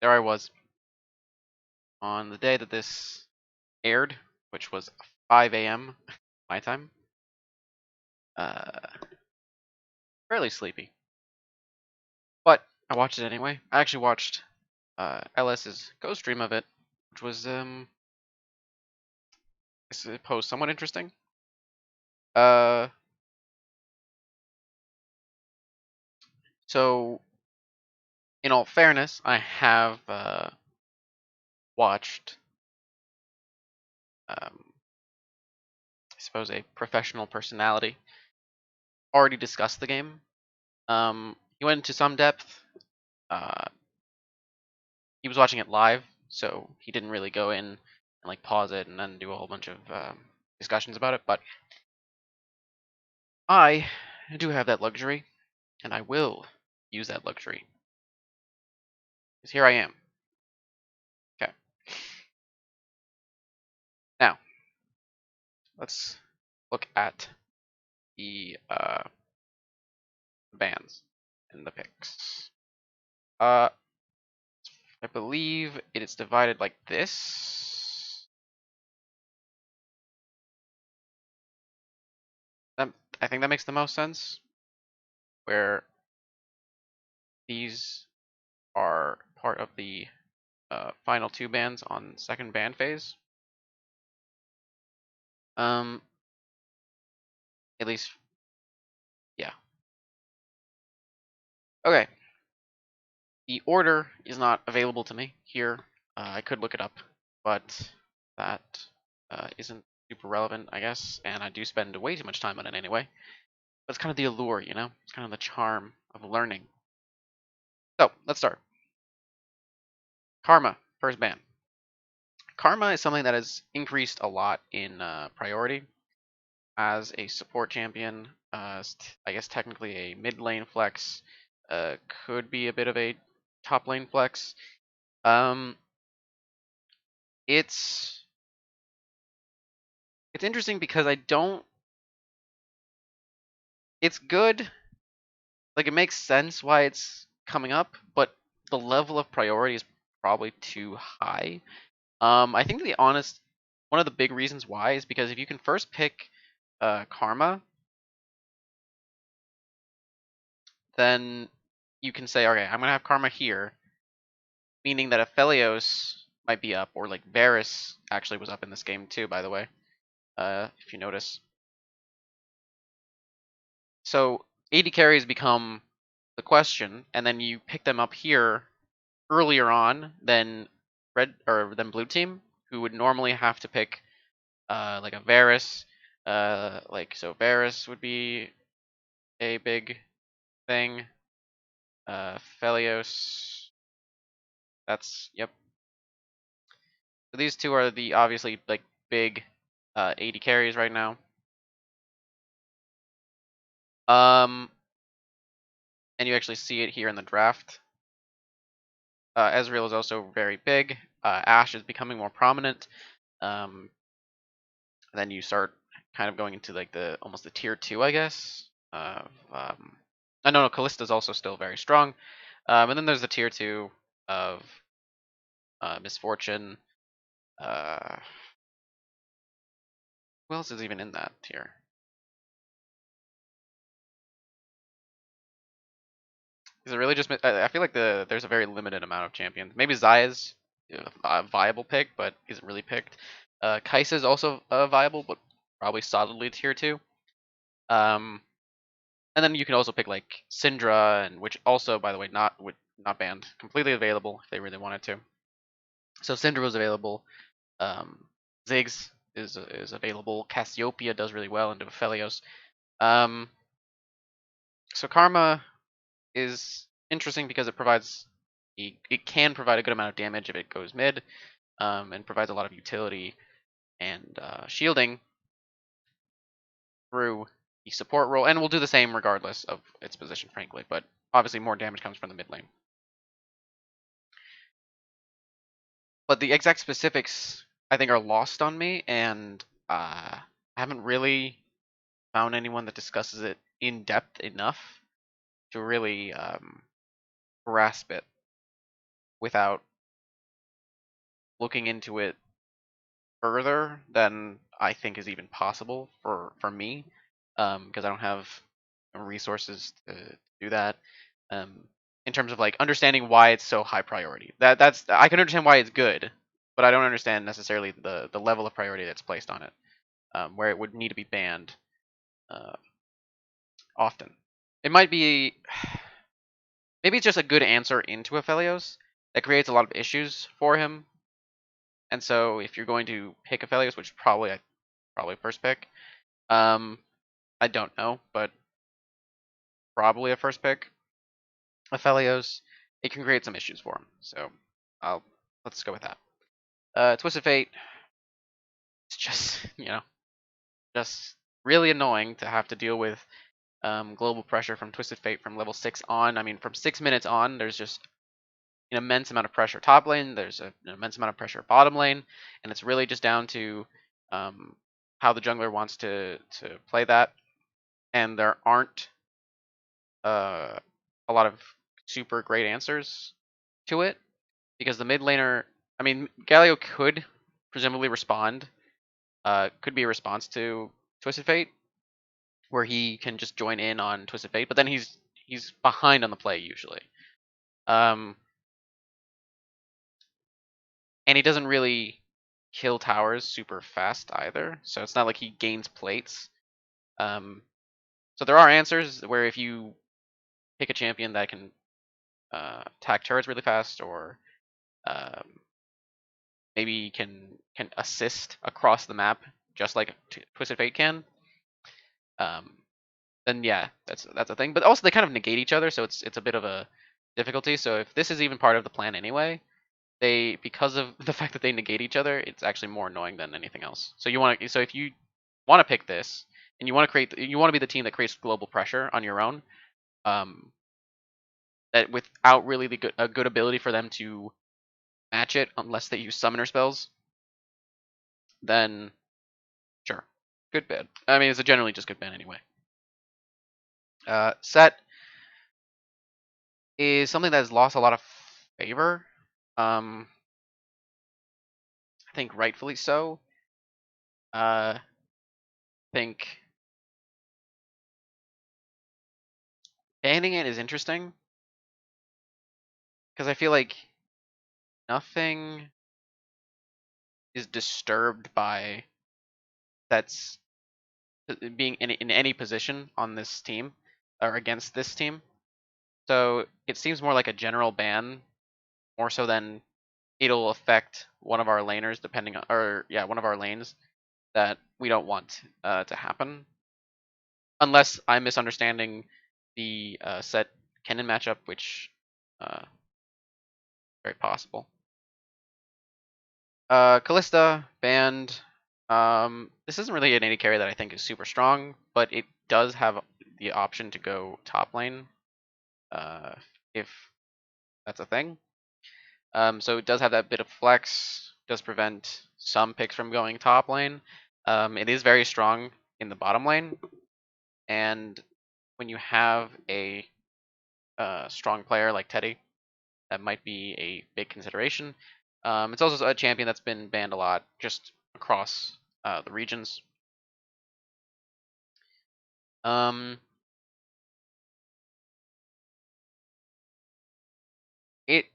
there I was on the day that this aired, which was 5 a.m. my time. Fairly sleepy, but I watched it anyway. I actually watched LS's ghost stream of it, which was I suppose somewhat interesting. So in all fairness, I have watched I suppose a professional personality already discuss the game. He went into some depth. Uh, he was watching it live, so he didn't really go in and like pause it and then do a whole bunch of discussions about it. But I do have that luxury, and I will use that luxury. Because here I am. Okay. Now, let's look at the bands and the picks. I believe it is divided like this. I think that makes the most sense. Where these are part of the final two bands on second band phase. At least, yeah. Okay. The order is not available to me here. I could look it up, but that isn't super relevant, I guess. And I do spend way too much time on it anyway. But it's kind of the allure, you know? It's kind of the charm of learning. So, let's start. Karma, first band. Karma is something that has increased a lot in priority as a support champion. I guess technically a mid lane flex, could be a bit of a top lane flex. Um, it's interesting because I don't. It's good. Like it makes sense why it's coming up, but the level of priority is probably too high. I think one of the big reasons why is because if you can first pick Karma, then you can say, okay, I'm gonna have Karma here, meaning that Aphelios might be up, or like Varus actually was up in this game too, by the way, if you notice. So AD carries become the question, and then you pick them up here earlier on than blue team, who would normally have to pick like a Varus, so Varus would be a big thing. Felios, that's yep. So these two are the obviously like big AD carries right now. And you actually see it here in the draft. Ezreal is also very big. Ashe is becoming more prominent. Then you start kind of going into like almost the tier 2, I guess. I know Kalista is also still very strong. And then there's the tier 2 of Misfortune. Who else is even in that tier? Is it really just? I feel like there's a very limited amount of champions. Maybe Zaya's a viable pick, but isn't really picked. Kai'Sa is also viable, but probably solidly tier 2. And then you can also pick like Syndra, and which also, by the way, not banned, completely available if they really wanted to. So Syndra was available. Ziggs is available. Cassiopeia does really well into Aphelios. So Karma is interesting because it can provide a good amount of damage if it goes mid, and provides a lot of utility and shielding through the support role, and will do the same regardless of its position, frankly. But obviously, more damage comes from the mid lane. But the exact specifics, I think, are lost on me, and I haven't really found anyone that discusses it in depth enough to really grasp it without looking into it further than I think is even possible for me, because I don't have resources to do that. Um, in terms of like understanding why it's so high priority. That's I can understand why it's good, but I don't understand necessarily the level of priority that's placed on it, where it would need to be banned uh, often. It might be maybe it's just a good answer into Aphelios that creates a lot of issues for him. And so if you're going to pick Aphelios, which probably first pick, um, I don't know, but probably a first pick Aphelios, it can create some issues for him. So I'll let's go with that. Twisted Fate, it's just just really annoying to have to deal with global pressure from Twisted Fate from level 6 on. I mean, from 6 minutes on, there's just an immense amount of pressure top lane. There's an immense amount of pressure bottom lane, and it's really just down to um, how the jungler wants to play that. And there aren't uh, a lot of super great answers to it because the mid laner, I mean, Galio could presumably respond, could be a response to Twisted Fate, where he can just join in on Twisted Fate, but then he's behind on the play usually. Um, and he doesn't really kill towers super fast either, so it's not like he gains plates. So there are answers where if you pick a champion that can attack turrets really fast, or um, maybe can assist across the map just like Twisted Fate can, um, then yeah, that's a thing. But also they kind of negate each other, so it's a bit of a difficulty. So if this is even part of the plan anyway, they because of the fact that they negate each other, it's actually more annoying than anything else. So if you want to pick this and you want to be the team that creates global pressure on your own, um, that without really a good ability for them to match it unless they use summoner spells, then sure, good bid. I mean, it's a generally just good bid anyway. Set is something that has lost a lot of favor. Um, I think rightfully so. I think banning it is interesting because I feel like nothing is disturbed by that's being in any position on this team or against this team. So it seems more like a general ban, more so than it'll affect one of our laners, depending on, or yeah, one of our lanes that we don't want to happen, unless I'm misunderstanding the set Kennen matchup, which very possible. Callista banned. This isn't really an AD carry that I think is super strong, but it does have the option to go top lane, if that's a thing. So it does have that bit of flex, does prevent some picks from going top lane. It is very strong in the bottom lane, and when you have a strong player like Teddy, that might be a big consideration. It's also a champion that's been banned a lot just across the regions. Um, it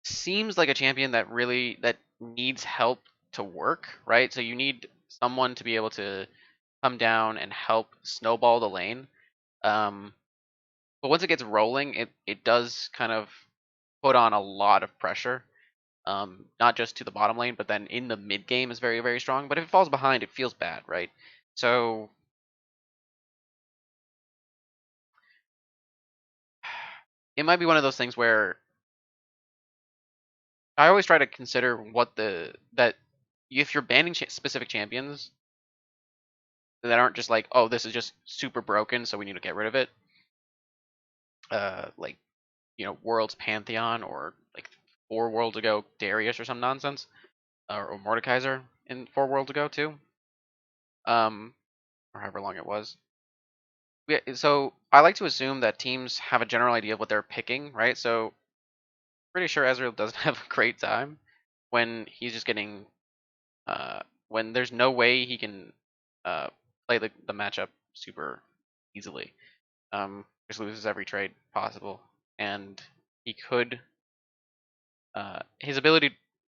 seems like a champion that needs help to work, right? So you need someone to be able to come down and help snowball the lane. Um, but once it gets rolling, it does kind of put on a lot of pressure. Not just to the bottom lane, but then in the mid game is very, very strong. But if it falls behind, it feels bad, right? So it might be one of those things where I always try to consider what that if you're banning specific champions that aren't just like, oh, this is just super broken, so we need to get rid of it. Like World's Pantheon, or like 4 worlds ago Darius or some nonsense, or Mordekaiser in 4 worlds ago too. Or however long it was. Yeah, so I like to assume that teams have a general idea of what they're picking, right? So pretty sure Ezreal doesn't have a great time. when he's just getting when there's no way he can uh, play the matchup super easily. Just loses every trade possible, and he could his ability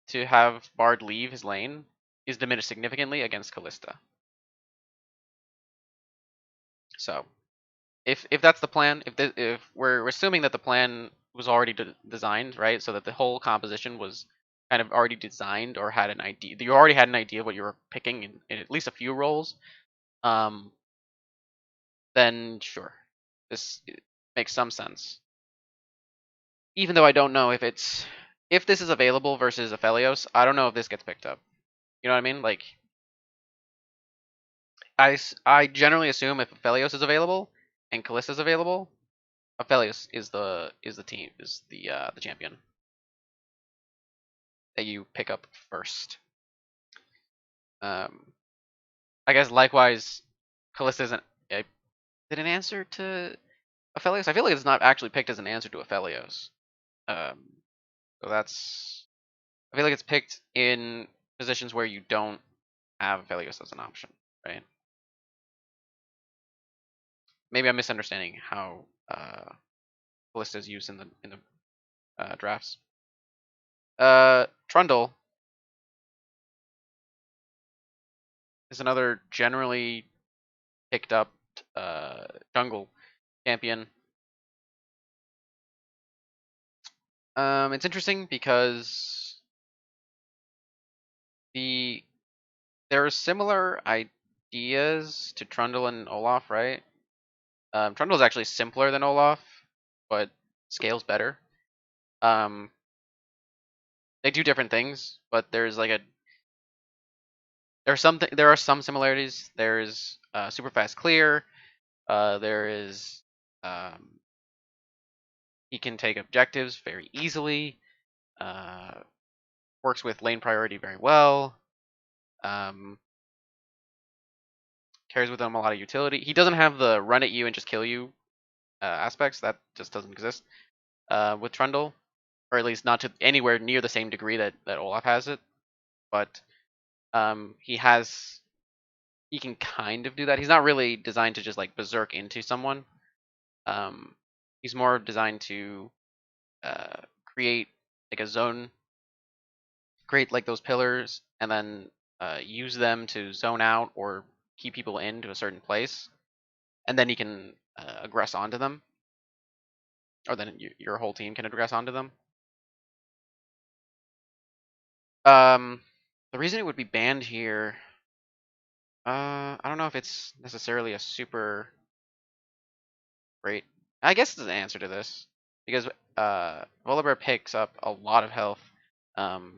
to have Bard leave his lane is diminished significantly against Callista. So if that's the plan, if we're assuming that the plan was already designed, right, so that the whole composition was kind of already designed or had an idea, you already had an idea of what you were picking in at least a few roles, um, then sure, this makes some sense. Even though I don't know if this is available versus Aphelios, I don't know if this gets picked up. You know what I mean? Like I generally assume if Aphelios is available and Kalista is available, Aphelios is the champion that you pick up first. Um, I guess likewise, Kalista isn't. Is it an answer to Aphelios? I feel like it's not actually picked as an answer to Aphelios. Um, so that's. I feel like it's picked in positions where you don't have Aphelios as an option, right? Maybe I'm misunderstanding how Kalista is used in the drafts. Trundle is another generally picked up jungle champion. It's interesting because there are similar ideas to Trundle and Olaf, right? Trundle is actually simpler than Olaf, but scales better. Um, they do different things, but there are some similarities. There's super fast clear. There is he can take objectives very easily. Uh, works with lane priority very well. Um, carries with him a lot of utility. He doesn't have the run at you and just kill you aspects. That just doesn't exist with Trundle, or at least not to anywhere near the same degree that Olaf has it. But he can kind of do that. He's not really designed to just like berserk into someone. Um, he's more designed to create like a zone, create like those pillars, and then use them to zone out or keep people into a certain place, and then he can aggress onto them, or then your whole team can aggress onto them. Um, the reason it would be banned here, I don't know if it's necessarily a super great. I guess it's an answer to this because Volibear picks up a lot of health,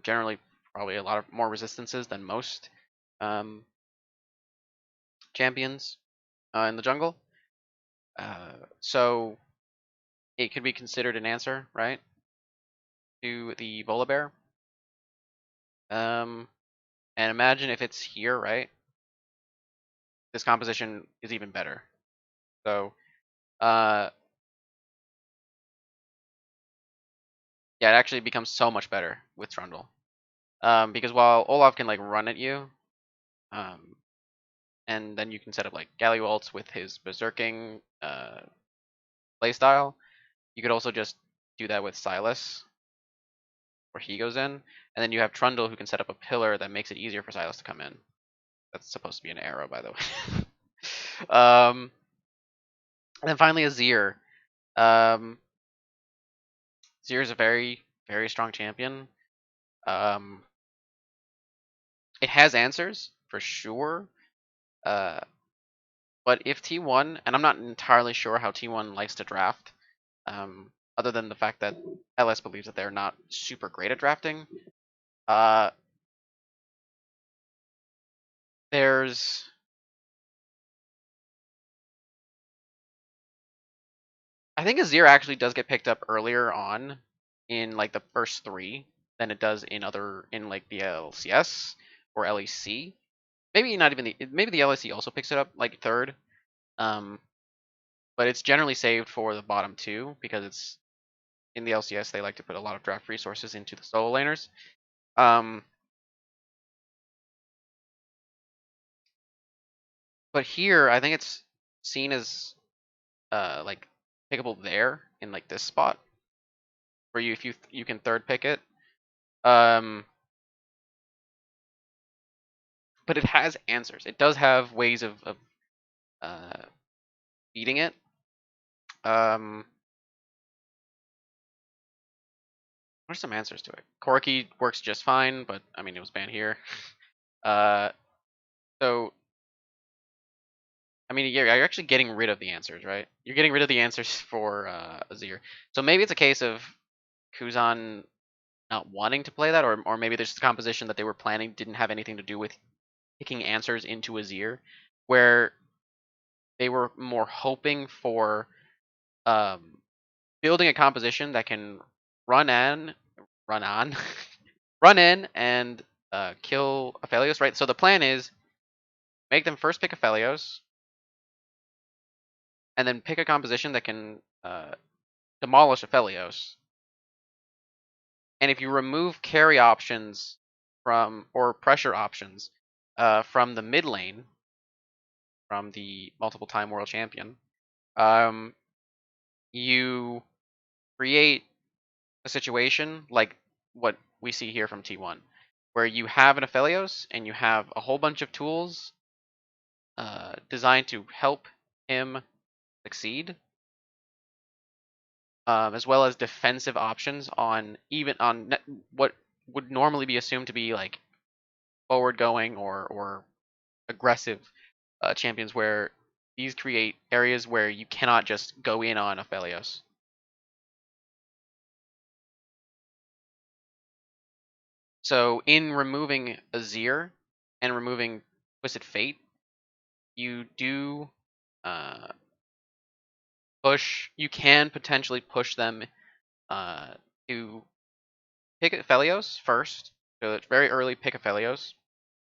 generally probably a lot of more resistances than most um, champions in the jungle. So it could be considered an answer, right, to the Volibear. And imagine if it's here, right? This composition is even better. So, yeah, it actually becomes so much better with Trundle. Because while Olaf can like run at you, um, and then you can set up like Galley ults with his berserking playstyle, you could also just do that with Sylas, where he goes in, and then you have Trundle who can set up a pillar that makes it easier for Sylas to come in. That's supposed to be an arrow, by the way. And then finally Azir. Um, Azir is a very, very strong champion. Um, it has answers for sure. Uh, but if T1, and I'm not entirely sure how T1 likes to draft, other than the fact that LS believes that they're not super great at drafting. Uh, there's I think Azir actually does get picked up earlier on in like the first three than it does in like the LCS or LEC. Maybe not even maybe the LEC also picks it up like third. Um, but it's generally saved for the bottom two because it's in the LCS they like to put a lot of draft resources into the solo laners. Um, but here I think it's seen as like pickable there in like this spot where you if you can third pick it. Um, but it has answers. It does have ways of uh, beating it. Um, what are some answers to it? Corki works just fine, but I mean it was banned here. Uh, so I mean you're actually getting rid of the answers, right? You're getting rid of the answers for Azir. So maybe it's a case of Kuzan not wanting to play that, or maybe there's a composition that they were planning didn't have anything to do with picking answers into Azir, where they were more hoping for um, building a composition that can run in, run on, run in and kill Aphelios, right? So the plan is make them first pick Aphelios, and then pick a composition that can demolish Aphelios. And if you remove carry options from or pressure options from the mid lane, from the multiple time world champion, um, you create a situation like what we see here from T1, where you have an Aphelios and you have a whole bunch of tools designed to help him succeed, as well as defensive options on even on what would normally be assumed to be like forward going or aggressive champions, where these create areas where you cannot just go in on Aphelios. So in removing Azir and removing Twisted Fate, you do uh, push. You can potentially push them uh, to pick Aphelios first. So it's very early pick Aphelios,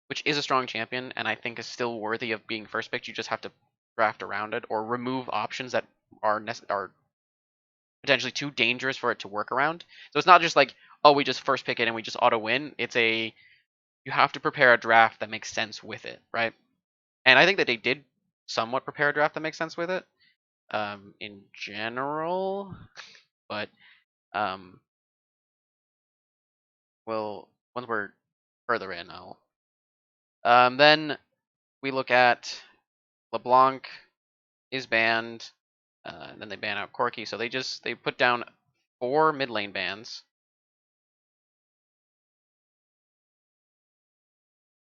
which is a strong champion, and I think is still worthy of being first picked. You just have to draft around it or remove options that are potentially too dangerous for it to work around. So it's not just like, oh, we just first pick it and we just auto win. It's a you have to prepare a draft that makes sense with it, right? And I think that they did somewhat prepare a draft that makes sense with it, in general. But um, well, once we're further in, I'll then we look at LeBlanc is banned. And then they ban out Corki, so they put down 4 mid lane bans.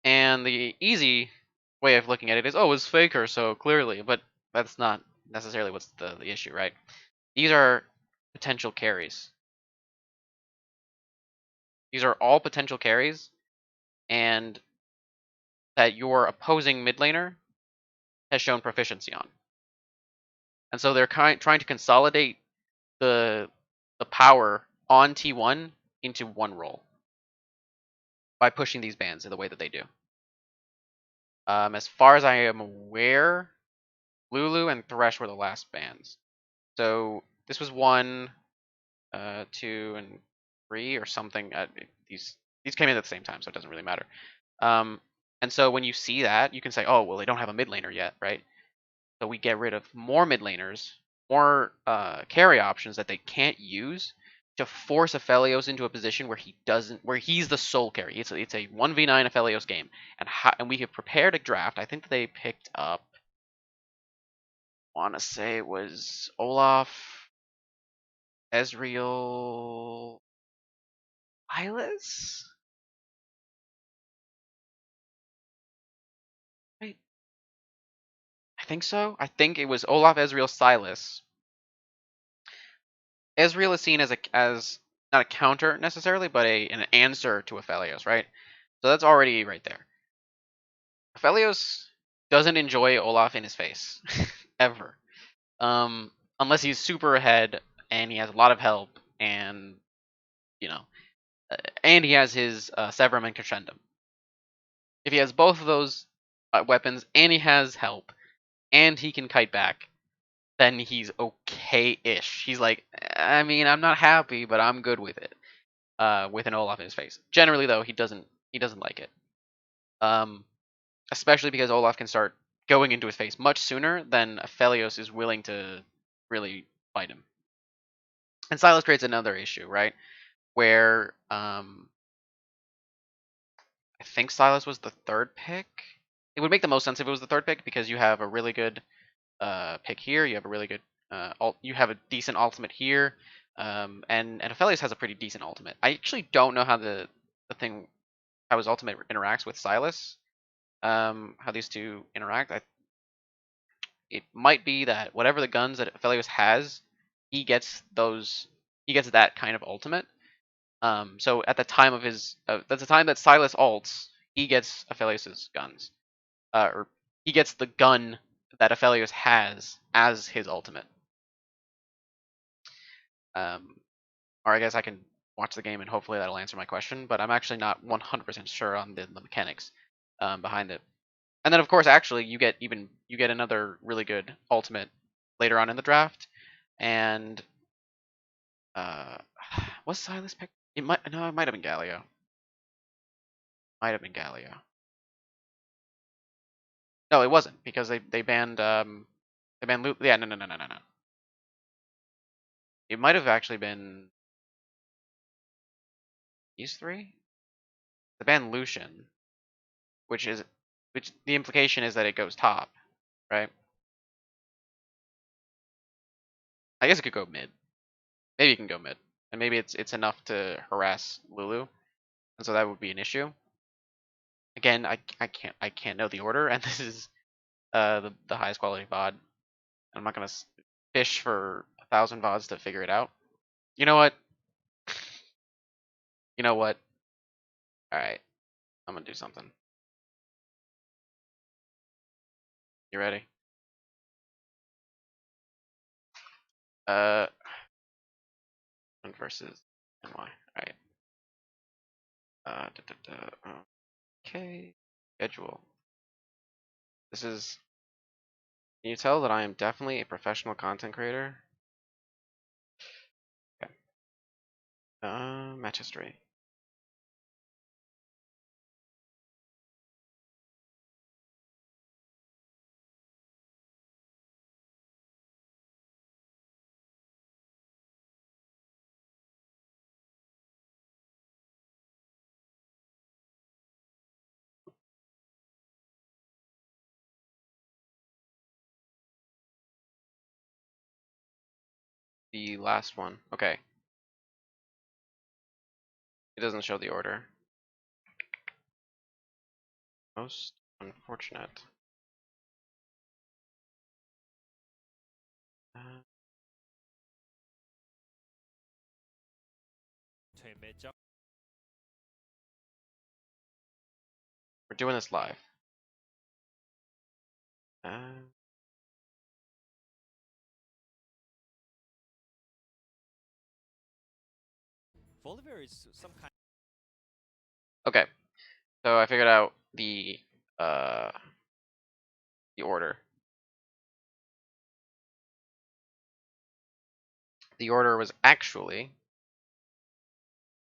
And the easy way of looking at it is, oh, it's Faker, so clearly, but that's not necessarily what's the issue, right? These are potential carries. These are all potential carries, and that your opposing mid laner has shown proficiency on. And so they're trying to consolidate the power on T1 into one role by pushing these bans in the way that they do. As far as I am aware, Lulu and Thresh were the last bans. So this was 1, 2, and 3 or something. These came in at the same time, so it doesn't really matter. And so when you see that, you can say, oh, well, they don't have a mid laner yet, right? So we get rid of more mid laners, more carry options that they can't use to force Aphelios into a position where he's the sole carry. It's a 1v9 Aphelios game, and we have prepared a draft. I think that they picked up, I want to say it was Olaf, Ezreal, Hylas. Right? I think so. I think it was Olaf, Ezreal, Sylas. Ezreal is seen as not a counter necessarily, but an answer to Aphelios, right? So that's already right there. Aphelios doesn't enjoy Olaf in his face ever, unless he's super ahead and he has a lot of help, and you know, and he has his Severum and Crescendum. If he has both of those weapons and he has help and he can kite back, then he's okay-ish. He's like, I mean, I'm not happy, but I'm good with it. with an Olaf in his face. Generally, though, he doesn't like it. Especially because Olaf can start going into his face much sooner than Aphelios is willing to really fight him. And Silas creates another issue, right? Where I think Silas was the third pick. It would make the most sense if it was the third pick because you have a really good pick here. You have a really good you have a decent ultimate here, and Aphelios has a pretty decent ultimate. I actually don't know how how his ultimate interacts with Silas. How these two interact. It might be that whatever the guns that Aphelios has, he gets those. He gets that kind of ultimate. So at the time of his, that's the time that Silas ults, he gets Aphelios's guns, or he gets the gun that Aphelios has as his ultimate. Or I guess I can watch the game and hopefully that'll answer my question, but I'm actually not 100% sure on the mechanics behind it. And then of course, actually, you get another really good ultimate later on in the draft, and was Silas picked? It might it might have been Galio. Might have been Galio. No, it wasn't because they banned yeah, no. It might have actually been these three. They banned Lucian, which the implication is that it goes top, right? I guess it could go mid. Maybe it can go mid, and maybe it's enough to harass Lulu, and so that would be an issue. Again, I can't know the order, and this is the highest quality VOD. I'm not gonna fish for 1,000 VODs to figure it out. You know what? You know what? All right, I'm gonna do something. You ready? Uh, versus NY. All right. Okay. Schedule. This is. Can you tell that I am definitely a professional content creator? Okay. Match history. The last one. Okay. It doesn't show the order. Most unfortunate. We're doing this live. Volibear is some kind. Okay. So I figured out the order. The order was actually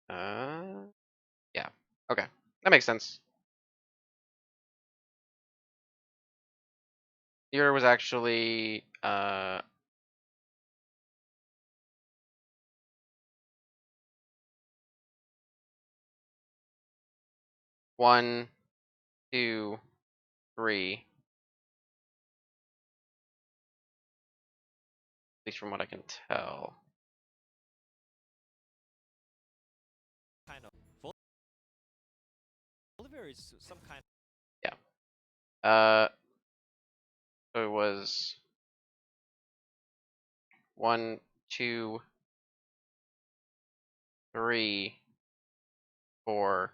yeah. Okay. That makes sense. The order was actually 1, 2, 3. At least from what I can tell. Kind of. Volibear is some kind. Yeah. So it was 1, 2, 3, 4,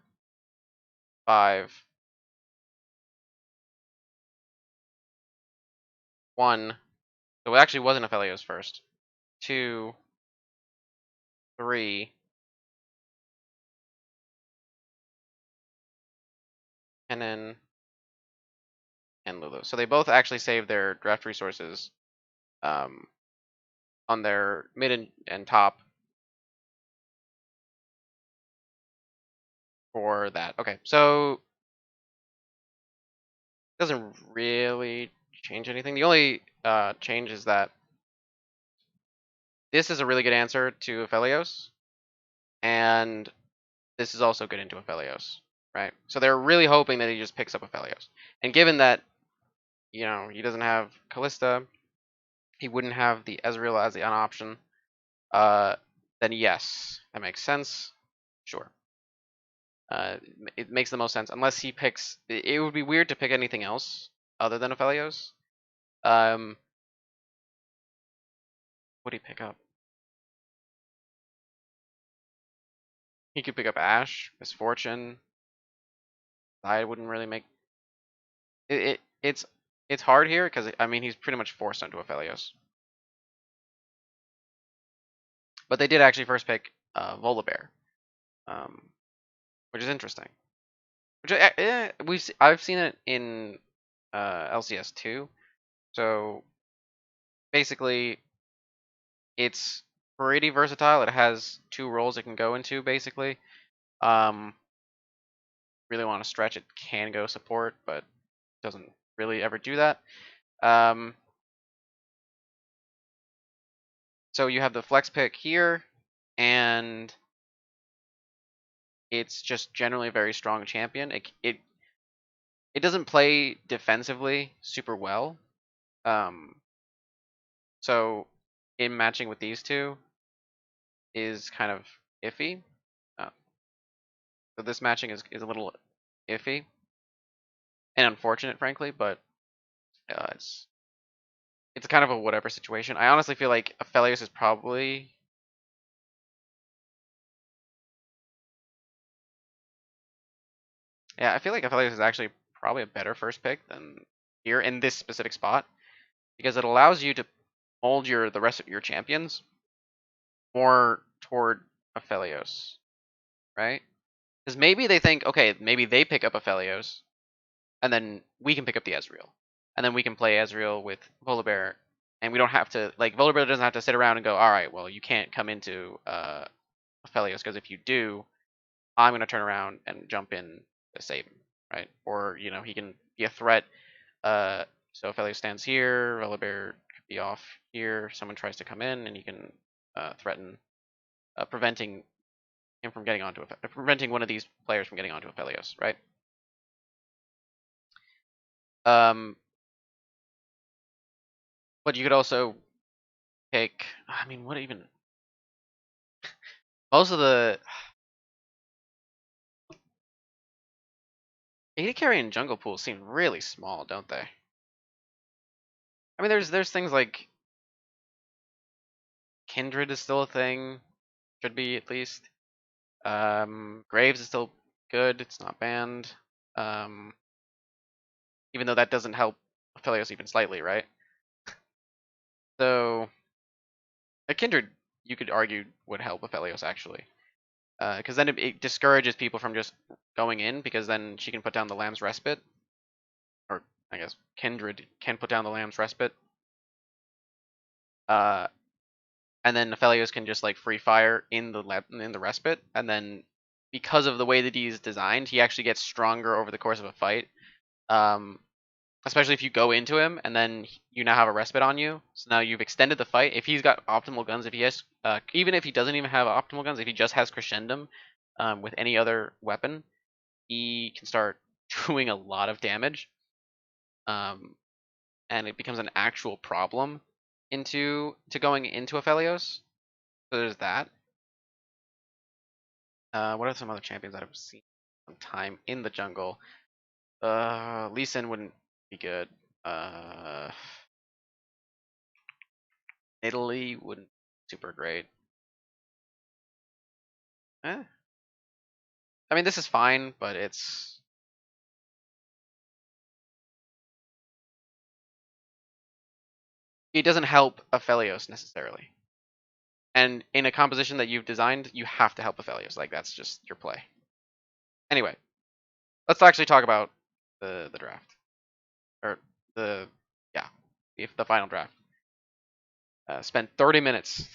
5, 1. So it actually wasn't Aphelios first. 2, 3, Kennen, and Lulu. So they both actually saved their draft resources on their mid and top. for that. Okay, so doesn't really change anything. The only change is that this is a really good answer to Aphelios, and this is also good into Aphelios, right? So they're really hoping that he just picks up Aphelios. And given that, he doesn't have Callista, he wouldn't have the Ezreal as an option, uh, then yes, that makes sense. Sure. It makes the most sense unless he picks. It would be weird to pick anything else other than Aphelios. What do he pick up? He could pick up Ash, Misfortune. I wouldn't really make it's hard here because I mean he's pretty much forced onto Aphelios. But they did actually first pick Volibear, um, which is interesting. Which I've seen it in LCS too. So basically, it's pretty versatile. It has two roles it can go into basically. Um, really want to stretch it, can go support, but doesn't really ever do that. Um, so you have the flex pick here, and it's just generally a very strong champion. It doesn't play defensively super well. Um, so in matching with these two is kind of iffy. Uh, so this matching is a little iffy and unfortunate, frankly, but it's kind of a whatever situation. I honestly feel like Aphelios is probably yeah. I feel like Aphelios is actually probably a better first pick than here in this specific spot because it allows you to mold the rest of your champions more toward Aphelios, right? Because maybe they think, okay, maybe they pick up Aphelios, and then we can pick up the Ezreal, and then we can play Ezreal with Volibear, and we don't have to like Volibear doesn't have to sit around and go, all right, well you can't come into Aphelios because if you do, I'm gonna turn around and jump in to save him, right? Or he can be a threat. So Aphelios stands here, Volibear could be off here. Someone tries to come in, and he can threaten preventing him from getting onto preventing one of these players from getting onto Aphelios, right? Um, but you could also pick. I mean, what even? Most of the AD carry and jungle pools seem really small, don't they? I mean, there's things like Kindred is still a thing, should be at least. Graves is still good; it's not banned. Um, even though that doesn't help Aphelios even slightly, right? So a Kindred, you could argue, would help Aphelios actually. Because then it discourages people from just going in, because then she can put down the Lamb's Respite, or I guess Kindred can put down the Lamb's Respite, uh, and then Aphelios can just like free fire in the Respite, and then because of the way that he's designed, he actually gets stronger over the course of a fight. Um, Especially if you go into him and then you now have a Respite on you, so now you've extended the fight. If he's got optimal guns, if he has, even if he doesn't even have optimal guns, if he just has Crescendum with any other weapon, he can start doing a lot of damage, um, and it becomes an actual problem to going into Aphelios. So there's that. What are some other champions that I've seen some time in the jungle? Lee Sin wouldn't be good. Italy wouldn't be super great. Eh. I mean, this is fine, but it doesn't help Aphelios necessarily. And in a composition that you've designed, you have to help Aphelios. Like that's just your play. Anyway, let's actually talk about the draft, or the yeah, the final draft. Spent 30 minutes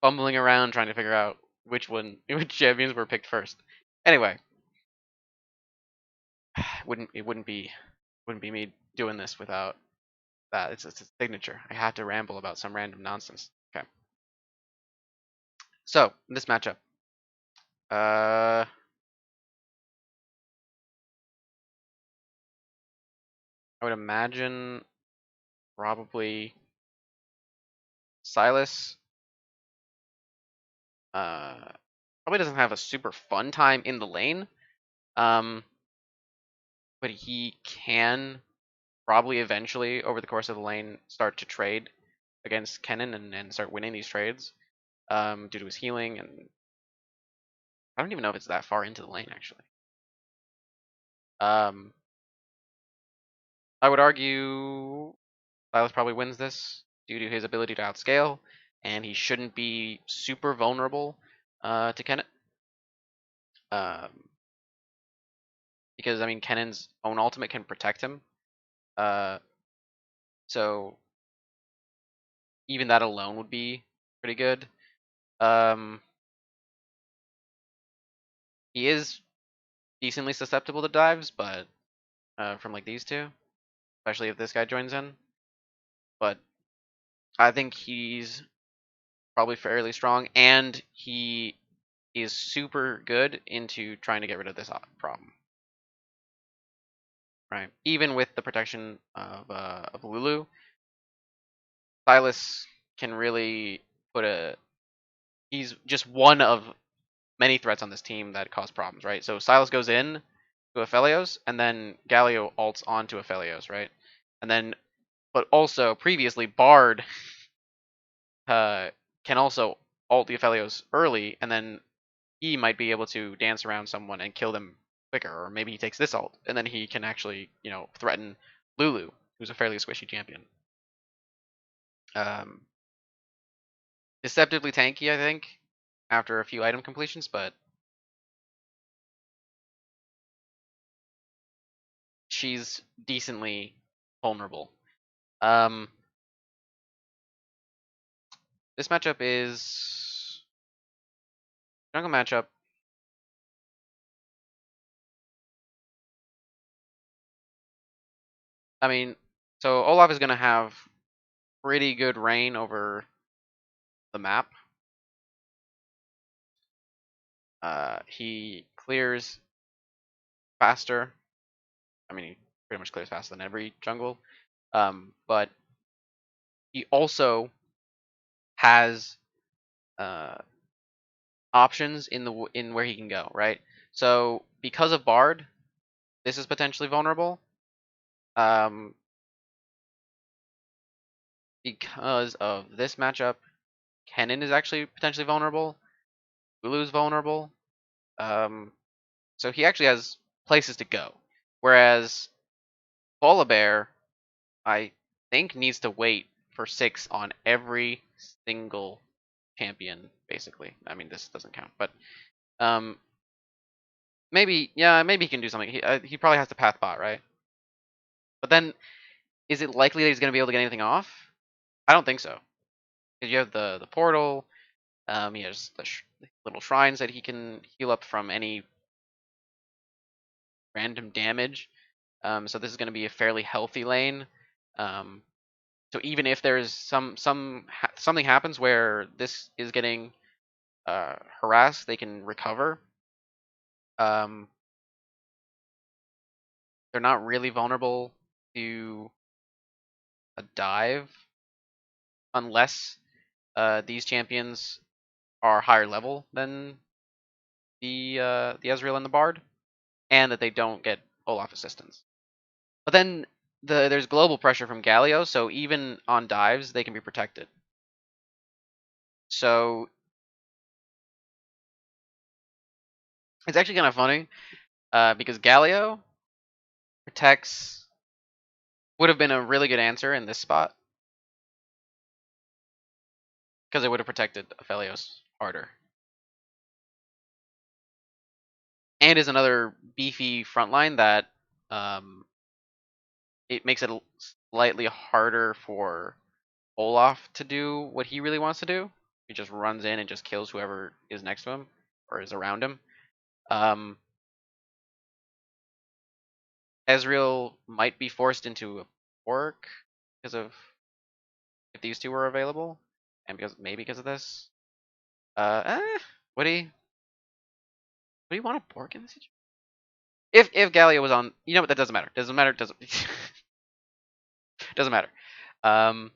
fumbling around trying to figure out which champions were picked first. Anyway, wouldn't be me doing this without that. It's a signature. I had to ramble about some random nonsense. Okay. So in this matchup, I would imagine probably Silas uh, probably doesn't have a super fun time in the lane, um, but he can probably eventually over the course of the lane start to trade against Kennen and start winning these trades due to his healing, and I don't even know if it's that far into the lane actually. Um, I would argue Silas probably wins this due to his ability to outscale, and he shouldn't be super vulnerable to Kennen. Um, because I mean Kennen's own ultimate can protect him. Uh, so even that alone would be pretty good. Um, he is decently susceptible to dives, but from like these two, especially if this guy joins in. But I think he's probably fairly strong, and he is super good into trying to get rid of this problem. Right, even with the protection of Lulu, Silas can really put a. He's just one of many threats on this team that cause problems, right? So Silas goes in to Aphelios, and then Galio ults onto Aphelios, right? And then, but also previously Bard can also ult the Aphelios early, and then he might be able to dance around someone and kill them quicker, or maybe he takes this ult, and then he can actually, threaten Lulu, who's a fairly squishy champion. Um, Deceptively tanky, I think, after a few item completions, but she's decently vulnerable. Um, this matchup is jungle matchup. I mean, so Olaf is gonna have pretty good reign over the map. He clears faster. I mean, he pretty much clears faster than every jungle. But he also has uh, options in where he can go, right? So because of Bard, this is potentially vulnerable. Um, because of this matchup, Kennen is actually potentially vulnerable. Lulu's vulnerable. Um, so he actually has places to go. Whereas Volibear, I think, needs to wait for 6 on every single champion, basically. I mean, this doesn't count, but um, maybe he can do something. He probably has to path bot, right? But then, is it likely that he's going to be able to get anything off? I don't think so. Because you have the portal. He has the little shrines that he can heal up from any random damage. So this is going to be a fairly healthy lane. Um, so even if there's something happens where this is getting harassed, they can recover. Um, they're not really vulnerable to a dive unless these champions are higher level than the Ezreal and the Bard, and that they don't get Olaf assistance. But then there's global pressure from Galio, so even on dives they can be protected. So it's actually kind of funny because Galio protects would have been a really good answer in this spot because it would have protected Aphelios harder, and is another beefy frontline that um, it makes it slightly harder for Olaf to do what he really wants to do. He just runs in and just kills whoever is next to him or is around him. Um, Ezreal might be forced into a fork because of if these two were available, and maybe because of this. Would he? Would he want a Bork in this situation? If Galio was on, you know what? That doesn't matter. Doesn't matter. Doesn't doesn't matter. Um,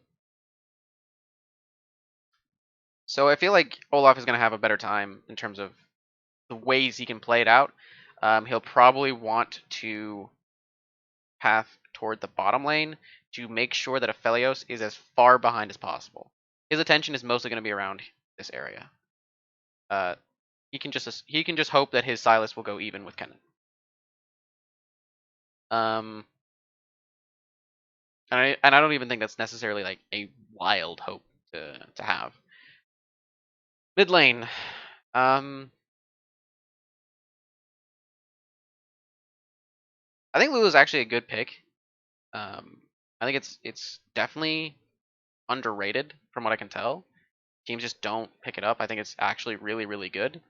so I feel like Olaf is gonna have a better time in terms of the ways he can play it out. He'll probably want to path toward the bottom lane to make sure that Aphelios is as far behind as possible. His attention is mostly going to be around this area. Uh, he can just hope that his Silas will go even with Kennen. Um, and I don't even think that's necessarily like a wild hope to have. Mid lane. I think Lulu's actually a good pick. I think it's definitely underrated from what I can tell. Teams just don't pick it up. I think it's actually really really good.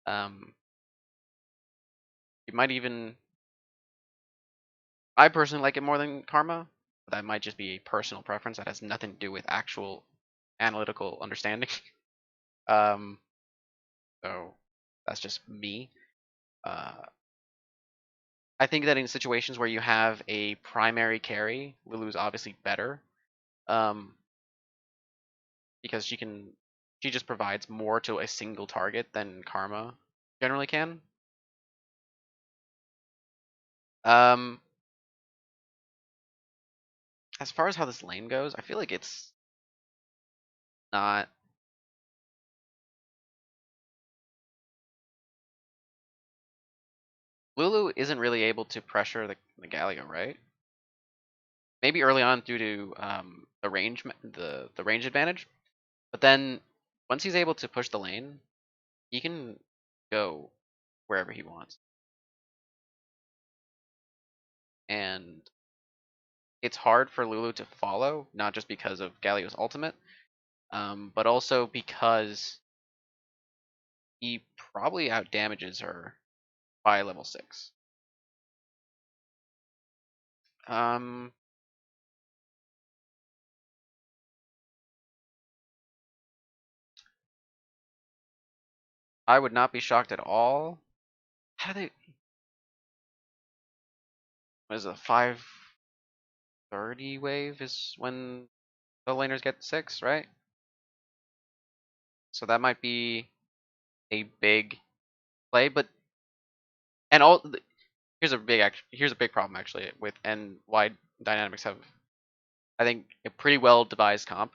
Um, it might even I personally like it more than Karma. But that might just be a personal preference that has nothing to do with actual analytical understanding. um, so that's just me. Uh, I think that in situations where you have a primary carry, Lulu's obviously better. Um, because she just provides more to a single target than Karma generally can. Um, as far as how this lane goes, I feel like it's not. Lulu isn't really able to pressure the Galio, right? Maybe early on due to the range advantage, but then once he's able to push the lane, he can go wherever he wants, and it's hard for Lulu to follow, not just because of Galio's ultimate, but also because he probably out damages her by level 6. Um, I would not be shocked at all. How do they? What is it, a 530 wave is when the laners get 6, right? So that might be a big play, but and all here's a big problem actually with and why dynamics have I think a pretty well devised comp.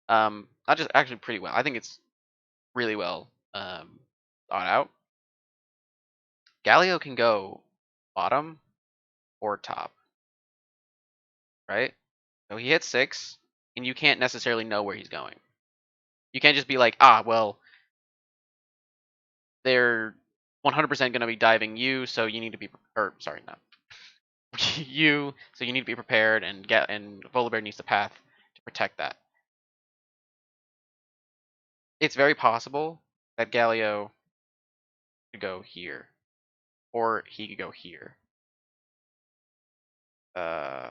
Not just actually pretty well. I think it's really well thought out. Galio can go bottom or top, right? So he hits 6, and you can't necessarily know where he's going. You can't just be like, well, they're 100% going to be diving you, so you need to be, or sorry, not you, so you need to be prepared, and Volibear needs to path to protect that. It's very possible that Galio could go here, or he could go here. Uh,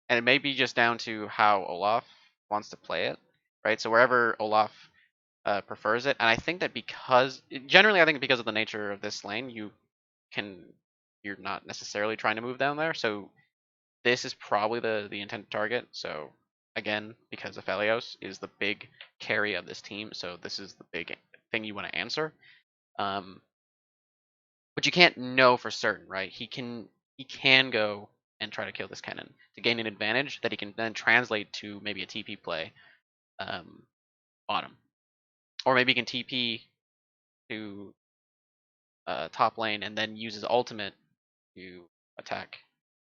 and it may be just down to how Olaf wants to play it, right? So wherever Olaf prefers it, and I think that because generally, I think because of the nature of this lane, you're not necessarily trying to move down there. So this is probably the intended target. So again, because Aphelios is the big carry of this team, so this is the big thing you want to answer. Um, but you can't know for certain, right? He can go and try to kill this cannon to gain an advantage that he can then translate to maybe a TP play um, bottom, or maybe he can TP to top lane and then use his ultimate to attack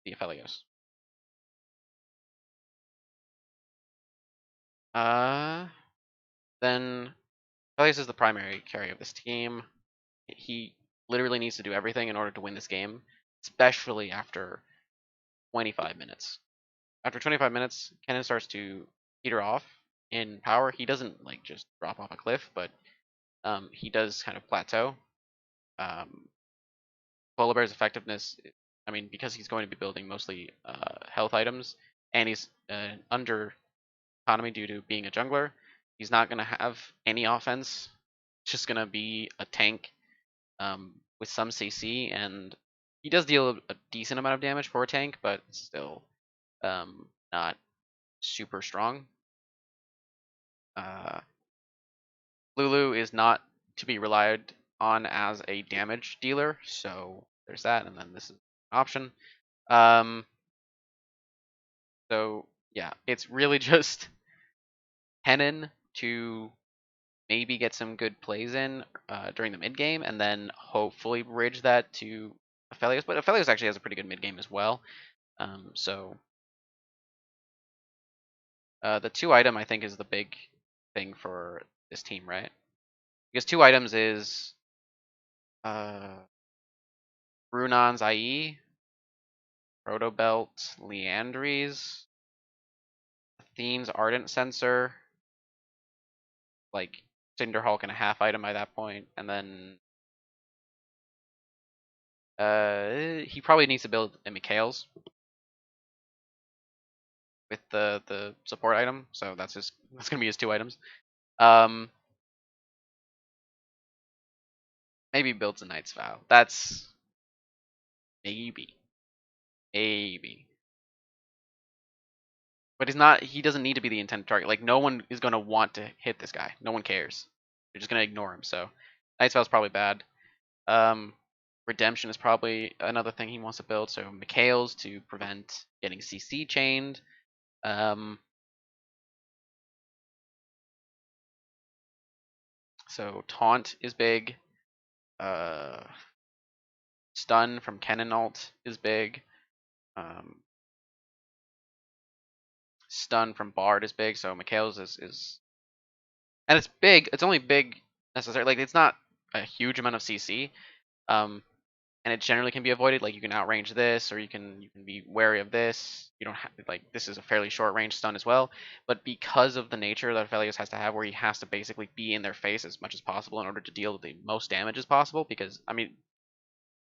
the Aphelios. Uh, then Aphelios is the primary carry of this team. He literally needs to do everything in order to win this game, especially after 25 minutes. After 25 minutes, Kennen starts to peter off in power. He doesn't like just drop off a cliff, but he does kind of plateau. Um, Polar Bear's effectiveness, I mean, because he's going to be building mostly health items, and he's under economy due to being a jungler, he's not going to have any offense. It's just going to be a tank with some CC, and he does deal a decent amount of damage for a tank, but still not super strong. Uh, Lulu is not to be relied on as a damage dealer, so there's that, and then this is an option. Um, so yeah, it's really just Kennen to maybe get some good plays in during the mid game, and then hopefully bridge that to Aphelios. But Aphelios actually has a pretty good mid game as well. So the 2 item I think is the big thing for this team, right? Because 2 items is Brunon's IE, Protobelt, Leandries, Athene's Ardent Sensor, like Cinderhulk and a half item by that point, and then he probably needs to build a Mikhail's with the support item, so that's gonna be his 2 items. Um, maybe builds a Knight's Vow. That's maybe, maybe. But he's not. He doesn't need to be the intended target. Like no one is gonna want to hit this guy. No one cares. They're just gonna ignore him. So Knight's Vow is probably bad. Um, Redemption is probably another thing he wants to build. So Mikhail's to prevent getting CC chained. Um, so Taunt is big. Uh, Stun from Kennen ult is big. Um, Stun from Bard is big. So Mikhail's is and it's big. It's only big necessarily. Like it's not a huge amount of CC. Um, and it generally can be avoided. Like you can outrange this, or you can be wary of this. You don't have like this is a fairly short range stun as well. But because of the nature that Aphelios has to have, where he has to basically be in their face as much as possible in order to deal the most damage as possible. Because I mean,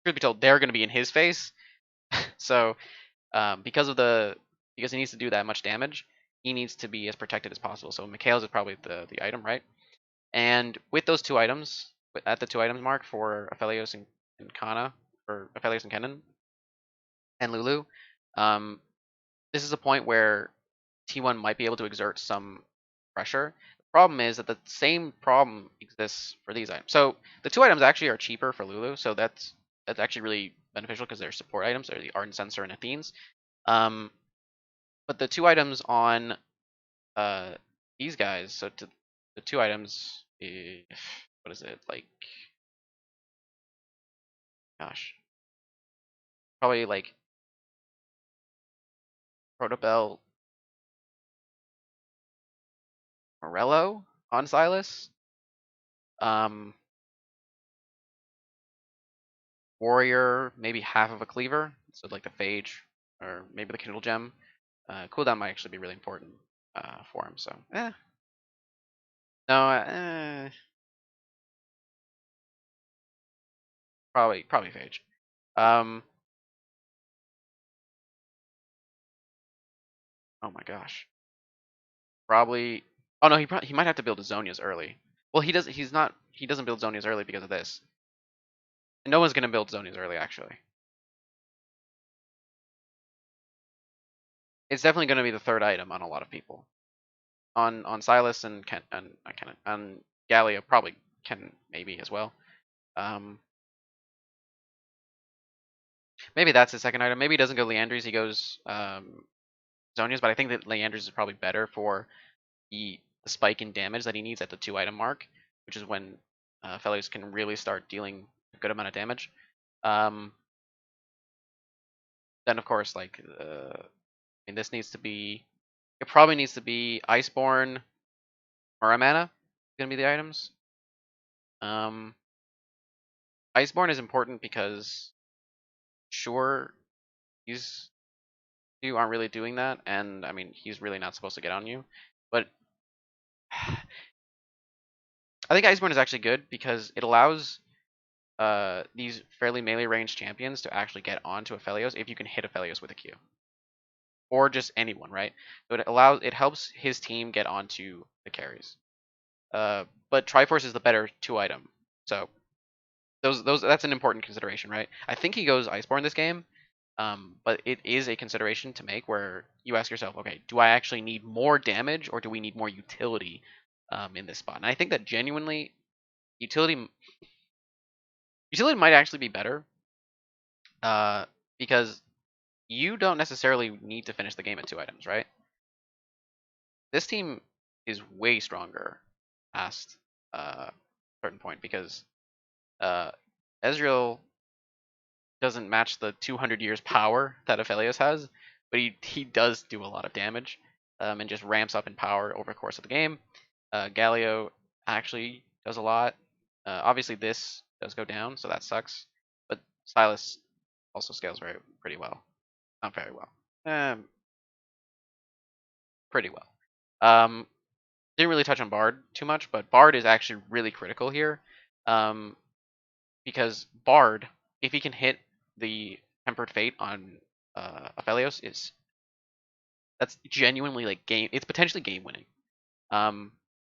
truth be told, they're going to be in his face. So because of because he needs to do that much damage, he needs to be as protected as possible. So Mikhail's is probably the item, right? And with those 2 items, at the 2 items mark for Aphelios and Kana, or Aphelios and Kennen, and Lulu, um, this is a point where T1 might be able to exert some pressure. The problem is that the same problem exists for these items. So the 2 items actually are cheaper for Lulu, so that's actually really beneficial because they're support items. They're the Ardent Sensor and Athene's. Um, but the 2 items on uh, these guys, so the 2 items, what is it like? Gosh, probably like Protobelt, Morello on Silas. Um, Warrior, maybe half of a cleaver, so like the Phage or maybe the Kindle Gem. Cooldown might actually be really important for him. So, no, probably Phage. Um, oh my gosh, probably. Oh no, he might have to build Zonias early. Well, he does. He's not. He doesn't build Zonias early because of this. And no one's gonna build Zonias early actually. It's definitely gonna be the 3rd item on a lot of people. On Silas and Ken and not Ken and Gallia probably Ken maybe as well. Um, maybe that's the 2nd item. Maybe he doesn't go Leandries. He goes Zonias, but I think that Leandries is probably better for the spike in damage that he needs at the 2 item mark, which is when Felios can really start dealing a good amount of damage. Um, then of course, like I mean, this needs to be. It probably needs to be Iceborne or Amana. Gonna be the items. Um, Iceborne is important because sure, he's you aren't really doing that, and I mean he's really not supposed to get on you, but I think Iceborne is actually good because it allows these fairly melee range champions to actually get onto Aphelios if you can hit Aphelios with a Q. Or just anyone, right? So it helps his team get onto the carries. But Triforce is the better 2 item. So those that's an important consideration, right? I think he goes Iceborne this game. But it is a consideration to make where you ask yourself, okay, do I actually need more damage or do we need more utility in this spot? And I think that genuinely utility utility might actually be better uh, because you don't necessarily need to finish the game at 2 items, right? This team is way stronger past a certain point because uh, Ezreal doesn't match the 200 years power that Aphelios has, but he does do a lot of damage and just ramps up in power over the course of the game. Galio actually does a lot. Obviously, this does go down, so that sucks. But Silas also scales pretty well. Not very well. Pretty well. Um, didn't really touch on Bard too much, but Bard is actually really critical here. Um, because Bard, if he can hit the Tempered Fate on Aphelios, is that's genuinely like game. It's potentially game winning. Um,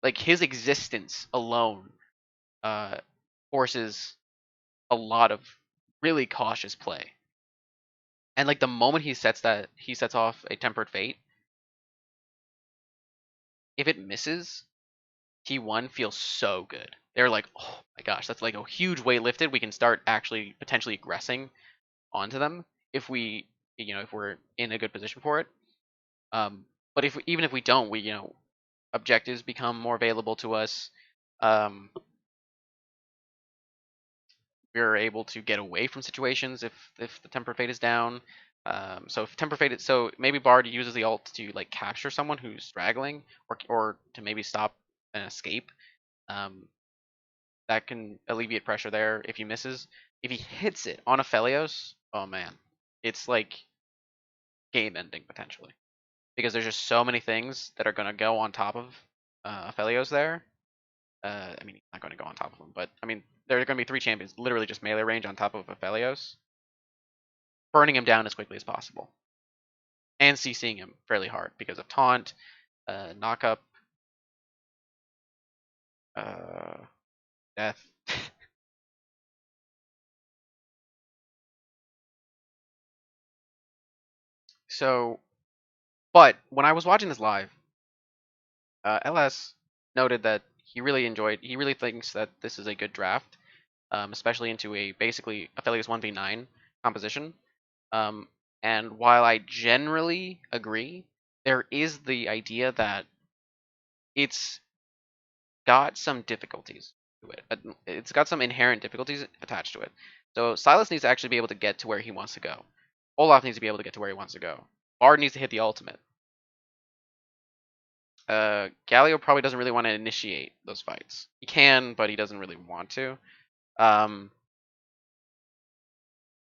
like his existence alone uh, forces a lot of really cautious play. And like the moment he sets off a Tempered Fate, if it misses, T1 feels so good. They're like, oh my gosh, that's like a huge weight lifted. We can start actually potentially aggressing onto them if if we're in a good position for it. Um, but even if we don't, objectives become more available to us. Um, we're able to get away from situations if the temper fate is down. So if temper fate, so maybe Bard uses the ult to like capture someone who's straggling, or to maybe stop an escape. Um, that can alleviate pressure there if he misses. If he hits it on Aphelios, oh man, it's like game ending potentially because there's just so many things that are gonna go on top of Aphelios there. I mean, he's not going to go on top of him, but I mean, there are going to be 3 champions, literally just melee range on top of Aphelios, burning him down as quickly as possible, and CCing him fairly hard because of taunt, knock up, uh, death. So, but when I was watching this live, LS noted that he really thinks that this is a good draft, especially into a basically Aphelios 1v9 composition. Um, and while I generally agree, there is the idea that it's got some difficulties to it. It's got some inherent difficulties attached to it. So Silas needs to actually be able to get to where he wants to go. Olaf needs to be able to get to where he wants to go. Bard needs to hit the ultimate. Galio probably doesn't really want to initiate those fights. He can, but he doesn't really want to. Um,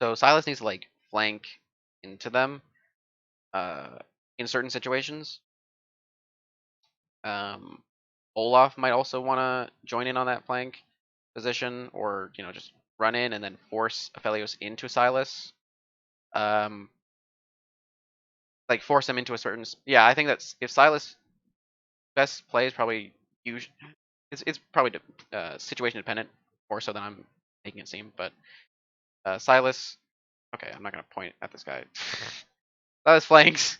so Silas needs to like flank into them uh, in certain situations. Um, Olaf might also want to join in on that flank position, or just run in and then force Aphelios into Silas. Um, like force him into a certain. Yeah, I think that's if Silas best play is probably usually it's probably situation dependent more so than I'm making it seem. But Silas, okay, I'm not gonna point at this guy. Silas flanks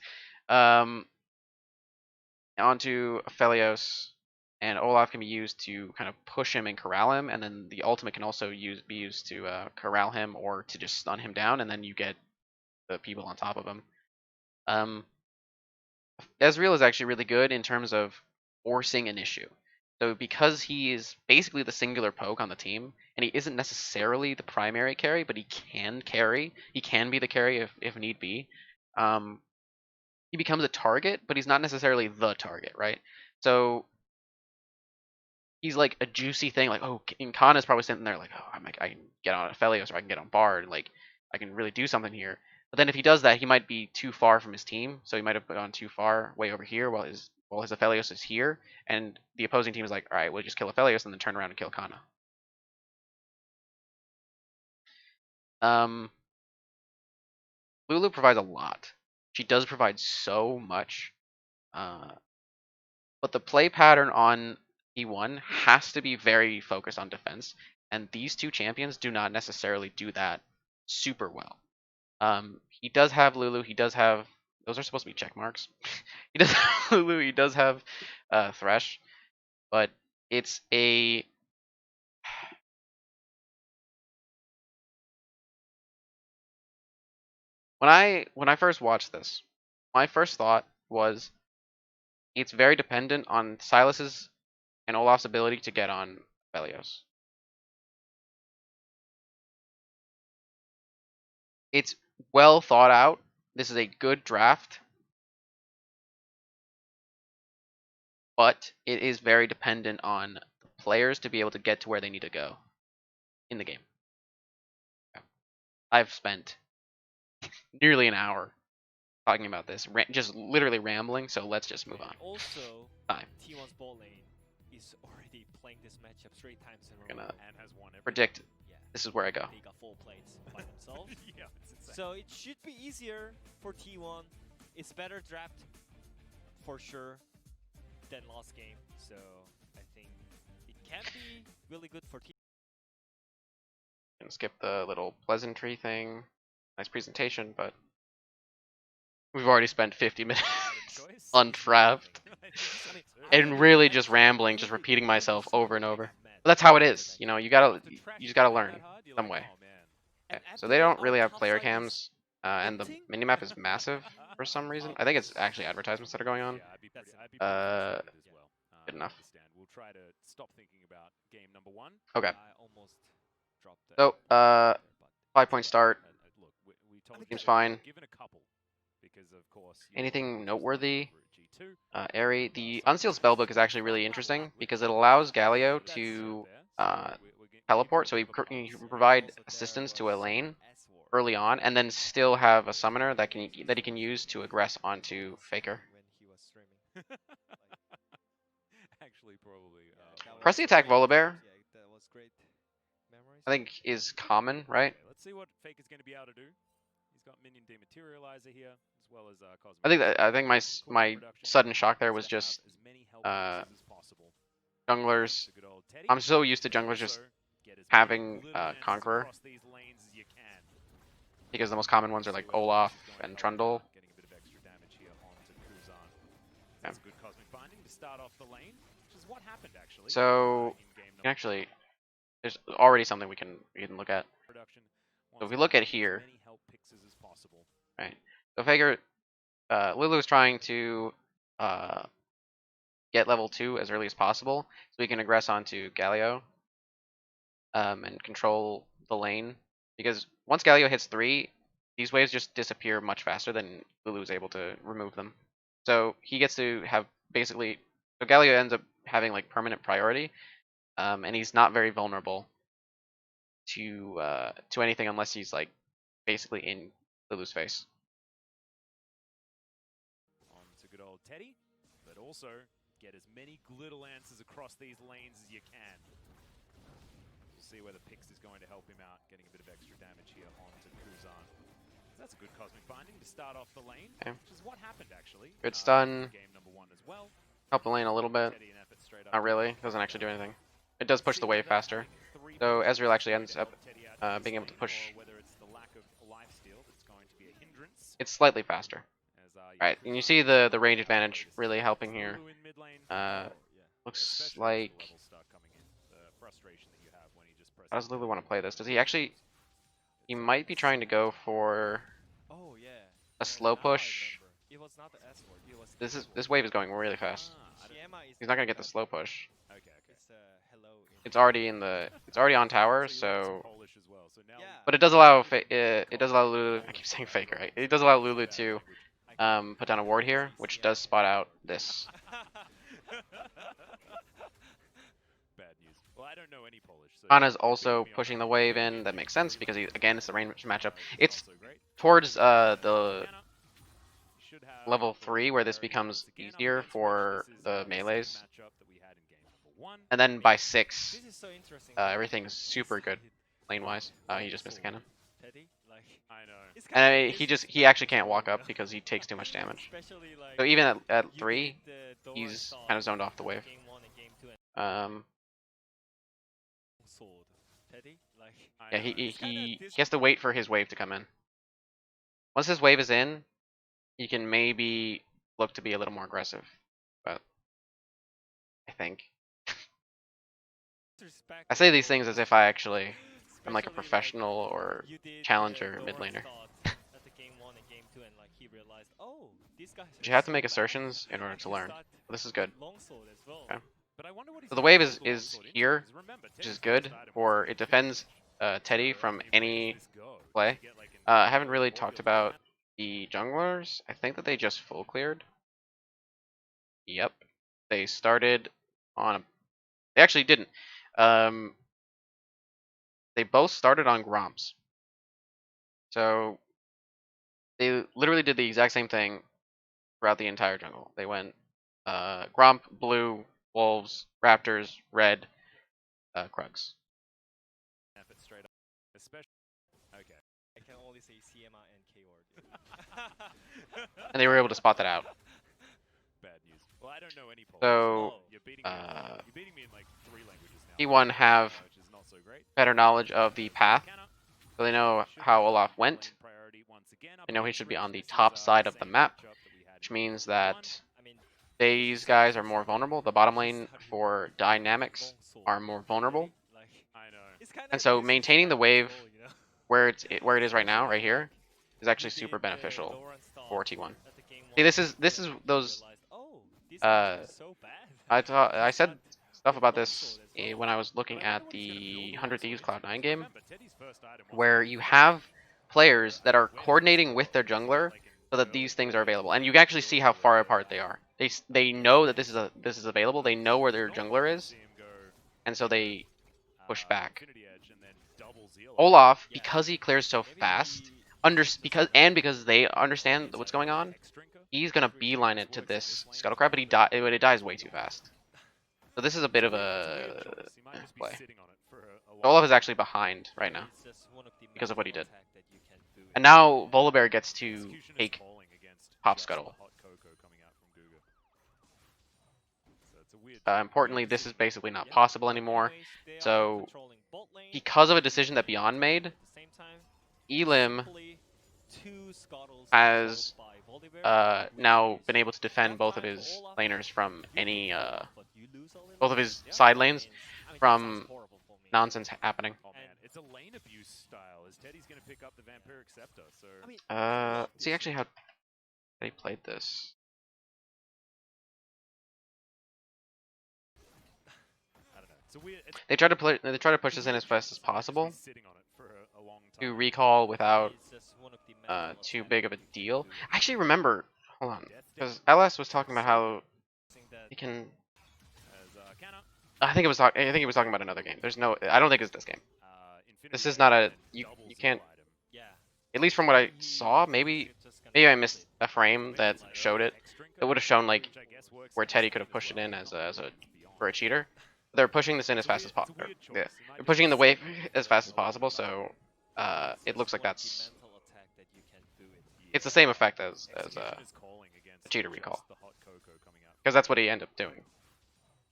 onto Aphelios, and Olaf can be used to kind of push him and corral him, and then the ultimate can also be used to corral him or to just stun him down, and then you get the people on top of him. Um, Ezreal is actually really good in terms of forcing an issue. So because he is basically the singular poke on the team, and he isn't necessarily the primary carry, but he can carry. He can be the carry if need be. Um, he becomes a target, but he's not necessarily the target, right? So he's like a juicy thing. Like, oh, and Kana's probably sitting there like, oh, I can get on Aphelios or I can get on Bard. Like, I can really do something here. But then if he does that, he might be too far from his team. So he might have gone too far way over here while his Aphelios is here, and the opposing team is like, all right, we'll just kill Aphelios and then turn around and kill Kana. Lulu provides a lot. She does provide so much. But the play pattern on E1 has to be very focused on defense, and these two champions do not necessarily do that super well. He does have Lulu. He does have those are supposed to be check marks. He does have Lulu. He does have Thresh, but it's a when I first watched this, my first thought was it's very dependent on Silas's and Olaf's ability to get on Belios. It's well thought out. This is a good draft, but it is very dependent on players to be able to get to where they need to go in the game. I've spent nearly an hour talking about this, just literally rambling. So let's just move on. Also, Time. T1's bot lane is already playing this matchup 3 times in a Gonna row and has won every. Predict. Yeah. This is where I go. They got 4 plates by themselves. Yeah, it's insane. So it should be easier for T1. It's better draft for sure than last game. So I think it can be really good for T1. Gonna skip the little pleasantry thing. Nice presentation, but we've already spent 50 minutes on draft and really just rambling, just repeating myself over and over. But that's how it is, you know. You just gotta learn some way. Okay, so they don't really have player cams, and the minimap is massive for some reason. I think it's actually advertisements that are going on. Good enough. We'll try to stop thinking about game number 1. Okay. I almost dropped that. So 5-point start. Look, we told Seems you fine. given a couple because of course Anything noteworthy? G2. Airy. The Unsealed Spellbook is actually really interesting because it allows Galio to teleport, so he can provide assistance to a lane early on, and then still have a summoner that he can use to aggress onto Faker. When he was streaming. Actually, probably. Press the attack Volibear, Yeah, that was great memories. I think, is common, right? Okay, let's see what Faker's going to be able to do. He's got minion dematerializer here, as well as cosmic. I think my sudden shock there was just junglers. I'm so used to junglers just having Conqueror, because the most common ones are like Olaf and Trundle. Getting a bit of extra damage here onto Kuzan. That's a good cosmic binding to start off the lane, which is what happened actually. So in game number actually, there's already something we can look at. production. So if we look at here, As many help picks as possible. right? So Faker, Lulu is trying to get level 2 as early as possible, so we can aggress onto Galio and control the lane. Because once Galio hits 3, these waves just disappear much faster than Lulu is able to remove them. So he gets to have basically, so Galio ends up having like permanent priority, and he's not very vulnerable to anything unless he's like basically in Lulu's face. On to good old Teddy, but also get as many glitter lances across these lanes as you can. We'll see whether Pix is going to help him out, getting a bit of extra damage here onto Kuzan. That's a good cosmic binding to start off the lane, Okay. which is what happened actually. Good stun. Game number 1 as well. Help the lane a little bit. Teddy an effort straight up. Not really. Doesn't actually do anything. It does push the wave faster. So Ezreal actually ends up being able to push. It's slightly faster. Right, and you see the range advantage really helping here. Looks like. How does Lulu want to play this? Does he actually? He might be trying to go for Oh yeah. a slow push. It was not the S word. It was This wave is going really fast. Shiema is He's not gonna get the slow push. It's hello. It's already in the. It's already on tower, so. Yeah. But it does allow it does allow Lulu. I keep saying Faker, right? It does allow Lulu to put down a ward here, which does spot out this. Bad news. Well, I don't know any Polish. So Hana's also pushing the wave in. That makes sense because again, it's the range matchup. It's towards the level 3 where this becomes easier for the melees, and then by 6, This is so interesting. everything's super good lane wise. He just missed the cannon. Teddy. Like, I know. it's And I kinda mean, he disrespectful actually can't as walk well, up because he takes too much damage. Especially like So even at you 3, did the Doran he's start kind of zoned off the at wave. game 1 and game 2 and sword. Teddy. Like, I Yeah, know. he has to wait for his wave to come in. Once his wave is in, he can maybe look to be a little more aggressive. But I think I say these things as if I actually am like a professional or you did challenger the mid Doran laner. start at the game 1 and game 2 and like he realized, oh, these guys But are you have to so make bad. assertions in order I to can learn. start This is good. longsword as well. Okay. But I wonder what he's So the gonna wave build the is longsword into, here, 'cause remember, which is Teddy's good, first item was or the it defends Teddy So from where does any this go? Does play. he get, like, an I haven't really Orb talked or about something? the junglers. I think that they just full cleared. Yep. They started on a... They actually didn't. Um, they both started on Gromps. So they literally did the exact same thing throughout the entire jungle. They went Gromp, blue, wolves, raptors, red, Krugs. Snap it straight up. Especially. Okay. I can only say CMR and keyword. And they were able to spot that out. Bad news. Well, I don't know any Polish. So You're beating me in like 3 languages now. T1 have which is not so great. better knowledge of the path, so they know how Olaf went. They know he should be on the top side of the map, which means that I mean, these guys are more vulnerable. The bottom lane for dynamics are more vulnerable, like, I know. it's kinda and so maintaining the wave disrespectful, you know? where it is right now, right here, is actually You super did the beneficial Doran start for T1. at the game See, 1 this and is you those. realized, oh, these guys are so bad. I said stuff about this Longsword as well. when I was looking But I at wonder what he's gonna the build 100 longsword Thieves into, Cloud9 'cause game, remember, Teddy's first item was where the you Doran. have players So, that are where does this coordinating go? with their Does he get, jungler like, an so that early these things are Doran available, and you or can actually see how far a apart they are. They know that this is available. They know where their Not jungler often is, see him go, and so they push back. Infinity Edge and then double Zeal. Olaf, Yeah. because he clears so Maybe fast, he because they understand what's going on, he's gonna beeline it to this Scuttlecrab, but it dies way too fast. So this is a bit of a He might just be play. sitting on it for a while. Olaf is actually behind right now It's just one of the because of what he mental did. attack that you can do And in now Volibear gets to Execution is take falling against Pop just Scuttle. the hot cocoa coming out from Guga. So it's a weird. Importantly, this is basically not possible anymore. Anyways, they are So controlling bot lane. because of a decision that Beyond made, At the same time, Elim simply two scuttles has controlled by Volibear, now which been able to is defend enough both of time his for Olaf. laners from You any beat Olaf, but you lose a little both of bit. his Yeah, side that lanes means- I mean, that from sounds horrible for me. nonsense happening. Oh man, it's a lane abuse style. As Teddy's gonna pick up the Vampiric Scepter. So I mean, I love See this actually game. how they played this. I don't know. It's a weird. They tried to push this in as fast as possible to recall without It's just one of the mental too attack big of that a you can deal. do. I actually remember, hold on, because LS was talking about how Something that he can. As Canna, I think he was talking about another game. There's no. I don't think it's this game. Infinity This is Edge not and a. then You double Zeal can't. item. yeah. At least from what I He- saw, he's maybe just gonna I flip missed it. a frame that showed it. It would have shown like Which I guess works where in this Teddy could game have pushed as it well, in not as a really beyond. for a cheater. They're pushing this in as It's a fast as weird- possible. it's a weird choice. Yeah, He might they're just pushing be the wave sitting on it as for fast as a long possible, time. so It's it just looks like one of the that's mental attack that you can do in it's the same effect as Execution is calling against a cheater just recall. the hot cocoa coming out. because that's what he ended up doing.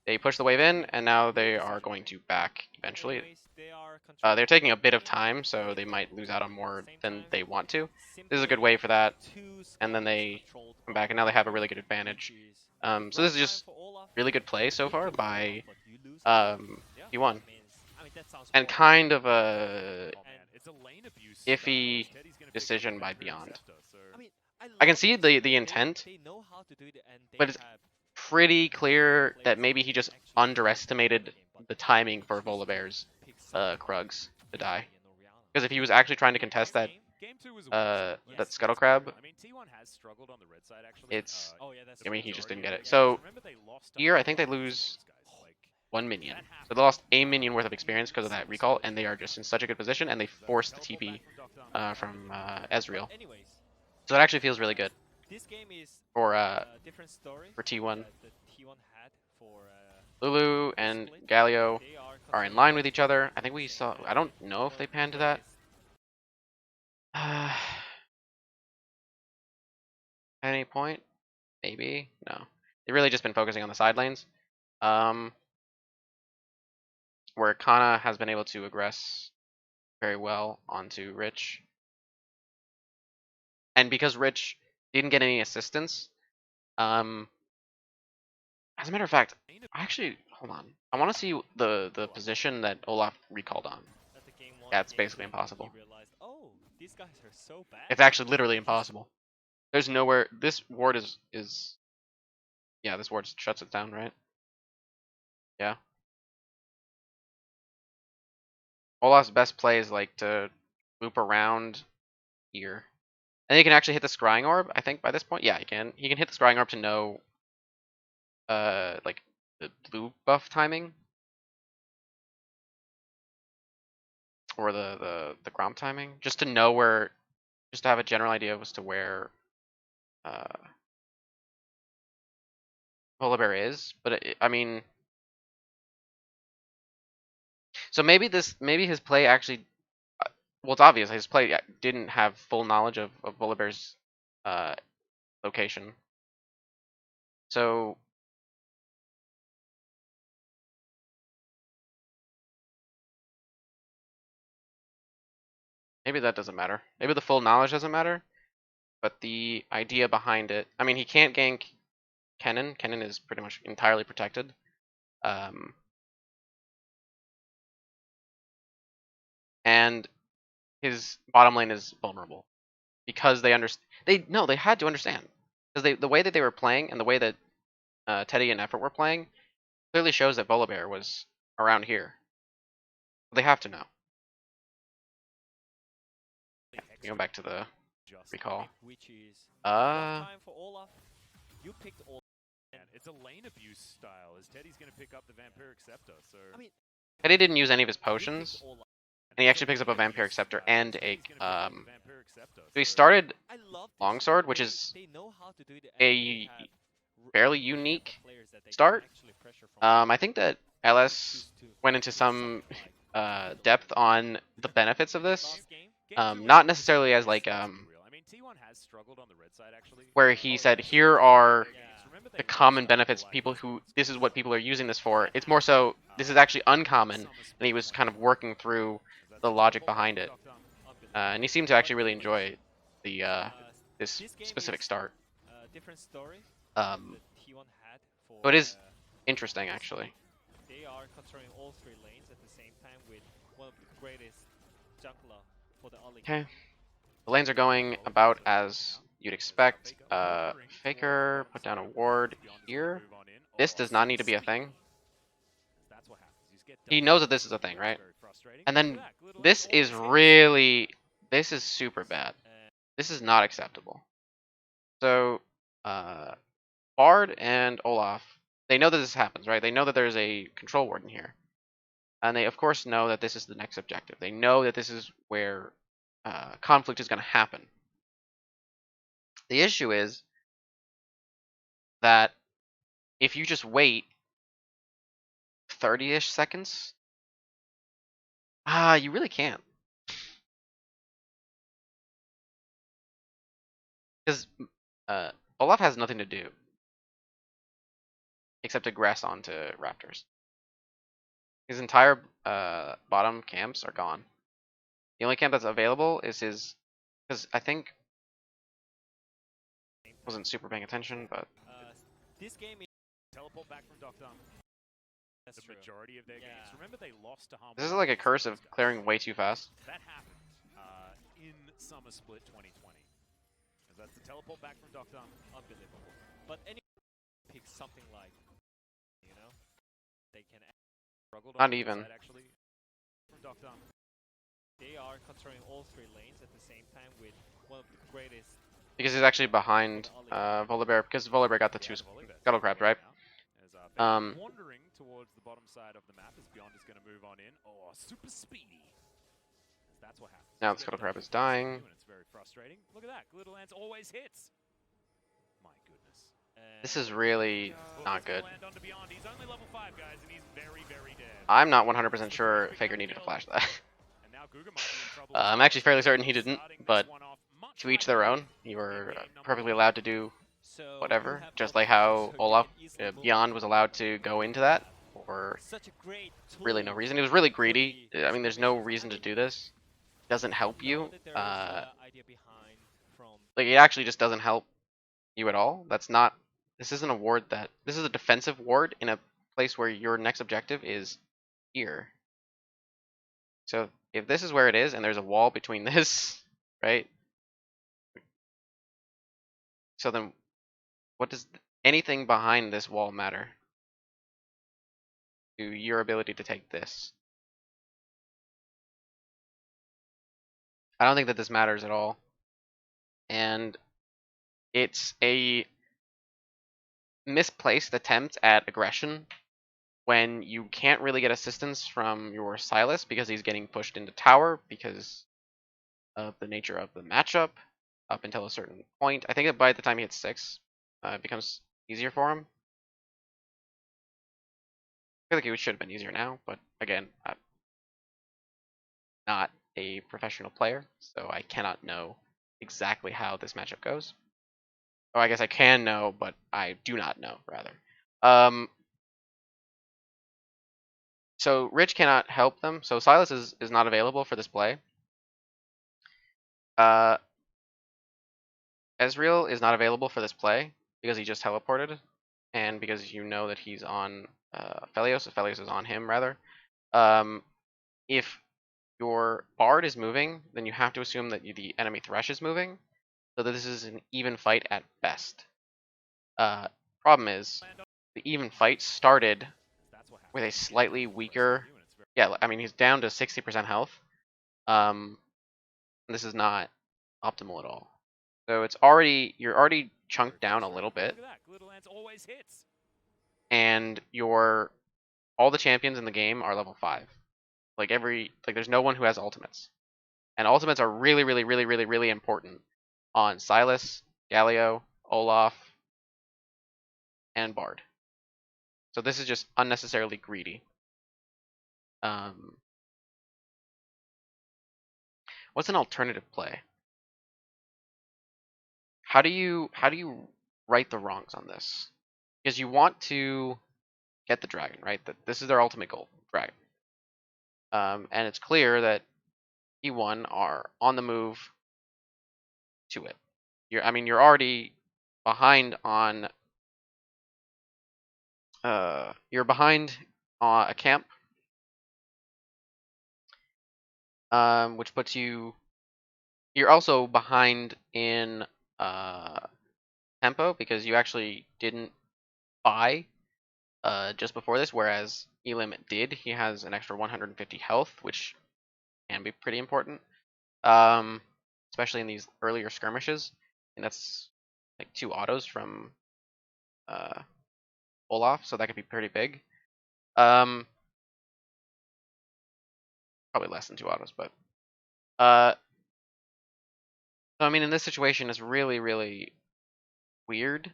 They pushed the wave in, and now they are going to back eventually. Anyways, they are They're taking a bit of controlling time, so they might lose out on more at the same than time, they want to. This is a simply good way for that, two and then scuttles they controlled come by back, and now they have a Volibear, really good advantage. which is So this is right just time for Olaf. really good play so You far beat by Olaf, but you lose a little. Yeah, T1, that means- I mean, that sounds and horrible. kind of a Oh man, it's a lane abuse iffy style. Teddy's gonna pick up decision the by Vampiric Beyond. Scepter, so I mean, I I can love see this. the They- intent, They know how to do it, and they but it's have pretty clear players that maybe he can just actually underestimated game, but the timing he for chooses to Volibear's pick someone like Krugs to die. Vivian or Rihanna. Because if he was actually trying to contest that Game 2 was a weak start. that Let's Scuttle be Crab, real. I mean, T1 has struggled on the red side actually. it's Oh yeah, that's I mean true. he just didn't get majority it. of So games. Remember they lost to here I Hard think they Rock and lose those guys, like, one minion. that So happens. they lost a minion worth of experience because of that recall, and they are just in such a good position, and they forced the Teleport TP back from Dr. from Ezreal. But anyways, So it actually feels really good this game is for a different story for T1. that the T1 had for Lulu this and split. Galio They are in line with each other. I think we saw. I don't know if they panned to that. At any point, maybe no. They've really just been focusing on the side lanes, where Kana has been able to aggress very well onto Rich, and because Rich didn't get any assistance, as a matter of fact, actually, hold on. I want to see the position that Olaf recalled on. At the game one, Yeah, it's game basically two, impossible. He realized, oh, these guys are so bad. It's actually literally impossible. There's nowhere. This ward is yeah. This ward shuts it down, right? Yeah. Olaf's best play is like to loop around here, and he can actually hit the scrying orb. I think by this point, yeah, he can. He can hit the scrying orb to know, like the blue buff timing or the Grom timing, just to know where, just to have a general idea as to where uh, Volibear is. But I mean, so maybe his play actually, well, it's obvious his play didn't have full knowledge of Volibear's uh, location. So maybe that doesn't matter. Maybe the full knowledge doesn't matter, but the idea behind it. I mean, he can't gank Kennen. Kennen is pretty much entirely protected. And his bottom lane is vulnerable because they understand. They had to understand because the way that they were playing and the way that Teddy and Effort were playing clearly shows that Volibear was around here. They have to know. Yeah, go back to the recall. Which is one Uh, time for Olaf. You picked Olaf. And it's a lane abuse style, as Teddy's going to pick up the Vampiric Scepter. So I mean, Teddy didn't use any of his you picked potions, Olaf. and he actually picks up a Vampiric Scepter and a Teddy's gonna pick up the Vampiric Scepter, So he so- started I love this. Longsword, which is They know how to do it, and a they have fairly they have the unique players that they can start. actually pressure from. I think that LS went into some depth on the benefits of this. Last game, Not necessarily as like I mean, T1 has struggled on the red side actually. where he said here are Remember the they common lost benefits. like People who this is what people are using this for. It's more so this is actually uncommon, and he was kind of working through the logic behind it. And he seemed to actually really enjoy the this specific start. Different story Um, that T1 had for. so it is interesting actually. They are controlling all three lanes at the same time with one of the greatest jungler for the early game. Okay, the lanes are going about as you'd expect. Faker put down a ward here. This does not need to be a thing. He knows that this is a thing, right? And then this is super bad. This is not acceptable. So, Bard and Olaf, they know that this happens, right? They know that there's a control ward in here. And they, of course, know that this is the next objective. They know that this is where conflict is going to happen. The issue is that if you just wait 30-ish seconds, you really can't. Because Olaf has nothing to do except aggress onto Raptors. His entire bottom camps are gone. The only camp that's available is his, because I think wasn't super paying attention, but This game is Teleport back from Doctor. that's The true. majority of their games. Remember they lost to Harmony. this is like a curse of clearing way too fast. That happened in Summer Split 2020. As that's the teleport back from Doctor. Unbelievable. But any pick something like, you know, they can Struggled Not on the even. side, actually. From Doctor. they are controlling all three lanes at the same time with one of the greatest. Because he's actually behind Volibear, because Volibear got the two Scuttle Crabs, right? Wandering towards the bottom side of the map as Beyond is going to move on in. Oh, super speedy. That's what happens. Now the Scuttle Crab is dying. And it's very frustrating. Look at that. Glitter Lance always hits. My goodness. This is really Well, not he's gonna good. land onto Beyond. He's only level 5, guys, and he's very, very dead. I'm not 100% sure Faker needed to flash that. And now Guga might be in I'm actually fairly certain he didn't, but to each their own. You were perfectly allowed to do whatever, just like how Olaf Beyond was allowed to go into that for really no reason. He was really greedy. I mean, there's no reason to do this. It doesn't help you. Like, it actually just doesn't help you at all. That's not. This isn't a ward that. This is a defensive ward in a place where your next objective is here. So if this is where it is and there's a wall between this, right? So then what does anything behind this wall matter to your ability to take this? I don't think that this matters at all. And it's a misplaced attempt at aggression when you can't really get assistance from your Silas because he's getting pushed into tower because of the nature of the matchup up until a certain point. I think that by the time he hits 6, it becomes easier for him. I feel like it should have been easier now, but again, I'm not a professional player, so I cannot know exactly how this matchup goes. Oh, I guess I can know, but I do not know, rather. So Rich cannot help them. So Silas is not available for this play. Ezreal is not available for this play because he just teleported, and because you know that he's on Felios. Felios is on him, rather. If your Bard is moving, then you have to assume that the enemy Thresh is moving, so that this is an even fight at best. Problem is, the even fight started with a slightly weaker. Yeah, I mean he's down to 60% health. This is not optimal at all. So you're already chunked down a little bit, and all the champions in the game are level 5. Like there's no one who has ultimates, and ultimates are really, really, really, really, really important on Silas, Galio, Olaf, and Bard. So this is just unnecessarily greedy. What's an alternative play? How do you right the wrongs on this? Because you want to get the dragon, right? That this is their ultimate goal, dragon. And it's clear that T1 are on the move to it. You're already behind on. You're behind a camp, which puts you. You're also behind in tempo because you actually didn't buy just before this, whereas Elim did. He has an extra 150 health, which can be pretty important, especially in these earlier skirmishes. And that's like 2 autos from Olaf, so that could be pretty big. Probably less than 2 autos, but so I mean, in this situation, it's really, really weird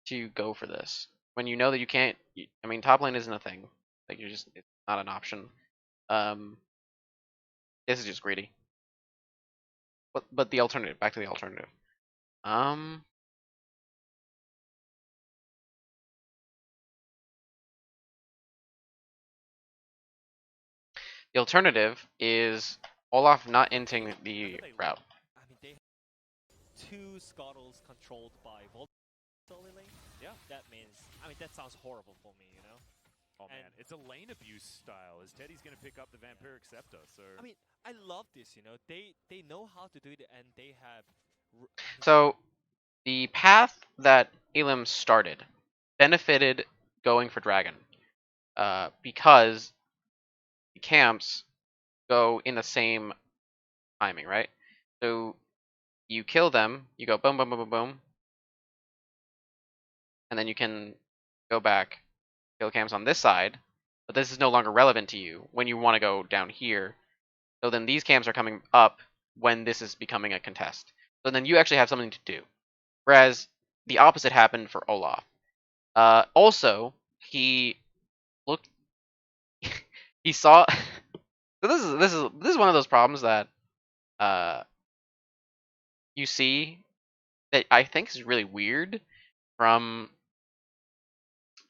to go for this when you know that you can't. I mean, top lane isn't a thing. Like it's not an option. This is just greedy. But the alternative, back to the alternative. The alternative is Olaf not inting the route. I mean, they have 2 scuttles controlled by Voltoli lane. Yeah. That means, I mean, that sounds horrible for me, you know? Oh man, it's a lane abuse style, as Teddy's going to pick up the Vampiric Scepter, so... I mean, I love this, you know? They know how to do it, and they have... So, the path that Elim started benefited going for Dragon, because the camps go in the same timing, right? So, you kill them, you go boom, boom, boom, boom, boom, and then you can go back, kill camps on this side, but this is no longer relevant to you when you want to go down here. So then these camps are coming up when this is becoming a contest. So then you actually have something to do. Whereas the opposite happened for Olaf. Also, he looked, he saw, So this is one of those problems that uh you see that I think is really weird from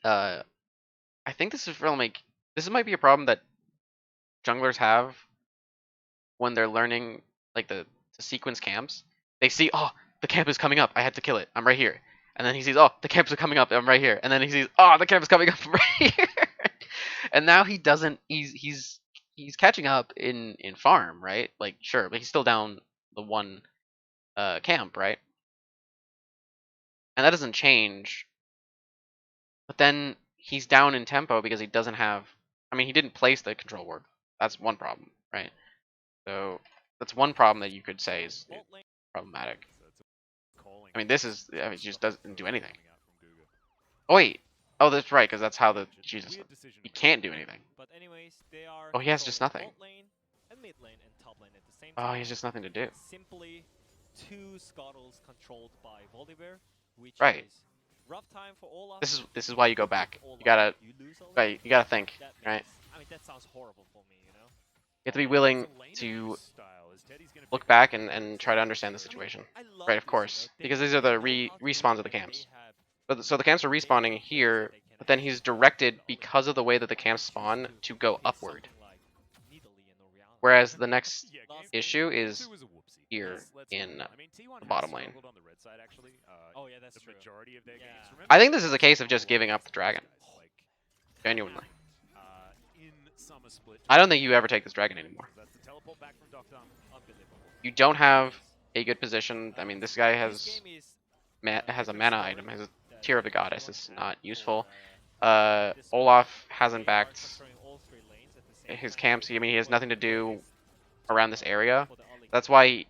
I think this is from like this might be a problem that junglers have when they're learning like the sequence camps. They see, oh, the camp is coming up, I had to kill it, I'm right here. And then he sees, oh, the camps are coming up, I'm right here. And then he sees, oh, the camp is coming up, I'm right here. And now he doesn't. He's catching up in farm, right? Like sure, but he's still down the one camp, right? And that doesn't change. But then he's down in tempo because he doesn't have. I mean, he didn't place the control ward. That's one problem, right? So that's one problem that you could say is Bot lane. problematic. So it's a calling. I mean, this is. I mean, it just doesn't do anything. Coming out from Guga. Oh wait. Oh, that's right, because that's how the Just a Jesus. weird decision He to make. can't do anything. But anyways, they are Oh, he has just controlling nothing. bot lane and mid lane and top lane at the same Oh, time. he has just nothing to do. Simply two scuttles controlled by Volibear, which Right. is rough time for Olaf. This is why you go back. Olaf, You gotta you lose Olaf. right. You gotta think, That right? means, I mean, that sounds horrible for me, you know. You have to be willing It's a lane to abuse style, as Teddy's gonna look pick back up and try to understand the I mean, situation. I love Right, of this, course, you know, because they- these are they the know how to respawns win of the and camps. they have But so the camps are respawning here, but then he's directed because of the way that the camps spawn to go upward. Whereas the next Yeah, game issue game is two was a whoopsie. here Let's in be honest. I mean, T1 the has bottom lane. struggled on the red side actually. Oh yeah, that's The true. majority of their Yeah. games. Remember, I think this is a they case of lost just a lot giving up against the those dragon. guys, like, Genuinely. in Summer Split. I don't think you ever take this dragon anymore. That's the teleport back from Doctor. Unbelievable. You don't have a good position. I mean, this guy This has game is, has a different mana story item, has a that Tear of the T1 Goddess. had It's not for, useful. this split. Olaf hasn't They are backed controlling all three lanes at the same his time. camps. I mean, he has nothing to do around this For area. the early That's game. why he,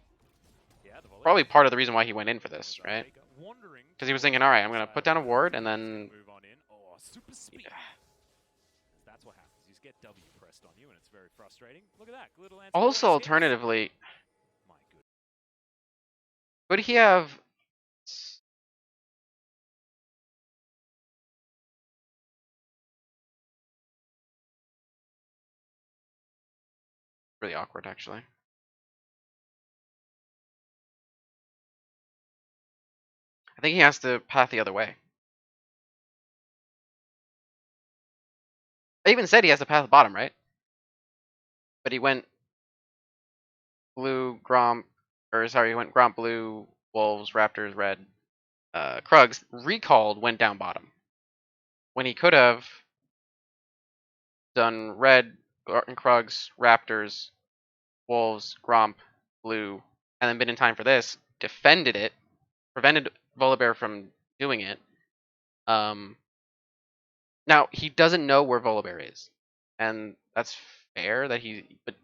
Yeah, the volley. probably part of the reason why he went in for this, right? Wandering Because he was towards thinking, the all right, I'm left gonna side put of down a the ward map. and then Move on in. Oh, super speed. That's what happens. You just get W pressed on you, and it's very frustrating. Look at that. Little answer. also alternatively, My good. would he have? Really awkward, actually. I think he has to path the other way. I even said he has to path the bottom, right? But he went blue, Gromp, or sorry, he went Gromp blue, Wolves, Raptors, red, Krugs. Recalled, went down bottom. When he could have done red, Krugs, Raptors, Wolves, Gromp, blue, and then been in time for this, defended it, prevented Volibear from doing it. Now he doesn't know where Volibear is, and that's fair that but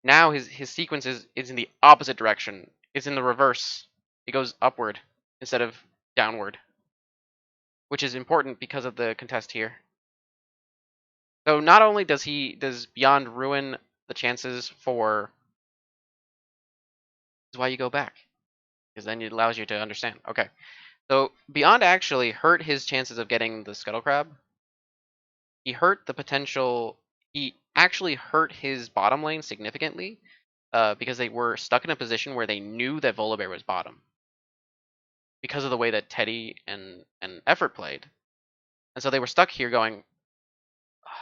now his sequence is in the opposite direction. It's in the reverse. It goes upward instead of downward, which is important because of the contest here. So not only does Beyond ruin the chances for, is why you go back, because then it allows you to understand. Okay, so Beyond actually hurt his chances of getting the Scuttle Crab. He hurt the potential. He actually hurt his bottom lane significantly because they were stuck in a position where they knew that Volibear was bottom because of the way that Teddy and Effort played, and so they were stuck here going,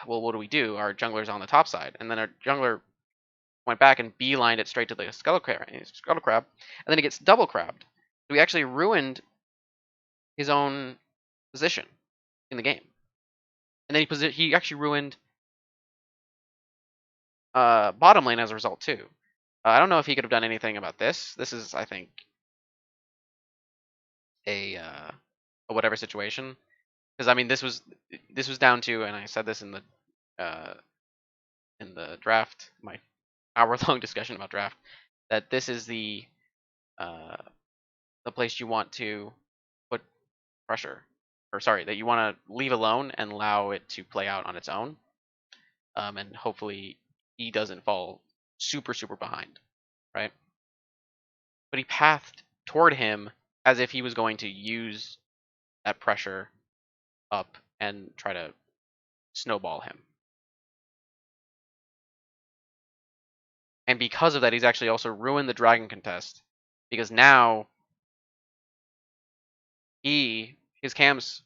well, what do we do? Our jungler's on the top side, and then our jungler went back and beelined it straight to the Scuttle Crab, and then he gets double crabbed. So he actually ruined his own position in the game, and then he actually ruined bottom lane as a result too. I don't know if he could have done anything about this. This is, I think, a whatever situation, because I mean this was down to, and I said this in the draft, my hour-long discussion about draft, that this is the place you want to put pressure, or sorry, that you want to leave alone and allow it to play out on its own, and hopefully he doesn't fall super behind, right? But he pathed toward him as if he was going to use that pressure up and try to snowball him. And because of that, he's actually also ruined the dragon contest. Because now his cams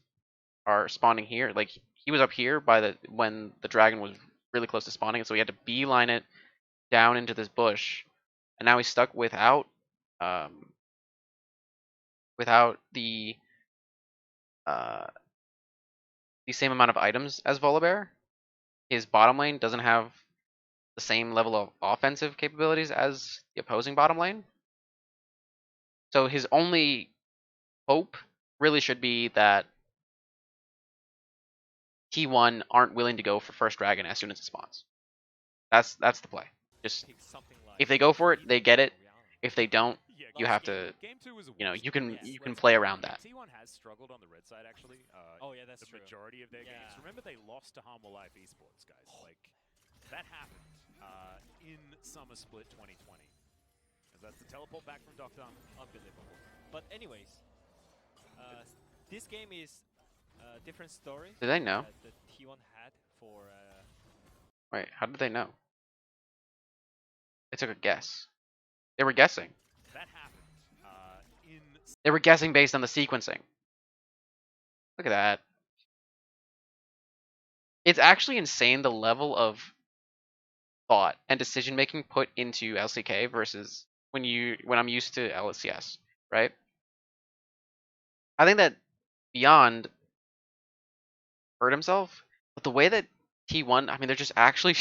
are spawning here. Like he was up here by the when the dragon was really close to spawning, so he had to beeline it down into this bush, and now he's stuck um, without uh, the same amount of items as Volibear. His bottom lane doesn't have the same level of offensive capabilities as the opposing bottom lane. So his only hope really should be that T1 aren't willing to go for first dragon as soon as it spawns. That's the play. Just Pick something like if they go for it, they get it. Oriana. If they don't, Yeah, you have to, Game 2 was a you know, waste. you can Yes, you can let's play be around honest. that. T1 has struggled on the red side actually. Oh yeah, that's The true. majority of their games. Yeah. Remember they lost to Harmful Life Esports, guys. Like that happened in Summer Split 2020. As that's the teleport back from Doctor. Unbelievable. But anyways, this game is a different story. Did they know? That the T1 had for. Wait, how did they know? They took a guess. They were guessing. That happened in. They were guessing based on the sequencing. Look at that. It's actually insane the level of thought and decision making put into LCK versus when I'm used to LCS, right? I think that Beyond hurt himself, but the way that T1, I mean, they're just actually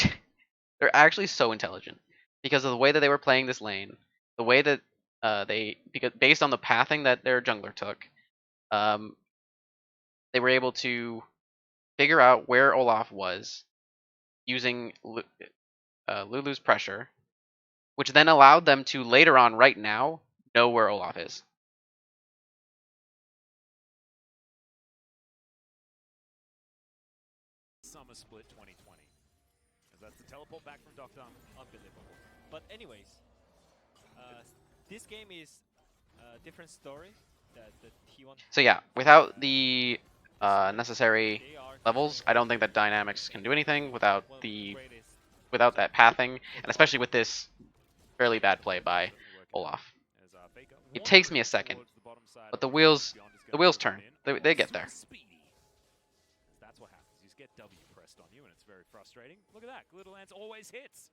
they're actually so intelligent because of the way that they were playing this lane, the way that because based on the pathing that their jungler took, um, they were able to figure out where Olaf was using Lulu's pressure, which then allowed them to later on, right now, know where Olaf is. Summer Split 2020. As that's the teleport back from Doctor. Unbelievable. But anyways, this game is a different story. That the T1. So yeah, without the necessary They are levels, I don't think that Dynamics can do anything without one of the greatest. without that pathing, and especially with this fairly bad play by Olaf. As, Faker It takes me a wandering second, towards the bottom side but of the wheels Beyond is gonna move turn. in. They get Super there. speedy. That's what happens. You just get W pressed on you, and it's very frustrating. Look at that. Glitter Lance always hits.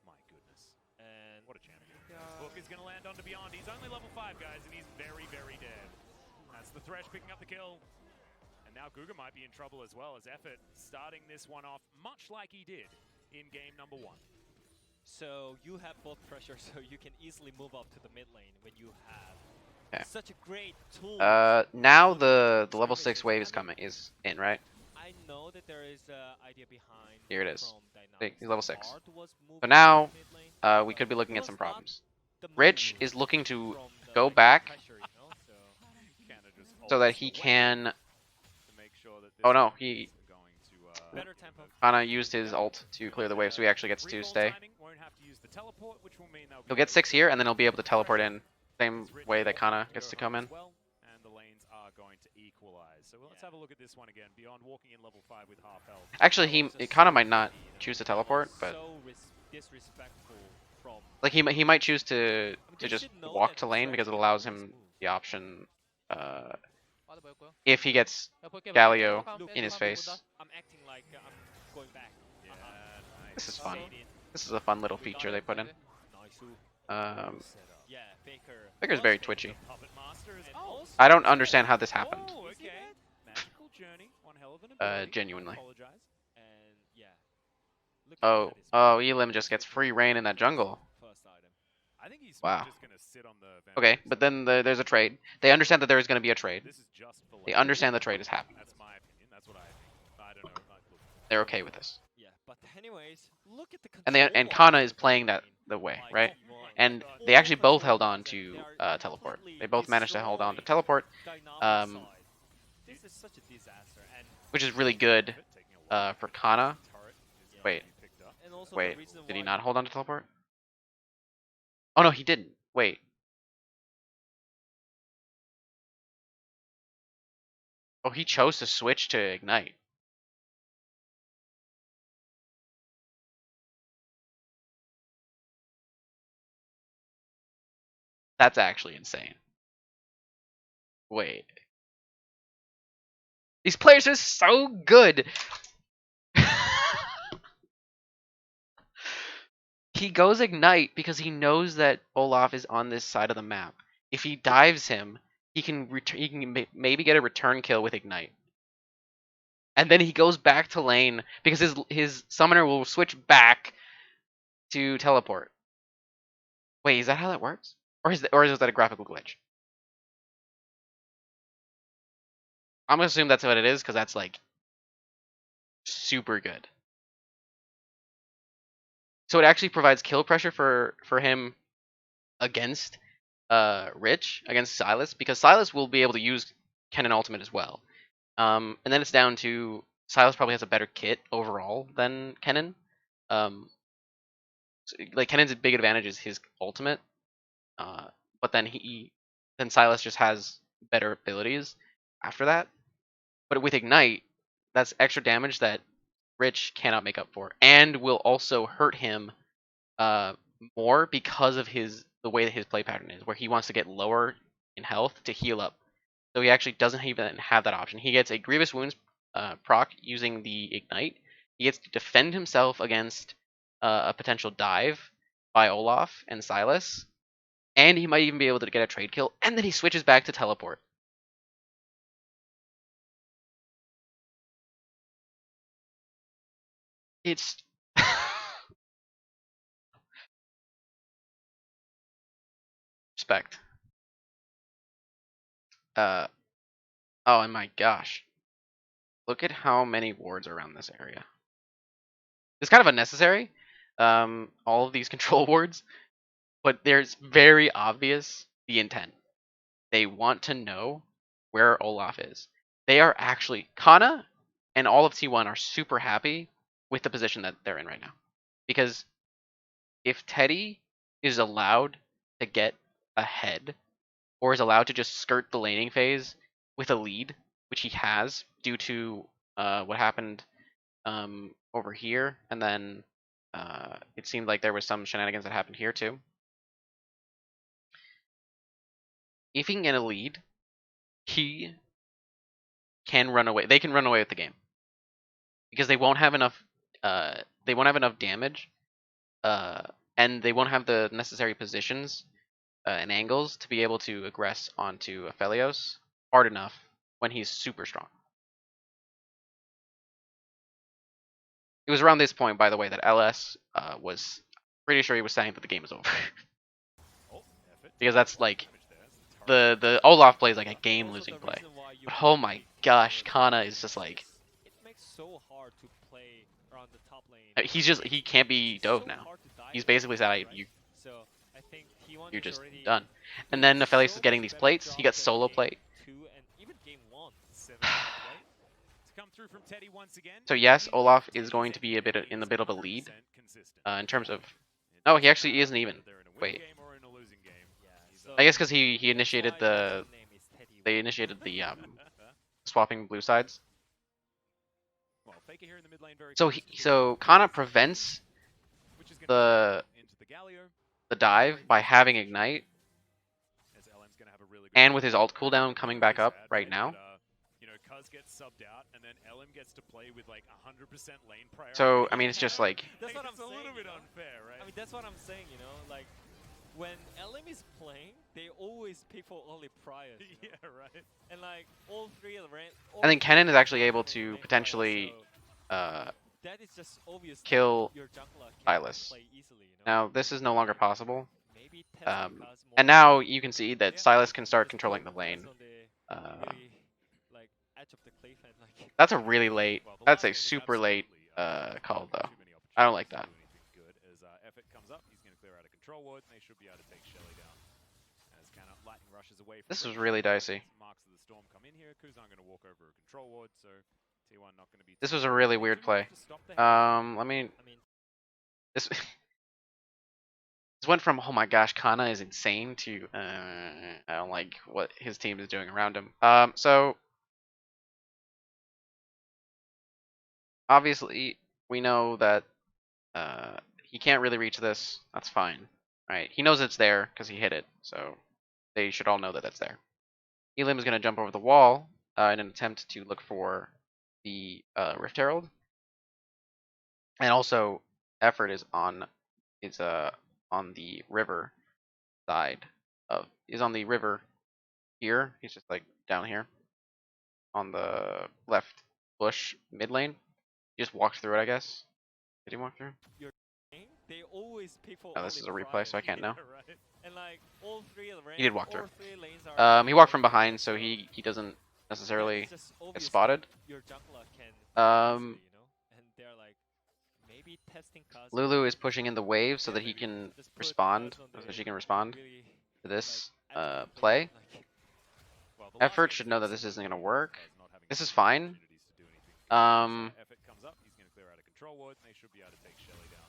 My goodness. And What a champion. Hook is going to land onto Beyond. He's only level 5, guys, and he's very, very dead. That's the Thresh picking up the kill. And now Guga might be in trouble as well as Effort starting this one off much like he did in game number 1. so you have both pressure, so you can easily move up to the mid lane when you have Okay. such a great tool. Now the level 6 wave is in, right? I know that there is an idea behind. Here it is. From Big- Dynamics level that 6. Bard was So moving now, to mid lane. we could be looking It at was some not problems. the Rich move is looking to from the go regular back pressure, you know, so Kinda just so that holds he the way can. to make sure that this Oh no, one he isn't going to, better tempo. kinda used his ult to clear the wave, so he actually gets to Recall stay. timing, won't have to use the teleport, which will mean they'll be He'll get able 6 to here, and then he'll be able to teleport in. Same As Rich way that will Kana go gets to home come in. as well, and the lanes are going to equalize. So let's have a look at this one again. Beyond walking in level 5 with half health. Actually, That was Kana so might not funny, you know, choose to that was teleport, but so disrespectful from. like he might choose to I mean, they just should know walk that to lane Thresh because it can allows always him move. the option Hva det bør if he gets gå? Galio Look, in his face. I'm acting like I'm going back. Yeah, nice. This is So fun. it- This is a fun little feature they put in. Nice. Setup. Yeah, Faker. Faker's was very Faker. twitchy. Puppet Master is And oh, also- I don't understand how this happened. Oh, You see okay. that? Magical journey, one hell of an ability. Genuinely. Apologize. And yeah. Look at Oh, this. oh, Elim just gets free reign in that jungle. First item. I think he's Wow. just gonna sit on the Okay, but then there's a trade. They understand that there is going to be a trade. This is just for They lane. understand the trade is happening. That's my opinion. That's what I think. I don't know. Look, They're okay with this. Yeah, but anyways, look at the And control and of Kana this is playing that lane the way, by right? T1. And God. they actually both held control on and to they are teleport. completely They both managed to hold on to destroying teleport, Dynamic um, side. This is such a disaster, and which is really good taking a while. for Kana. Turret is Yeah. going Wait. to be picked up. and also Wait, the reason did he why not hold on to teleport? Oh no, he didn't. Wait. Oh, he chose to switch to ignite. That's actually insane. Wait. These players are so good. He goes Ignite because he knows that Olaf is on this side of the map. If he dives him, he can maybe get a return kill with Ignite. And then he goes back to lane because his summoner will switch back to teleport. Wait, is that how that works? Or is that a graphical glitch? I'm gonna assume that's what it is because that's like super good. So it actually provides kill pressure for him against Rich, against Silas, because Silas will be able to use Kennen ultimate as well. And then it's down to Silas probably has a better kit overall than Kennen. So, like Kennen's big advantage is his ultimate, but then Silas just has better abilities after that. But with Ignite, that's extra damage that Rich cannot make up for, and will also hurt him uh, more because of the way that his play pattern is, where he wants to get lower in health to heal up. So he actually doesn't even have that option. He gets a Grievous Wounds proc using the Ignite. He gets to defend himself against a potential dive by Olaf and Silas, and he might even be able to get a trade kill, and then he switches back to teleport. It's respect. Oh, and my gosh. Look at how many wards are around this area. It's kind of unnecessary, all of these control wards, but there's very obvious the intent. They want to know where Olaf is. They are actually, Kana and all of T1 are super happy with the position that they're in right now. Because if Teddy is allowed to get ahead, or is allowed to just skirt the laning phase with a lead, which he has due to what happened over here, and then it seemed like there was some shenanigans that happened here too. If he can get a lead, he can run away. They can run away with the game because they won't have enough. They won't have enough damage, and they won't have the necessary positions and angles to be able to aggress onto Aphelios hard enough when he's super strong. It was around this point, by the way, that LS was pretty sure he was saying that the game is over. Because that's like the Olaf play is like a game-losing play. But oh my gosh, Kana is just like it makes so hard to play around the top lane. he can't be dove now. He's basically said So I think T1 you're is just already done. And then Aphelios is so getting much these better plates. He job got than solo game plate. 2 and even game 1. Come through from Teddy once again. So yes, Olaf is going to be a bit in a bit of a lead in terms of. Oh, he actually isn't even. Wait, I guess because he initiated they initiated the swapping blue sides. So Kana prevents the dive by having Ignite, and with his ult cooldown coming back up right now. Cuz gets subbed out, and then LM gets to play with like 100% lane priority. So I mean, it's just like that's what I'm saying, a little bit unfair, right? I mean, that's what I'm saying. You know, like when LM is playing, they always pick for early prior. Yeah, right. And like all three of the and then Kennen is actually able to potentially that is just obvious kill your jungler can Silas. play easily, you know? Now this is no longer possible. Maybe And now you can see that Silas can start controlling the lane. Like edge of the cliff and like That's a really late. That's a super late call though. I don't like that. Effort comes up, he's going to clear out a control ward, and they should be able to take Shelly down. As kind of lightning rushes away from This was really dicey. Marks of the storm come in here. Kuzan going to walk over a control ward, so T1 not going to be. This was a really weird play. Let me. This. This went from oh my gosh, Kana is insane to I don't like what his team is doing around him. So obviously we know that he can't really reach this. That's fine, right? He knows it's there because he hit it. So they should all know that that's there. Elim is going to jump over the wall in an attempt to look for the Rift Herald, and also effort is on the river side of is on the river here. He's just like down here on the left bush mid lane. He just walked through it, I guess. Did he walk through? They always pick for No, this is a replay, so I can't know. Right. And like all three He did walk through. all three lanes are He walked from behind, so he doesn't necessarily get spotted. Your jungler can Um, you know, and they're like maybe testing Kaz. Lulu is pushing in the wave so that he can Just put respond, Kaz on so the she can respond really, to this like, at the play. lane, like, Well, the last Effort game should know that fixed this isn't the going to problem work. of not having This is any fine. opportunities to do anything. Effort comes up, he's going to clear out a control ward, and they should be able to take Shelly down.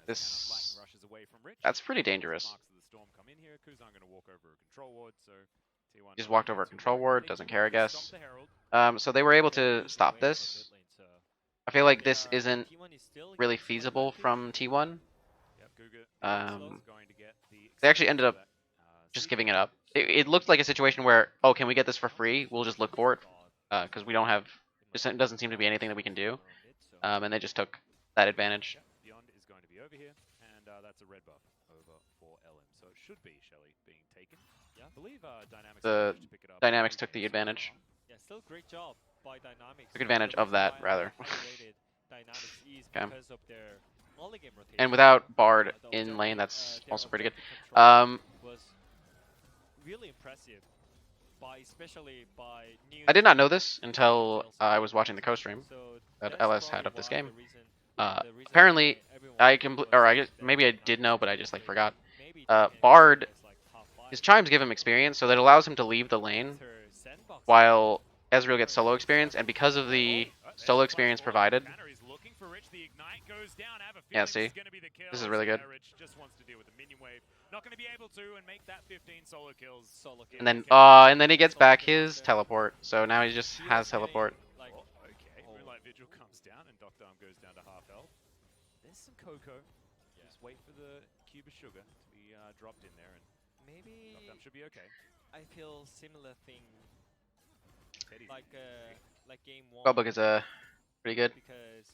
As This Lightning rushes away from Rich. that's pretty dangerous. Marks of the storm come in here. Kuzan going to walk over a control ward, so T1 Just not walked gonna over a get too control worried. ward, They doesn't do care, I manage to guess. stop the Herald. So they were able they're to losing stop wave from this. mid lane, so I feel like they this are- isn't T1 is still really against one feasible advantage. from T1. Yep, Guga Um, is going to get the They actually ended up that, just CJ giving it up. It looked like a situation where, oh, can we get this for free? We'll just look for it because we don't have. It doesn't seem to be anything that we can do. And they just took that advantage. Yep, Beyond is going to be over here, and that's a red buff over for LM. So it should be Shelly being taken. Yeah, I believe Dynamics The managed to pick it up. Dynamics took the advantage. Yeah, still great job by Dynamics. Took advantage The of reason that, why I rather. highlighted Dynamics is Okay. because of their early game rotation. And without Bard The in lane, that's their also pretty good. objective control was really impressive, especially by new. I did not know this until I was watching the co-stream So that that's LS had probably of this why game. the reason Apparently, why I everyone guess was maybe I that did know, but I Dynamics just like played forgot. maybe they can Bard, consider as, like, top five. his chimes give him experience, so that allows him to leave the lane After Sandbox while Ezreal gets solo experience, and because of the solo experience provided, yeah, see, this is really good. Not going to be able to and make that 15 solo kills. And then he gets back his teleport, so now he just has teleport. Like, Okay, Moonlight Vigil comes down and Dr. Arm goes down to half health. There's some cocoa. Just wait for the cube of sugar to be dropped in there, and maybe Dr. Arm should be okay. I feel similar thing Teddy's like game one. Spellbook is pretty good. Because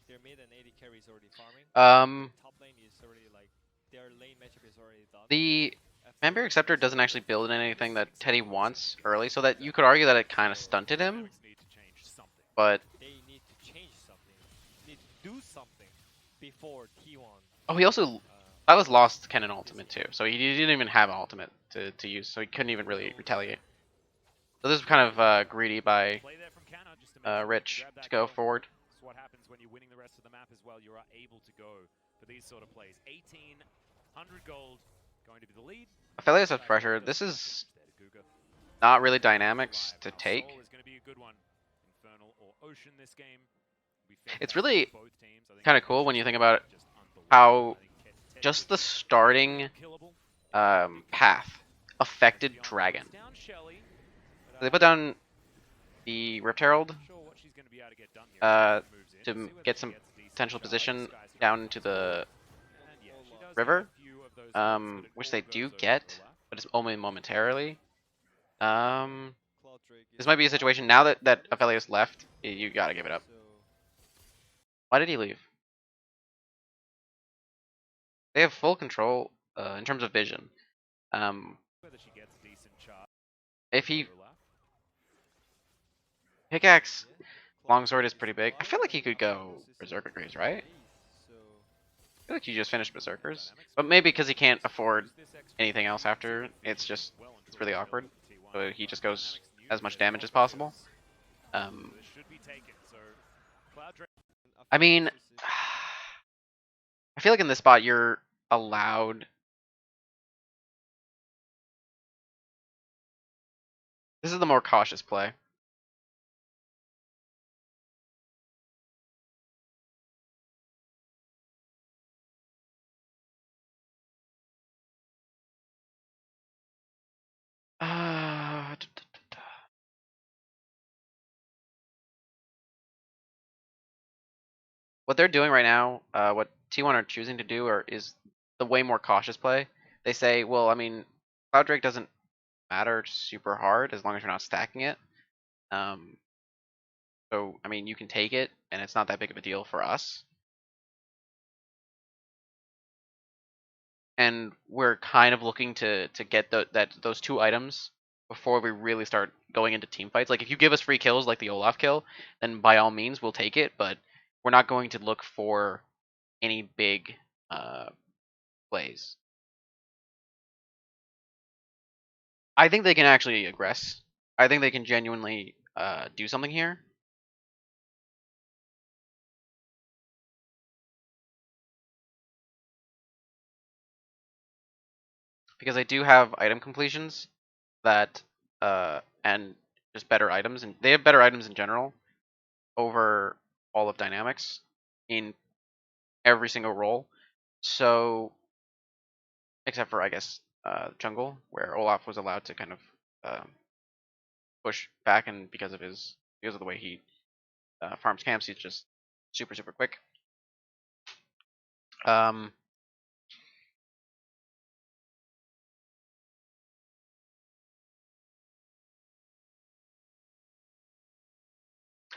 their mid and AD carry is already farming. Top lane is already like their lane matchup is already done. The Vampire Acceptor doesn't actually build in anything that Teddy wants early, so that you could argue that it kind of stunted him. Dynamics need to change something. But They need to change something. Need to do something before T1. oh, he also that was lost Kennen ultimate too, so he didn't even have an ultimate to use, so he couldn't even really retaliate. So this is kind of greedy by Play there from Canna just to make sure you Rich grab that to go kill. forward. It's what happens when you're winning the rest of the map as well. You are able to go for these sort of plays. 1,800 gold going to be the lead. Aphelios has pressure. This is not really dynamics to take. Soul is going to be a good one. Infernal or Ocean this game. It's really kind of cool when you think about how just the starting path affected Dragon. They put down the Rift Herald to get some potential position down into the river, which they do get, but it's only momentarily. This might be a situation now that Aphelios left. You gotta give it up. Why did he leave? They have full control in terms of vision. If he pickaxe longsword is pretty big. I feel like he could go Berserker Greaves, right? I feel like he just finished Berserkers, but maybe because he can't afford anything else after, it's really awkward. So he just goes as much damage as possible. I mean, I feel like in this spot you're allowed. This is the more cautious play. What they're doing right now, what T1 are choosing to do, is the way more cautious play. They say, well, I mean, Cloud Drake doesn't matter super hard as long as you're not stacking it. So I mean, you can take it, and it's not that big of a deal for us. And we're kind of looking to get those 2 items before we really start going into team fights. Like if you give us free kills like the Olaf kill, then by all means we'll take it, but we're not going to look for any big plays. I think they can actually aggress. I think they can genuinely do something here. Because I do have item completions that and just better items, and they have better items in general over all of Dynamics in every single role. So except for I guess jungle, where Olaf was allowed to kind of push back, and because of the way he farms camps, he's just super quick.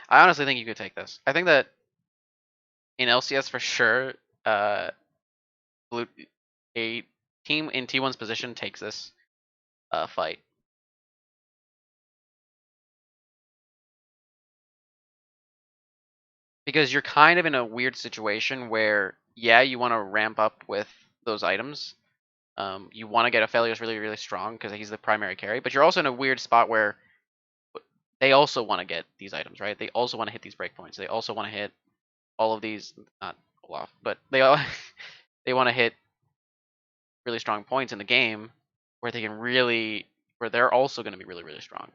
I honestly think you could take this. I think that in LCS for sure, a team in T1's position takes this fight. Because you're kind of in a weird situation where, yeah, you want to ramp up with those items. You want to get Aphelios really strong because he's the primary carry, but you're also in a weird spot where they also want to get these items, right? They also want to hit these breakpoints. They also want to hit all of these, not Olaf, but they all they want to hit really strong points in the game where they're also going to be really strong.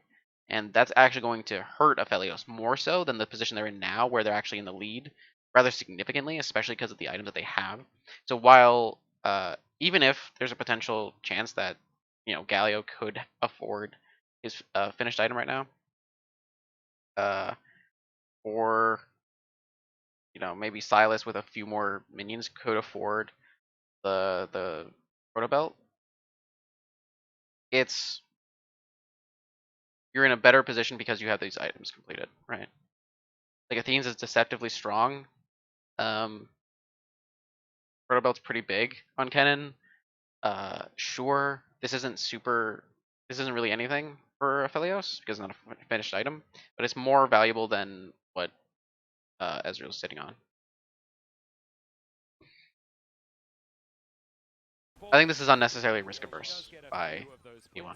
And that's actually going to hurt Aphelios more so than the position they're in now, where they're actually in the lead rather significantly, especially because of the items that they have. So while even if there's a potential chance that Galio could afford his finished item right now, or maybe Silas with a few more minions could afford the Proto Belt, you're in a better position because you have these items completed, right? Like Athene's is deceptively strong. Proto Belt's pretty big on Kennen. Sure, this isn't really anything for Aphelios because it's not a finished item, but it's more valuable than what Ezreal's sitting on. I think this is unnecessarily risk averse by T1. And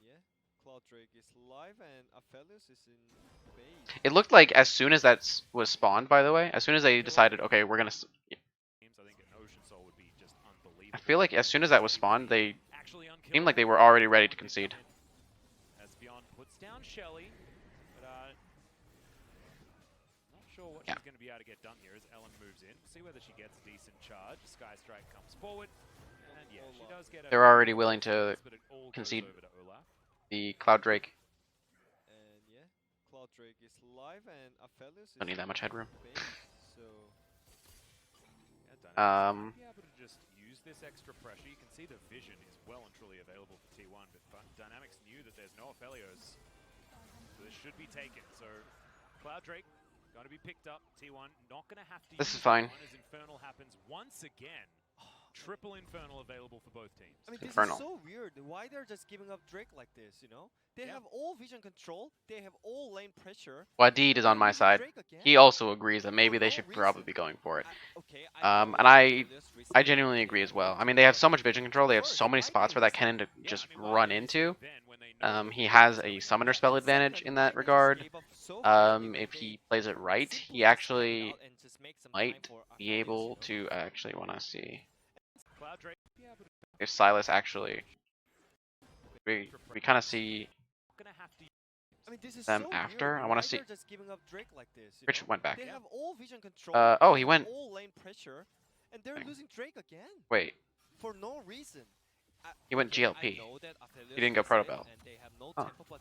yeah, Cloud Drake is live and Aphelios is in base. It looked like as soon as that was spawned, by the way, as soon as they decided, okay, we're gonna. I feel like as soon as that was spawned, they seemed like they were already ready to concede. As Beyond puts down Shelly, but not sure what she's going to be able to get done here as Ellen moves in. See whether she gets a decent charge. Sky Strike comes forward, and yeah, she does get. They're already willing to concede the Cloud Drake. And yeah, Cloud Drake is live and Aphelios Don't need that much headroom. So yeah, be able to just use this extra pressure. You can see the vision is well and truly available for T1, but Dynamics knew that there's no Aphelios, so this should be taken. So Cloud Drake going to be picked up. T1 not going to have to. This is fine. As Infernal happens once again. Triple Infernal available for both teams. I mean, this Infernal. is so weird. Why they're just giving up Drake like this, you know? They have all vision control. They have all lane pressure. Wadid is on my side. He also agrees that maybe they should probably be going for it. And I genuinely agree as well. I mean, they have so much vision control. They have so many spots for that Kennen to just run into. He has a summoner spell advantage in that regard. If he plays it right, he actually might be able to actually want to see if Silas actually. We kind of see them after. I want to see. Rich went back. They have all vision control. Oh, he went. All lane pressure, and they're losing Drake again. Wait. For no reason. He went GLP. He didn't go Proto Belt. And they have no tempo, but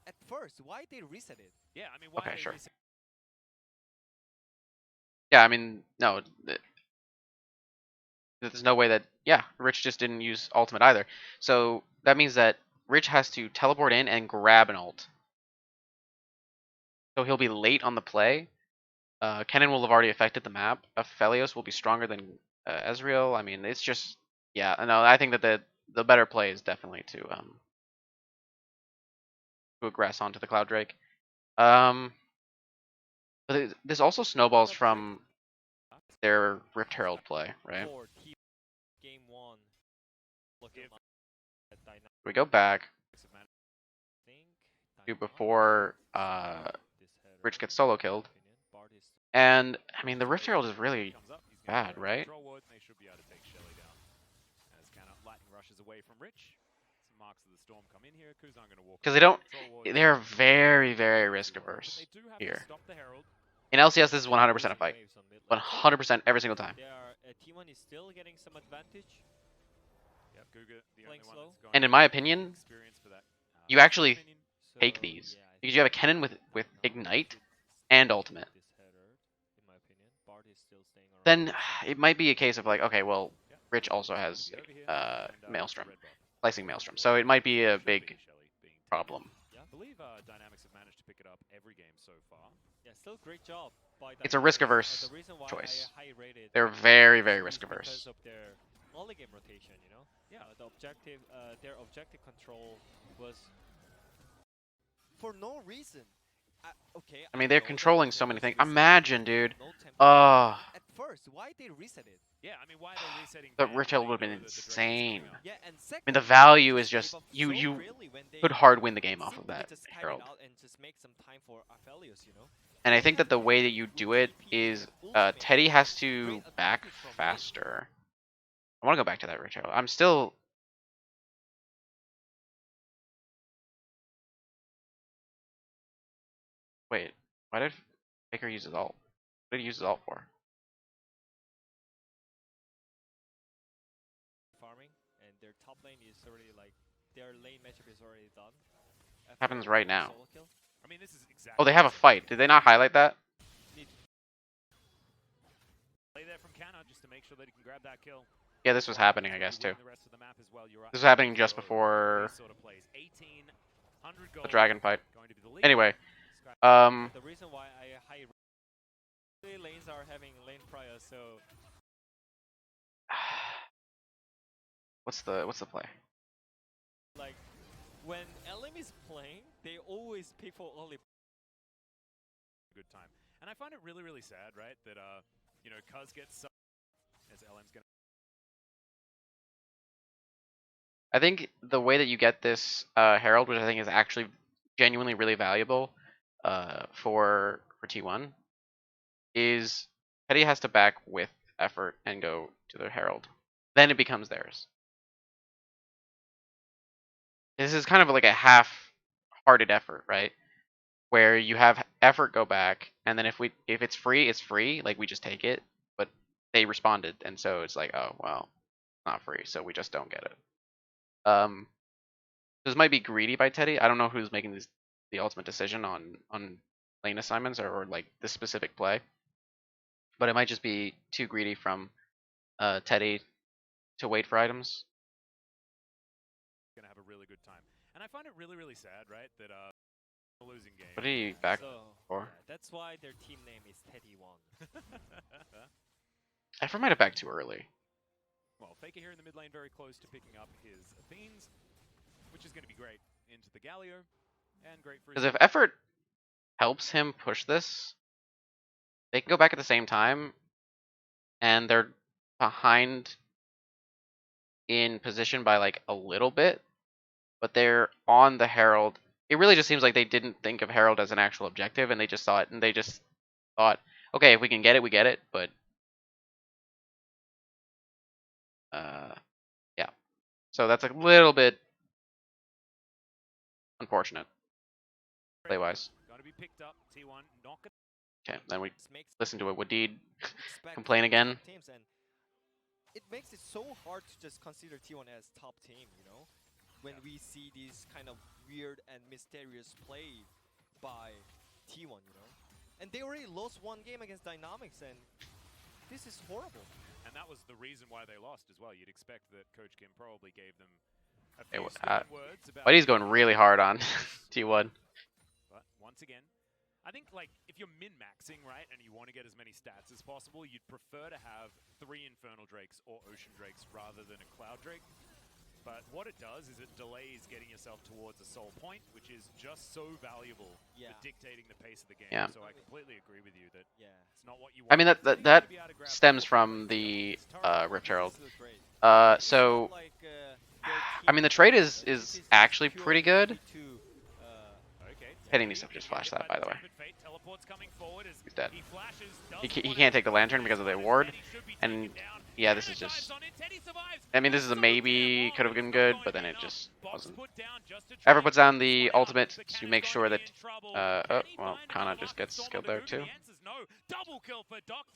at first, why they reset it? Yeah, I mean, why okay, sure. Yeah, I mean, no. there's no way that, yeah, Rich just didn't use ultimate either. So that means that Rich has to teleport in and grab an ult. So he'll be late on the play. Kennen will have already affected the map. Aphelios will be stronger than Ezreal. I mean, it's just, yeah, no, I think that the better play is definitely to aggress onto the Cloud Drake. But this also snowballs from their Rift Herald play, right? For T game 1, look at We go back think to before Rich gets solo killed. And, I mean, the Rift Herald is really bad, right? They should be able to take Shelly down. As Lightning rushes away from Rich. Some marks of the storm come in here. Kuzan going to walk. Because they're very, very risk averse here. In LCS, this is 100% a fight. 100% every single time. T1 is still getting some advantage. Yep, Guga, the only one that's And in my opinion, you actually take these. Because you have a Kennen with Ignite and Ultimate. Then it might be a case of like, okay, well, Rich also has Maelstrom, slicing Maelstrom, so it might be a big problem. I believe Dynamics have managed to pick it up every game so far. Yeah, still great job by It's a risk-averse the reason why choice. I high-rated They're very, very risk-averse. because of their early game rotation, you know? Yeah, the objective, their objective control was for no reason. Okay. I mean, they're know controlling that so many was things. reset, Imagine, dude. no tempo. At First, why they reset it? Yeah, I mean, why are they resetting? the Van Rift when Herald they would have been know that the Drake is insane. coming up? Yeah, and I second, mean, the value is they just gave up you so freely when they could hard win the game off of simply that just kite it Herald. out and just make some time for Aphelios, you know? And I think that the way that you do it is Teddy has to back faster. I want to go back to that Rift Herald. I'm still. Wait, why did Faker use his ult? What did he use his ult for? Farming, and their top lane is already like their lane matchup is already done. Happens right now. Solo kill. I mean, this is exactly. Oh, they have a fight. Did they not highlight that? Play there from Canna just to make sure that he can grab that kill. Yeah, this was happening, I guess, too. The rest of the map as well. You're right. This was happening just before These sort of plays. 1800 the gold. dragon fight. Going to be the lead. Anyway, The reason why I high lanes are having lane prior, so what's the play? like when LM is playing, they always pick for early. Good time. And I find it really, really sad, right? That you know, Cuz gets some as LM's gonna. I think the way that you get this Herald, which I think is actually genuinely really valuable for T1, is Teddy has to back with effort and go to the Herald. Then it becomes theirs. This is kind of like a half-hearted effort, right? Where you have effort go back, and then if it's free, it's free. Like we just take it, but they responded, and so it's like, oh well, not free, so we just don't get it. This might be greedy by Teddy. I don't know who's making the ultimate decision on lane assignments or like this specific play, but it might just be too greedy from Teddy to wait for items. Gonna have a really good time. And I find it really, really sad, right? That a losing game. What did he back for? Yeah, that's why their team name is Teddy1. Efra might have backed too early. Well, Faker here in the mid lane, very close to picking up his Athenes, which is going to be great into the Galio, and great for. Because if effort helps him push this, they can go back at the same time, and they're behind in position by like a little bit, but they're on the Herald. It really just seems like they didn't think of Herald as an actual objective, and they just saw it, and they just thought, okay, if we can get it, we get it, but yeah. So that's a little bit unfortunate, play-wise. Going to be picked up. T1 not gonna. Okay, then we Makes listen to it. Wadid expect complain again. Teams, and it makes it so hard to just consider T1 as top team, you know? When we see these kind of weird and mysterious play by T1, you know? And they already lost one game against Dynamics, and this is horrible. And that was the reason why they lost as well. You'd expect that Coach Kim probably gave them a Hey, few stern words about. Buddy's going really hard on T1. But once again, I think like if you're min-maxing, right, and you want to get as many stats as possible, you'd prefer to have 3 Infernal Drakes or Ocean Drakes rather than a Cloud Drake. But what it does is it delays getting yourself towards a soul point, which is just so valuable for dictating the pace of the game. Yeah. So I completely agree with you that it's not what you I want. mean that stems from the Rift Herald. So I mean the trade is actually pretty good. Hitting needs to just flash that, by the way. He's dead. He can't take the lantern because of the ward, and yeah, this is just. I mean, this is a maybe. Could have been good, but then it just wasn't. Ever puts down the ultimate to make sure that. Oh, well, Kana just gets killed there too.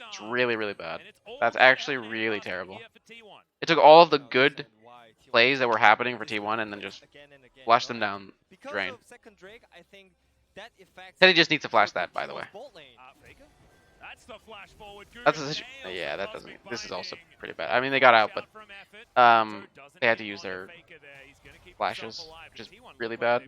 It's really, really bad. That's actually really terrible. It took all of the good plays that were happening for T1 and then just flushed them down drain. Teddy just needs to flash that, by the way. That's yeah, that doesn't. This is also pretty bad. I mean, they got out, but they had to use their flashes, which is really bad.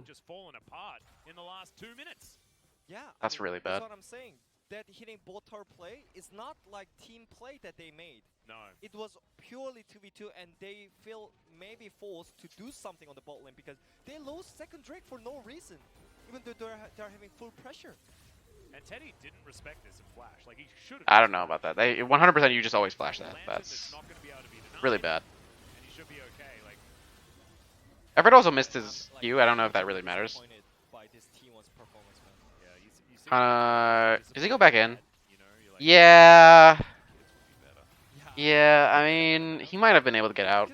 Yeah, That's really bad. That's what I'm saying. That hitting bot tower play is not like team play that they made. No. It was purely 2v2 and they feel maybe forced to do something on the bot lane because they lost second Drake for no reason. Even though they're having full pressure. And Teddy didn't respect this and flash. Like he should have. I don't know about that. They 100% you just always flash that. That's really bad. And he should be okay. Like Everett also missed his Q. I don't know if that really matters. Does he go back in? Yeah. Yeah, I mean, he might have been able to get out.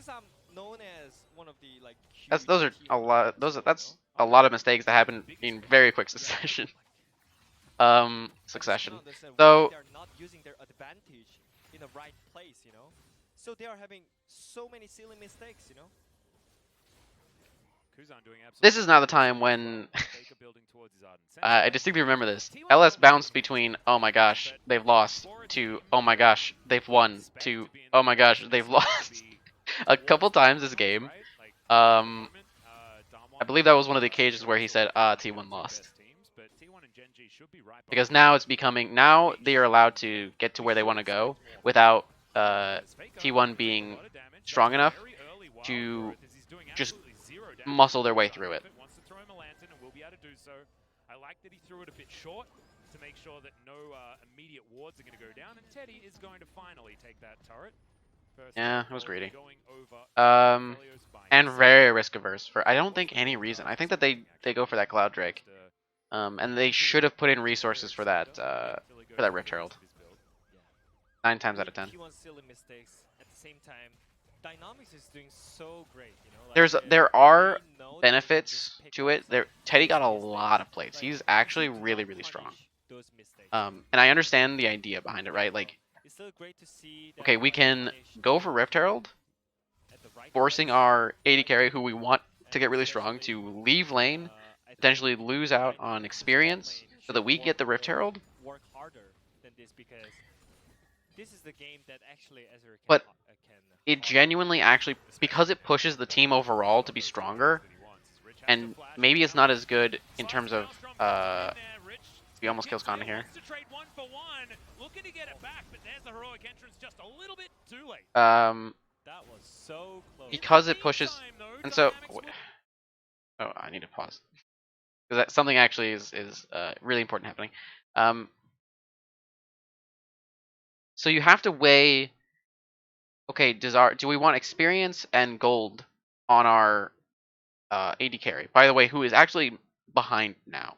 Those are a lot. That's a lot of mistakes that happen in very quick succession. Succession. So they're not using their advantage in the right place, you know. So they are having so many silly mistakes, you know. This is now the time when I distinctly remember this. LS bounced between oh my gosh they've lost to oh my gosh they've won to oh my gosh they've lost a couple times this game. I believe that was one of the occasions where he said T1 lost. Because now it's becoming now they are allowed to get to where they want to go without T1 being strong enough to just muscle their way through it. I like that he threw it a bit short to make sure that no immediate wards are going to go down, and Teddy is going to finally take that turret. Yeah, it was greedy. And very risk averse for I don't think any reason. I think that they go for that Cloud Drake. And they should have put in resources for that Rift Herald. 9 times out of 10. At the same time, Dynamics is doing so great, you know. Like, there are benefits to it. Teddy got a lot of plates. He's actually really, really strong. And I understand the idea behind it, right? Like, okay, we can go for Rift Herald, forcing our AD carry, who we want to get really strong, to leave lane, potentially lose out on experience, so that we get the Rift Herald. Work harder than this because this is the game that actually Ezra but it genuinely actually, because it pushes the team overall to be stronger, and maybe it's not as good in terms of, he almost kills Kana here. That was so close. Because it pushes, and so, oh, I need to pause. Because something actually is really important happening. So you have to weigh. Okay, do we want experience and gold on our AD carry? By the way, who is actually behind now,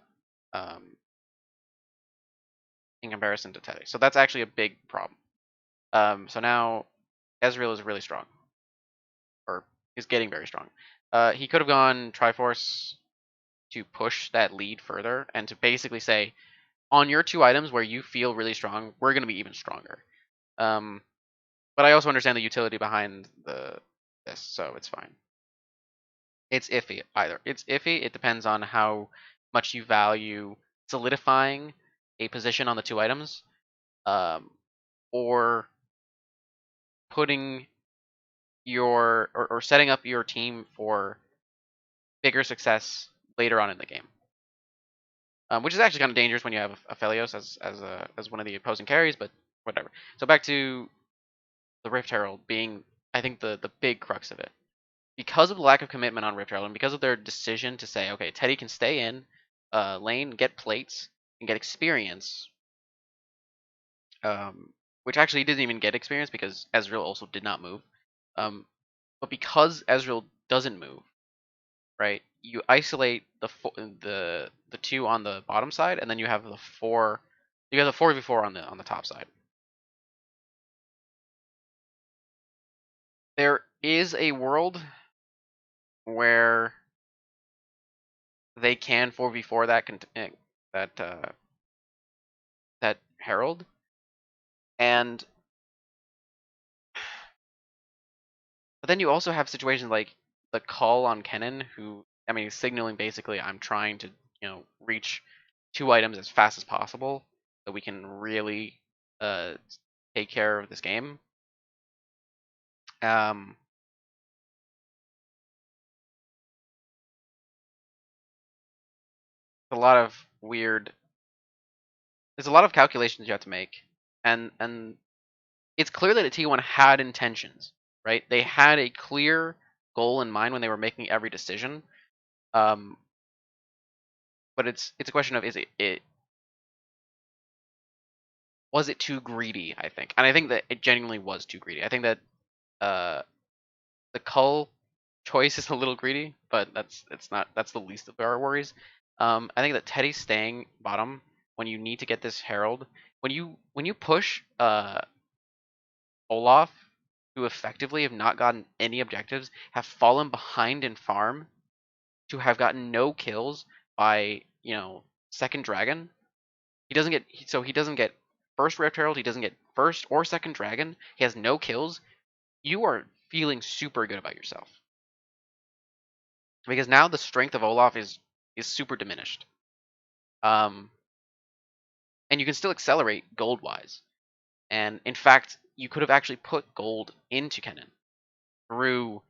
in comparison to Teddy. So that's actually a big problem. So now Ezreal is really strong, or is getting very strong. He could have gone Triforce to push that lead further and to basically say, on your 2 items where you feel really strong, we're going to be even stronger. But I also understand the utility behind this, so it's fine. It's iffy either. It's iffy. It depends on how much you value solidifying a position on the 2 items, or putting your or setting up your team for bigger success later on in the game. Which is actually kind of dangerous when you have Aphelios as one of the opposing carries, but whatever. So back to the Rift Herald being, I think, the big crux of it. Because of the lack of commitment on Rift Herald, and because of their decision to say, okay, Teddy can stay in lane, get plates, and get experience, which actually he didn't even get experience because Ezreal also did not move. But because Ezreal doesn't move, right, you isolate the two on the bottom side, and then you have the four. You have the 4v4 on the top side. There is a world where they can 4v4 that Herald, and but then you also have situations like the call on Kennen, who, I mean, signaling basically I'm trying to reach 2 items as fast as possible so we can really uh, take care of this game. Um, a lot of weird. There's a lot of calculations you have to make, and it's clear that T1 had intentions, right? They had a clear goal in mind when they were making every decision. Um, but it's a question of, is it was it too greedy? I think, and I think that it genuinely was too greedy. I think that uh, the cull choice is a little greedy, but that's the least of our worries. I think that Teddy staying bottom when you need to get this Herald, when you push Olaf, who effectively have not gotten any objectives, have fallen behind in farm, to have gotten no kills by second dragon. He doesn't get first Rift Herald. He doesn't get first or second dragon. He has no kills. You are feeling super good about yourself because now the strength of Olaf is super diminished. And you can still accelerate gold wise. And in fact, you could have actually put gold into Kennen through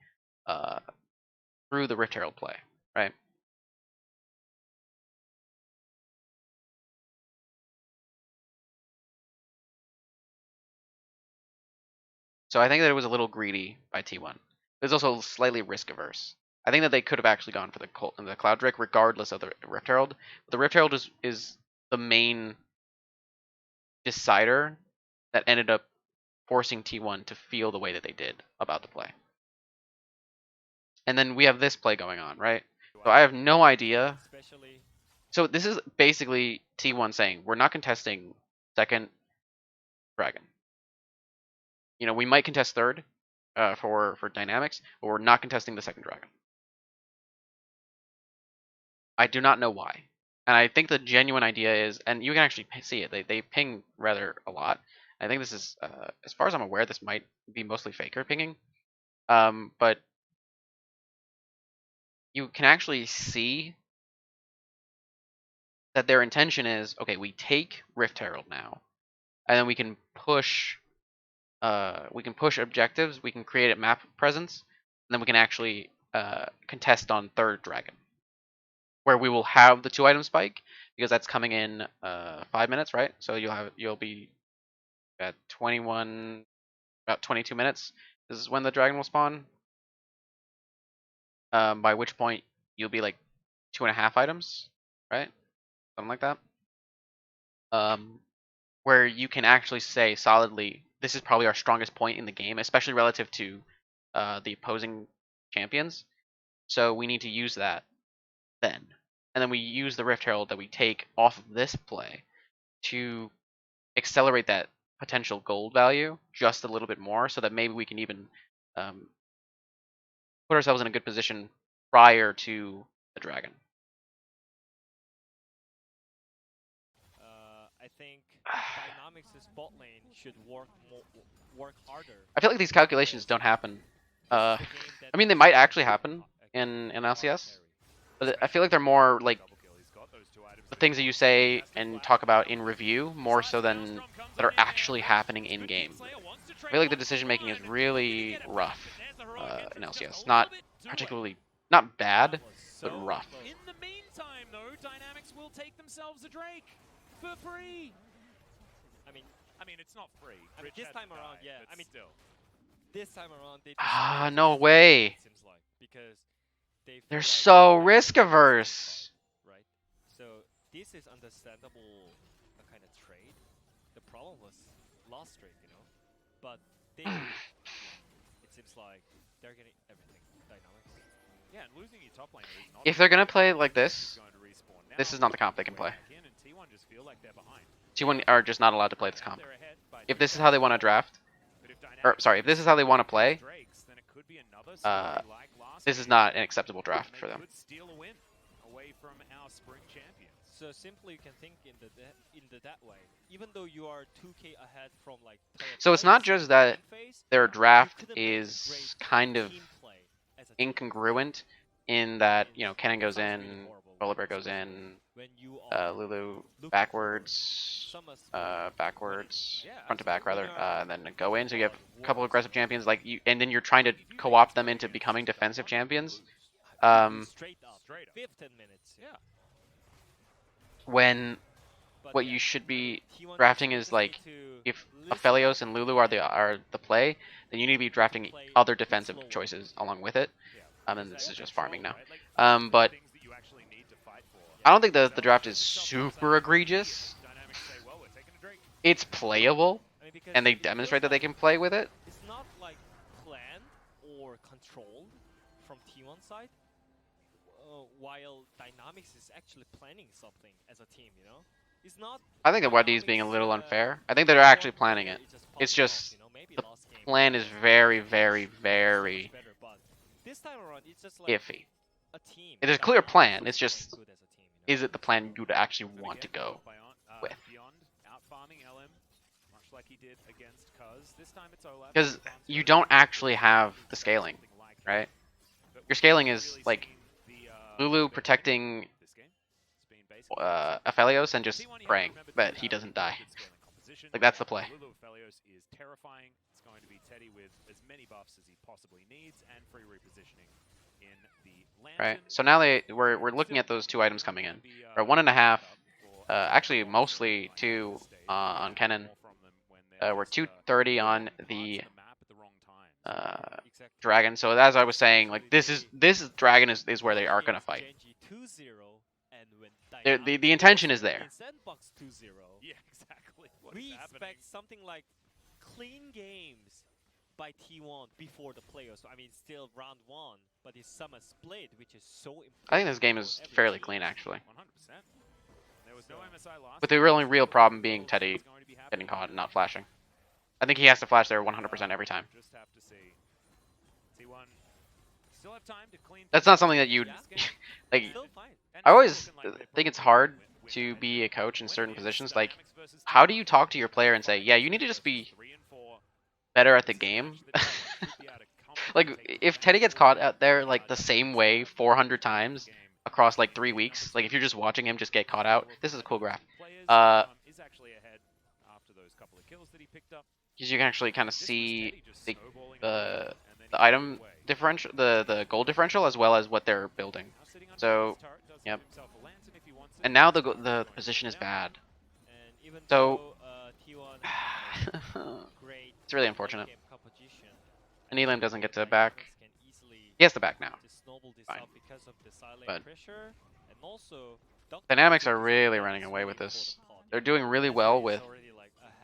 the Rift Herald play, right? So I think that it was a little greedy by T1. It was also slightly risk averse. I think that they could have actually gone for the Cloud Drake regardless of the Rift Herald. But the Rift Herald is the main decider that ended up forcing T1 to feel the way that they did about the play. And then we have this play going on, right? So I have no idea. Especially So this is basically T1 saying, we're not contesting second dragon. We might contest third for dynamics, but we're not contesting the second dragon. I do not know why. And I think the genuine idea is, and you can actually see it, they ping rather a lot. I think this is, as far as I'm aware, this might be mostly faker pinging. But you can actually see that their intention is, okay, we take Rift Herald now, and then we can push objectives, we can create a map presence, and then we can actually contest on third dragon, where we will have the 2 item spike because that's coming in 5 minutes, right? So you'll be at 21, about 22 minutes. This is when the dragon will spawn. By which point you'll be like 2.5 items, right? Something like that. Where you can actually say solidly, this is probably our strongest point in the game, especially relative to the opposing champions. So we need to use that then. And then we use the Rift Herald that we take off of this play to accelerate that potential gold value just a little bit more so that maybe we can even put ourselves in a good position prior to the dragon. I think Dynamics' bot lane should work harder. I feel like these calculations don't happen. I mean, they might actually happen in LCS, but I feel like they're more like the things that you say and talk about in review more so than that are actually happening in game. I feel like the decision making is really rough in LCS. Not particularly, not bad, but rough. In the meantime, though, Dynamics will take themselves a Drake for free. I mean, it's not free. I mean, Rich this had to time around, die, yeah. but I mean, still. this time around, they Ah, decided no to way. it seems like, because they They're feel like so they risk have the same averse. fight, right? So this is understandable kind of trade. The problem was last trade, you know. But they, it seems like they're getting everything. Dynamics. Yeah, and losing your top laner is not If they're gonna play like He's this, going to respawn now. this is not the comp they can play. Back in, and T1 just feel like they're behind. T1 are just not allowed to play this comp. They're ahead by If this is how they want to draft, But if or Dynamics sorry, if this is how they want to play, Drakes, then it could be another story like last this is game, not an acceptable draft and for they them. could steal a win away from our spring champions. So simply you can think in that way. Even though you are 2k ahead from like So it's not just that phase, their you draft couldn't make a is great kind of team play as a team. incongruent in that, you know, Kennen goes Sounds really in, horrible, Volibear goes in, when you are Lulu looking backwards, for some backwards, Yeah, front to back rather, absolutely. and then go in. So you have a couple of aggressive champions, like you, and then you're trying to co-opt them into becoming defensive champions. straight up, Straight up. 15 minutes. Yeah. When But what yeah, you should be T1 drafting just is need like, to if listen Aphelios and Lulu are the play, then you need to be drafting play other a bit defensive slower. choices along with it. Yeah. And this is just farming now. Right? Like, these are But the things that you actually need to fight for. I don't think the draft is super egregious. Dynamics say, well, we're taking a Drake. It's playable, I mean, because and they it feels demonstrate that they like can play with it. it's not like planned or controlled from T1 side, while Dynamics is actually planning something as a team, you know? It's not. I think that YD is being a little Dynamics, unfair. I think they're actually one planning player it. is It's popping off, just you know? Maybe the last game, plan is very, very, so much very better, but this time around, it's just like iffy. a team. It is a clear Dynamics plan. is It's just, playing good as a team, you know? is it the plan you would actually And want to again, go with? Beyond out farming LM, much like he did against Cuz. This time it's Olaf. Because you don't actually have the scaling, right? Your scaling is like Lulu protecting Aphelios and just praying that he doesn't die. Like, that's the play. Lulu Aphelios is terrifying. It's going to be Teddy with as many buffs as he possibly needs and free repositioning in the Lantern. Right. So now we're looking at those two items coming in. Or 1.5, actually mostly 2 on Kennen. We're 230 on the Dragon. So as I was saying, like this Dragon is where they are gonna fight. The intention is there. Yeah, exactly. What We is happening? expect something like clean games by T1 before the playoffs. I mean, still round 1, but it's summer split, which is so important. I think this game for is every fairly team. clean actually. 100%. There was no MSI last With the time, only so real the problem being Wolves Teddy is going to be getting happening. caught and not flashing. I think he has to flash there 100% every time. Just have to see. T1 still have time to clean. That's not something that you'd Yeah. like. Still fine. And I it's always looking like they think it's probably hard win to that. be a coach in When certain it's positions. Like, Dynamics versus how do T1, you talk to your player and say, yeah, you need to just be 3 and 4. better at the It's a game? match that T1 should be able to comfortably Like, take if advantage Teddy gets of. caught out there like the same way 400 times Game. across like 3 weeks, like if you're just watching him just get caught out, this is a cool graph. Players, is actually ahead after those couple of kills that he picked up. Because you can actually kind of This was see Teddy just the snowballing the away, and then he the got item away. differential, the goal differential, as well as what they're building. Now sitting under So, his turret, does yep. give himself a lantern if he wants it. And now the Going the to position is down. bad. And even So- though T1 has great It's really unfortunate. game composition, And Elam doesn't get to back. can easily He has to back now. just snowball this Fine. up because of the silent But- pressure, and also Dynamics are really running away with this. They're doing really well with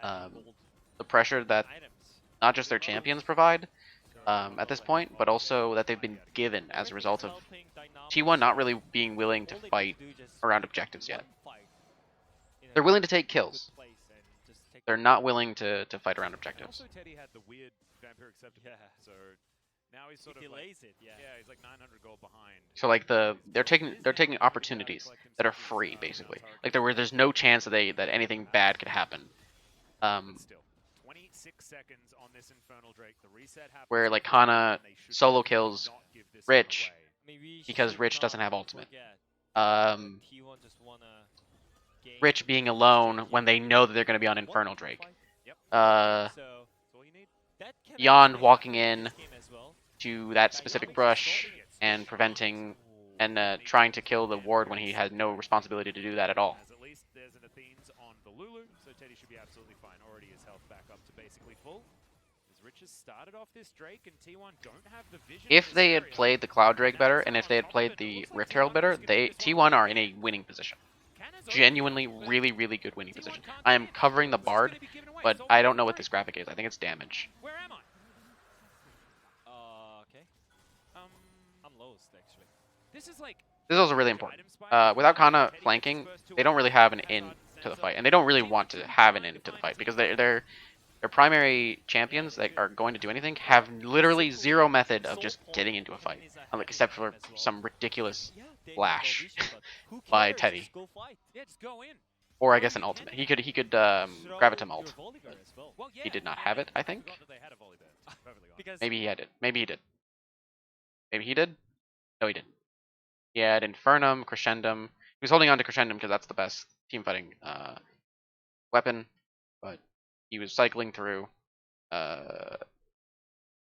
the pressure that not just their champions provide at this point, but also that they've been given as a result of T1 not really being willing to fight around objectives yet. They're willing to take kills. They're not willing to fight around And objectives. also Teddy had the weird vampiric scepter. Yeah. So now he's sort He of like, delays it, yeah. he's like 900 gold behind. So like they're taking opportunities that are free basically. Like there's no chance that anything bad could happen. But still, 26 seconds on this Infernal Drake. The reset happens. Where like Hana and they should solo kills not give this Rich one away. because Rich doesn't have ultimate. T1 just wanna gain Rich being alone when they know that they're going to be on Infernal Drake. Yep. Uh, So That's all you need. beyond walking in to that specific brush and preventing and trying to kill the ward when he had no responsibility to do that at all. As at least there's an Athene's on the Lulu, so Teddy should be absolutely fine. Already his health back up to basically full. As Rich has started off this Drake and T1 don't have the vision. If they had played the Cloud Drake better, and if they had played the Rift Herald better, T1 are in a winning position. Genuinely, really, really good winning position. I am covering the Bard, but I don't know what this graphic is. I think it's damage. Where am I? Okay. I'm lowest actually. This is like This is also really important. Without Kana flanking, they don't really have an in to the fight, and they don't really want to have an in to the fight because their primary champions that are going to do anything have literally zero method of just getting into a fight, like except for some ridiculous flash by Teddy, yeah, just go in. or I guess an ultimate. He could Gravitum ult. Well, yeah, He did not have it, I think. forgot that they had a volley bear. Perfectly honest. Because Maybe he had it. Maybe he did. Maybe he did. No, he didn't. He had Infernum, Crescendum. He was holding on to Crescendum because that's the best team fighting weapon, but he was cycling through.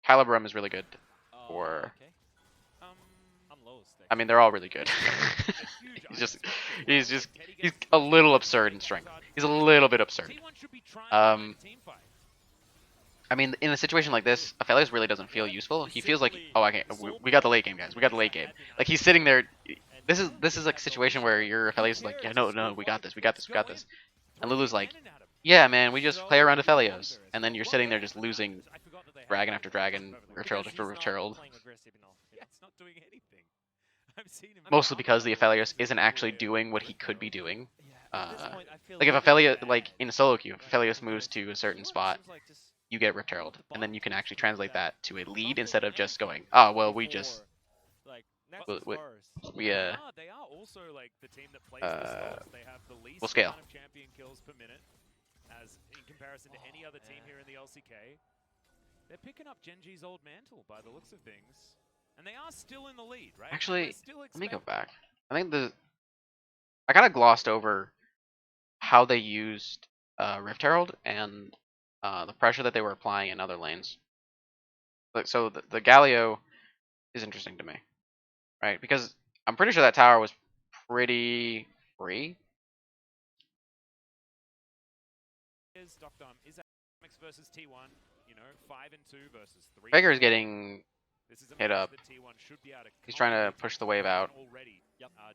Calibrum is really good for. okay. I'm lowest actually. I mean, they're all really good. he's a little absurd in strength. He's a little bit absurd. T1 should be trying to win Um, a team fight. I mean, in a situation like this, Aphelios really doesn't feel useful. He feels like, oh, I can't. We got the late game, guys. We got the late game. Like he's sitting there. This is like a situation where your Aphelios is like, yeah, no, we got this, we got this, we got this. And Lulu's like, yeah, man, we just play around Aphelios. And then you're sitting there just losing dragon after dragon, Rift Herald after Rift Herald. Yeah, it's not doing anything. I've seen him. Mostly because the Aphelios isn't actually doing what he could be doing. Like if Aphelios, like in a solo queue, if Aphelios moves to a certain spot, you get Rift Herald, and then you can actually translate that to a lead instead of just going, oh well, we just we They are also like the team that plays the slots. They have the least we'll scale. amount of champion kills per minute, as in comparison to any other team here in the LCK. They're picking up Genji's old mantle by the looks of things, and they are still in the lead, right? Actually, They're still let me go expected. back. I think I kind of glossed over how they used Rift Herald and the pressure that they were applying in other lanes. Like, so the Galio is interesting to me, right? Because I'm pretty sure that tower was pretty free. Is Dynamics versus T1, you know, 5 and 2 versus 3. Faker is getting This is a hit match up. that T1 should be able to He's trying to comfortably push take the wave out. already.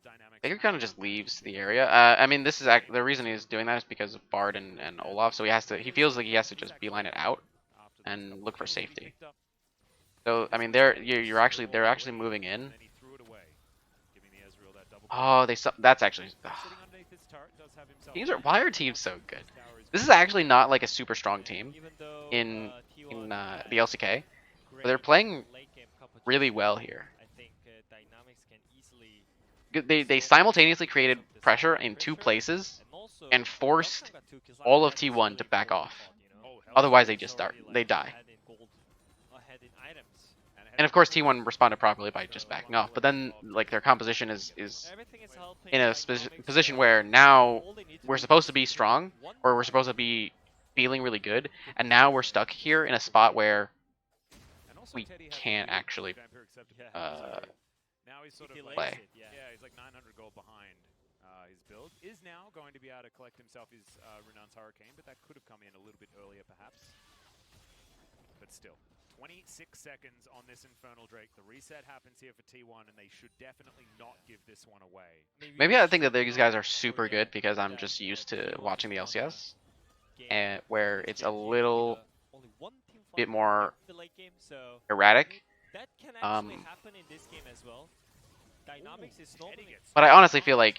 Dynamics Faker kind of just leaves the area. I mean, this is the reason he's doing that is because of Bard and Olaf. So he feels like he has to just beeline it out after those and couple look for kills he safety. picked up. So I mean, they're actually moving in. And then he threw it away, giving the Ezreal that double Oh, that's actually. sitting underneath his turret does have himself Teams are why are teams so good? His tower is This is actually not like a super strong team in the LCK, but they're playing really well here. I think Dynamics can easily They simultaneously created pressure in two places and forced all of T1 to back off. Oh, hell Otherwise, they just they die. And of course, T1 responded properly by just backing off. But then, like, their composition is in a position where now we're supposed to be strong, or we're supposed to be feeling really good, and now we're stuck here in a spot where And also we Teddy had can't the actually vampire acceptance. Now he's sort of like, play. yeah, he's like 900 gold behind his build. Is now going to be able to collect himself his Renown's Hurricane, but that could have come in a little bit earlier perhaps. But still, 26 seconds on this Infernal Drake. The reset happens here for T1, and they should definitely not give this one away. Maybe I think that these guys are super good because I'm just used to watching the LCS, and where it's a little bit more erratic. That can Um, actually happen in this game as well. Dynamics is normally But I honestly feel like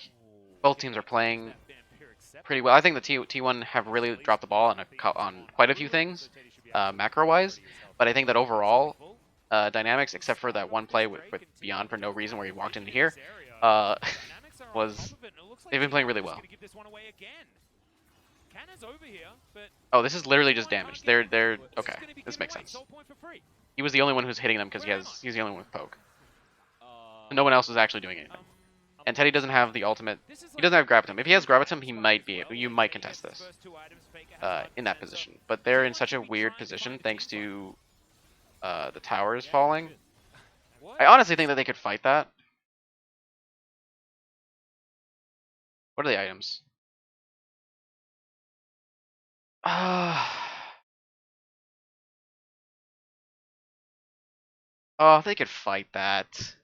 both teams are playing pretty well. I think the T1 have really dropped the ball on quite a few things, macro-wise. But I think that overall, Dynamics, except for that one play with Beyond for no reason where he walked into here, they've been playing really well. Oh, this is literally just damage. They're okay. This makes sense. He was the only one who's hitting them because he's the only one with poke. No one else is actually doing anything. And Teddy doesn't have the ultimate. He doesn't have Gravitum. If he has Gravitum, he might be. You might contest this in that position. But they're in such a weird position thanks to the towers Yeah, falling. good. What? I honestly think that they could fight that. What are the items? Oh, they could fight that.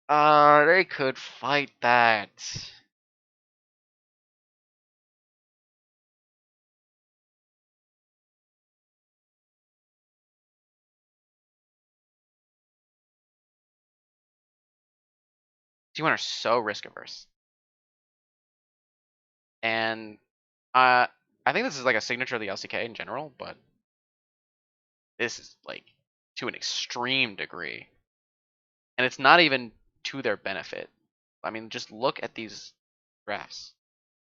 They could fight that. T1 are so risk averse. And I think this is like a signature of the LCK in general, but this is like to an extreme degree. And it's not even to their benefit. I mean, just look at these drafts.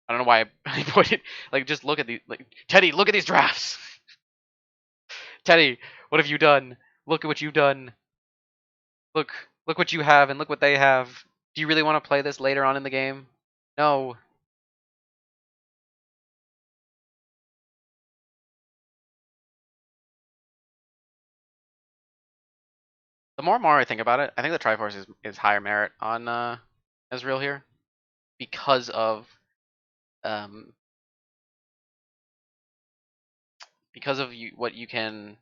I don't know why I pointed. Like, just look at these. Like, Teddy, look at these drafts. Teddy, what have you done? Look at what you've done. Look what you have, and look what they have. Do you really want to play this later on in the game? No. The more and more I think about it, I think the Triforce is higher merit on Ezreal here because of um what you can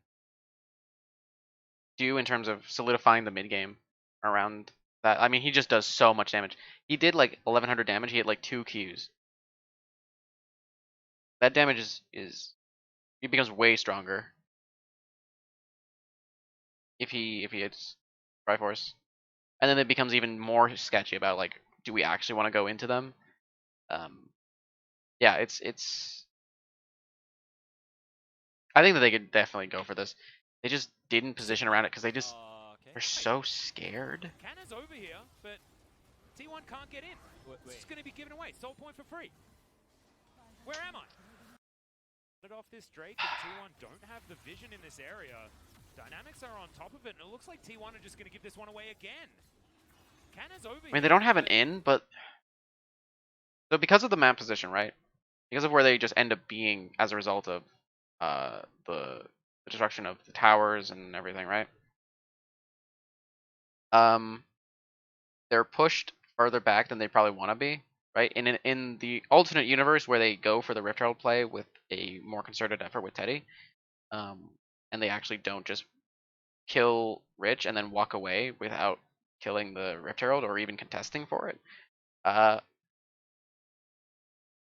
do in terms of solidifying the mid game around that. I mean, he just does so much damage. He did like 1100 damage. He had like 2 Qs. That damage is he becomes way stronger if he hits Triforce, and then it becomes even more sketchy about like, do we actually want to go into them? Um, yeah, it's. I think that they could definitely go for this. They just didn't position around it because they just Okay. are so scared. Canna's over here, but T1 can't get in. It's just going to be given away. Soul point for free. Where am I? It off this Drake, and T1 don't have the vision in this area. Dynamics are on top of it, and it looks like T1 are just going to give this one away again. Canna's over here. I mean, they don't have an in, but so because of the map position, right? Because of where they just end up being as a result of the destruction of the towers and everything, right? Um, they're pushed further back than they probably want to be, right? In the alternate universe where they go for the Rift Herald play with a more concerted effort with Teddy, um, and they actually don't just kill Rich and then walk away without killing the Rift Herald or even contesting for it, uh,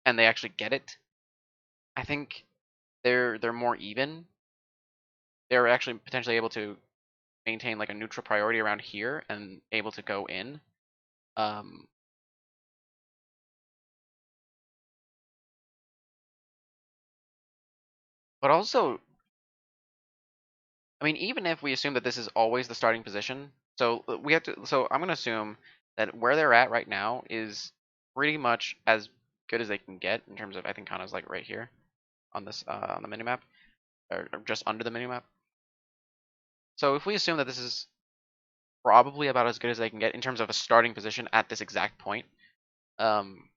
and they actually get it. I think they're more even. They're actually potentially able to maintain like a neutral priority around here and able to go in. Um, but also, I mean, even if we assume that this is always the starting position, so we have to. So I'm gonna assume that where they're at right now is pretty much as good as they can get in terms of. I think Kana's like right here on this on the minimap, or just under the minimap. So if we assume that this is probably about as good as they can get in terms of a starting position at this exact point, um,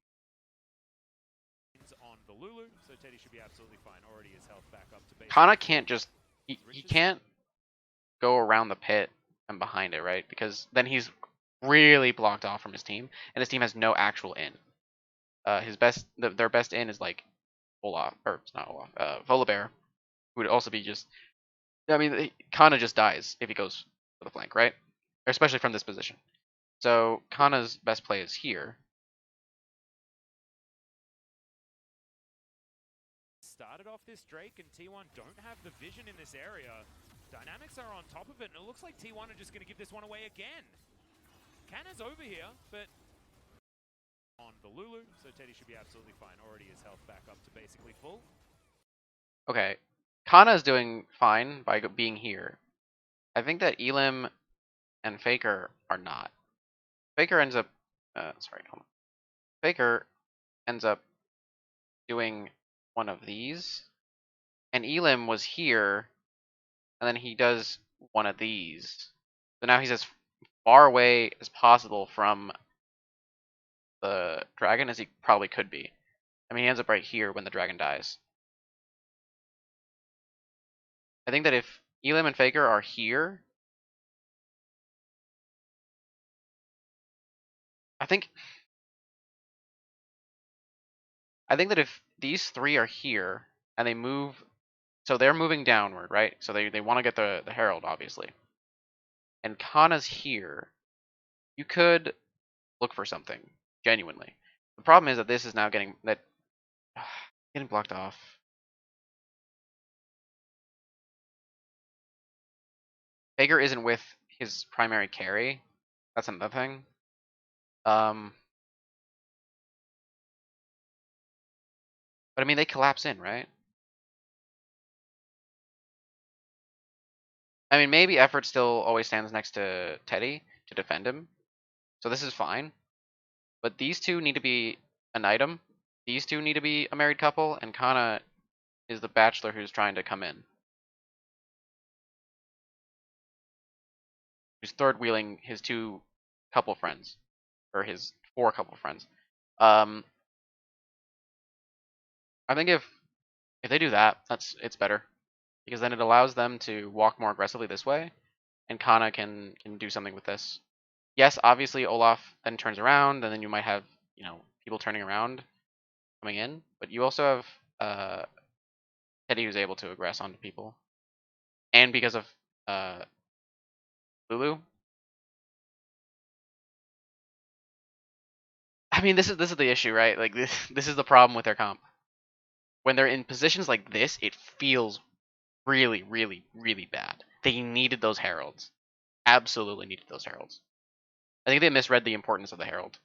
On the Lulu, so Teddy should be absolutely fine. Already his health back up to base. Kana can't just he can't go around the pit and behind it, right? Because then he's really blocked off from his team, and his team has no actual in. Their best in is like Olaf, or it's not Olaf, Volibear, who would also be just. I mean, Kana just dies if he goes for the flank, right? Especially from this position. So Kana's best play is here. Started off this Drake, and T1 don't have the vision in this area. Dynamics are on top of it, and it looks like T1 are just going to give this one away again. Canna's over here, but on the Lulu, so Teddy should be absolutely fine. Already his health back up to basically full. Okay, Kana is doing fine by being here. I think that Elim and Faker are not. Faker ends up, sorry, hold on. Faker ends up doing one of these, and Elim was here, and then he does one of these. So now he's as far away as possible from the dragon as he probably could be. I mean, he ends up right here when the dragon dies. I think that if Elim and Faker are here. I think that if these three are here and they move, so they're moving downward, right? So they want to get the Herald, obviously. And Kana's here. You could look for something, genuinely. The problem is that this is now getting blocked off. Faker isn't with his primary carry. That's another thing. But I mean, they collapse in, right? I mean, maybe Effort still always stands next to Teddy to defend him. So this is fine. But these two need to be an item. These two need to be a married couple, and Kana is the bachelor who's trying to come in. Who's third wheeling his two couple friends. Or his 4 couple friends. I think if they do that, it's better. Because then it allows them to walk more aggressively this way, and Kana can do something with this. Yes, obviously Olaf then turns around, and then you might have, people turning around coming in, but you also have Teddy who's able to aggress onto people. And because of Lulu. I mean, this is the issue, right? Like this is the problem with their comp. When they're in positions like this, it feels really, really, really bad. They needed those heralds. Absolutely needed those heralds. I think they misread the importance of the herald.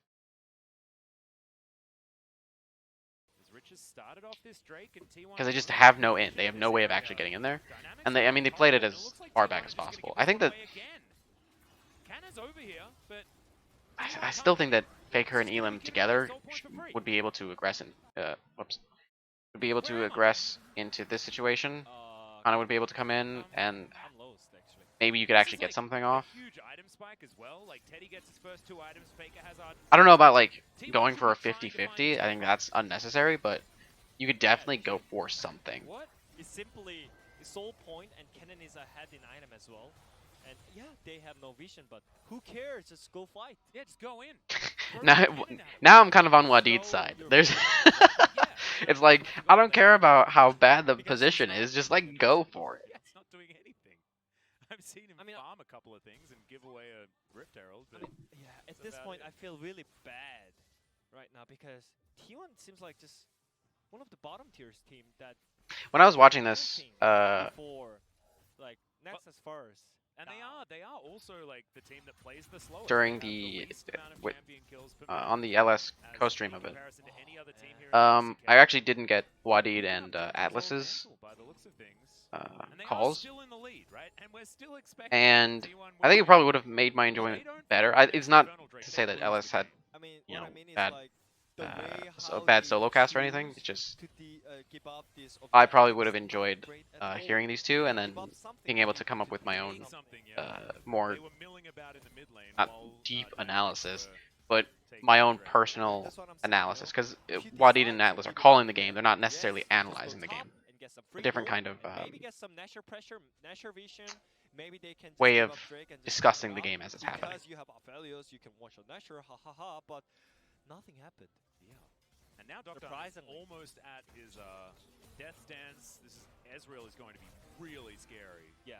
Because they just have no in. They have no way of actually getting in there. And they played it as far back as possible. I think that I still think that Faker and Elim together would be able to aggress would be able to aggress into this situation. Kana would be able to come in, and maybe you could actually get something off. I don't know about like going for a 50-50. I think that's unnecessary, but you could definitely go for something. What is simply soul point and cannon is ahead in item as well. And yeah, they have no vision, but who cares? Just go fight. Yeah, just go in. now I'm kind of on Wadid's side. There's it's like I don't care about how bad the position is, just like go for it. Yeah, it's not doing anything. I've seen him farm a couple of things and give away a Rift Herald. But yeah, at this point I feel really bad right now because T1 seems like just one of the bottom tiers team that when I was watching this for like Nexus first. And they are also like the team that plays the slowest. During on the LS co-stream of it. I actually didn't get Wadid and Atlas's calls, and I think it probably would have made my enjoyment better. It's not to say that LS had bad solo cast or anything. It's just I probably would have enjoyed hearing these two and then being able to come up with my own more not deep analysis, but my own personal analysis. Because Wadid and Atlas are calling the game; they're not necessarily analyzing the game. A different kind of way of discussing the game as it's happening. Nothing happened. Yeah. And now Dr. is almost at his death stance. Ezreal is going to be really scary. Yeah.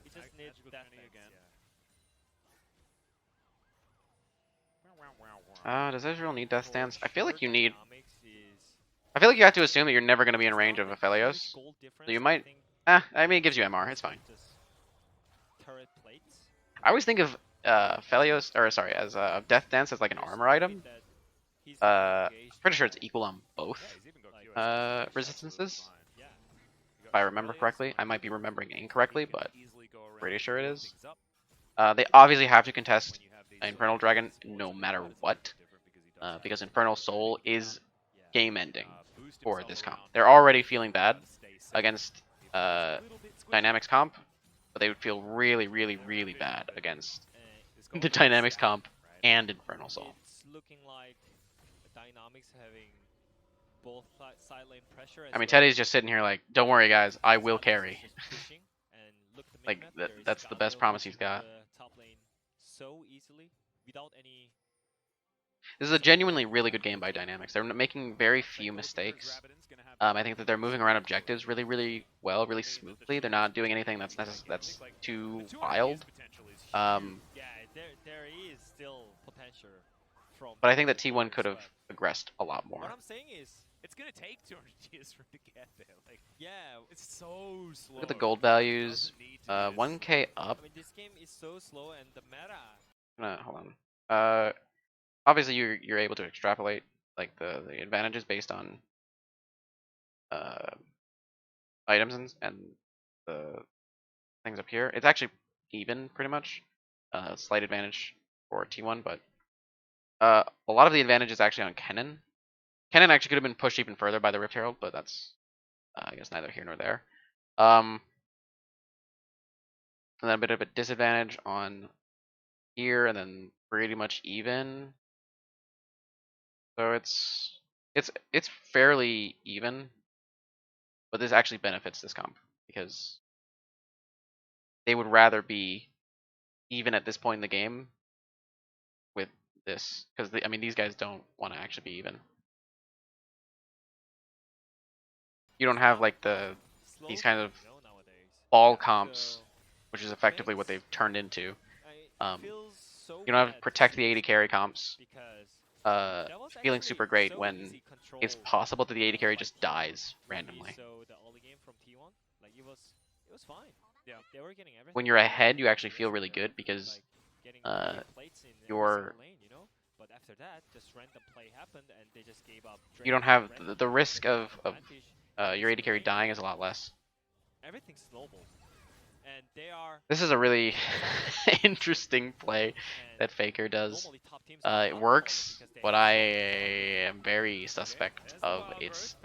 He just needs death again. Does Ezreal need death stance? I feel like you need. I feel like you have to assume that you're never going to be in range of Aphelios. So you might. I mean, it gives you MR. It's fine. I always think of Aphelios, or sorry, as Death Dance as like an armor item. Pretty sure it's equal on both resistances, if I remember correctly. I might be remembering incorrectly, but pretty sure it is. They obviously have to contest Infernal Dragon no matter what, because Infernal Soul is game-ending for this comp. They're already feeling bad against Dynamics comp, but they would feel really, really, really bad against the Dynamics comp and Infernal Soul. It's looking like Dynamics having both side lane pressure. I mean, Teddy's just sitting here like, don't worry, guys, I will carry. Like, that's the best promise he's got. Top lane so easily without any. This is a genuinely really good game by Dynamics. They're making very few mistakes. I think that they're moving around objectives really, really well, really smoothly. They're not doing anything that's too wild. Yeah, there is still potential from. But I think that T1 could have progressed a lot more. What I'm saying is, it's gonna take 200 years for him to get there. Like, yeah, it's so slow. Look at the gold values. 1k up. I mean, this game is so slow, and the meta. Hold on. Obviously you're able to extrapolate like the advantages based on items and the things up here. It's actually even pretty much. Slight advantage for T1, but a lot of the advantage is actually on Kennen. Kennen actually could have been pushed even further by the Rift Herald, but that's I guess neither here nor there. And then a bit of a disadvantage on here, and then pretty much even. So it's fairly even, but this actually benefits this comp because they would rather be even at this point in the game with this, because I mean these guys don't want to actually be even. You don't have like these kind of ball comps, which is effectively what they've turned into. You don't have protect the 80 carry comps. Feeling super great when it's possible that the 80 carry just dies randomly. So the early game from T1, like it was fine. Yeah, they were getting everything. When you're ahead, you actually feel really good because you're. But after that, just random play happened and they just gave up. You don't have the risk of your 80 carry dying is a lot less. Everything's snowball, and they are. This is a really interesting play that Faker does. It works, but I am very suspect of its.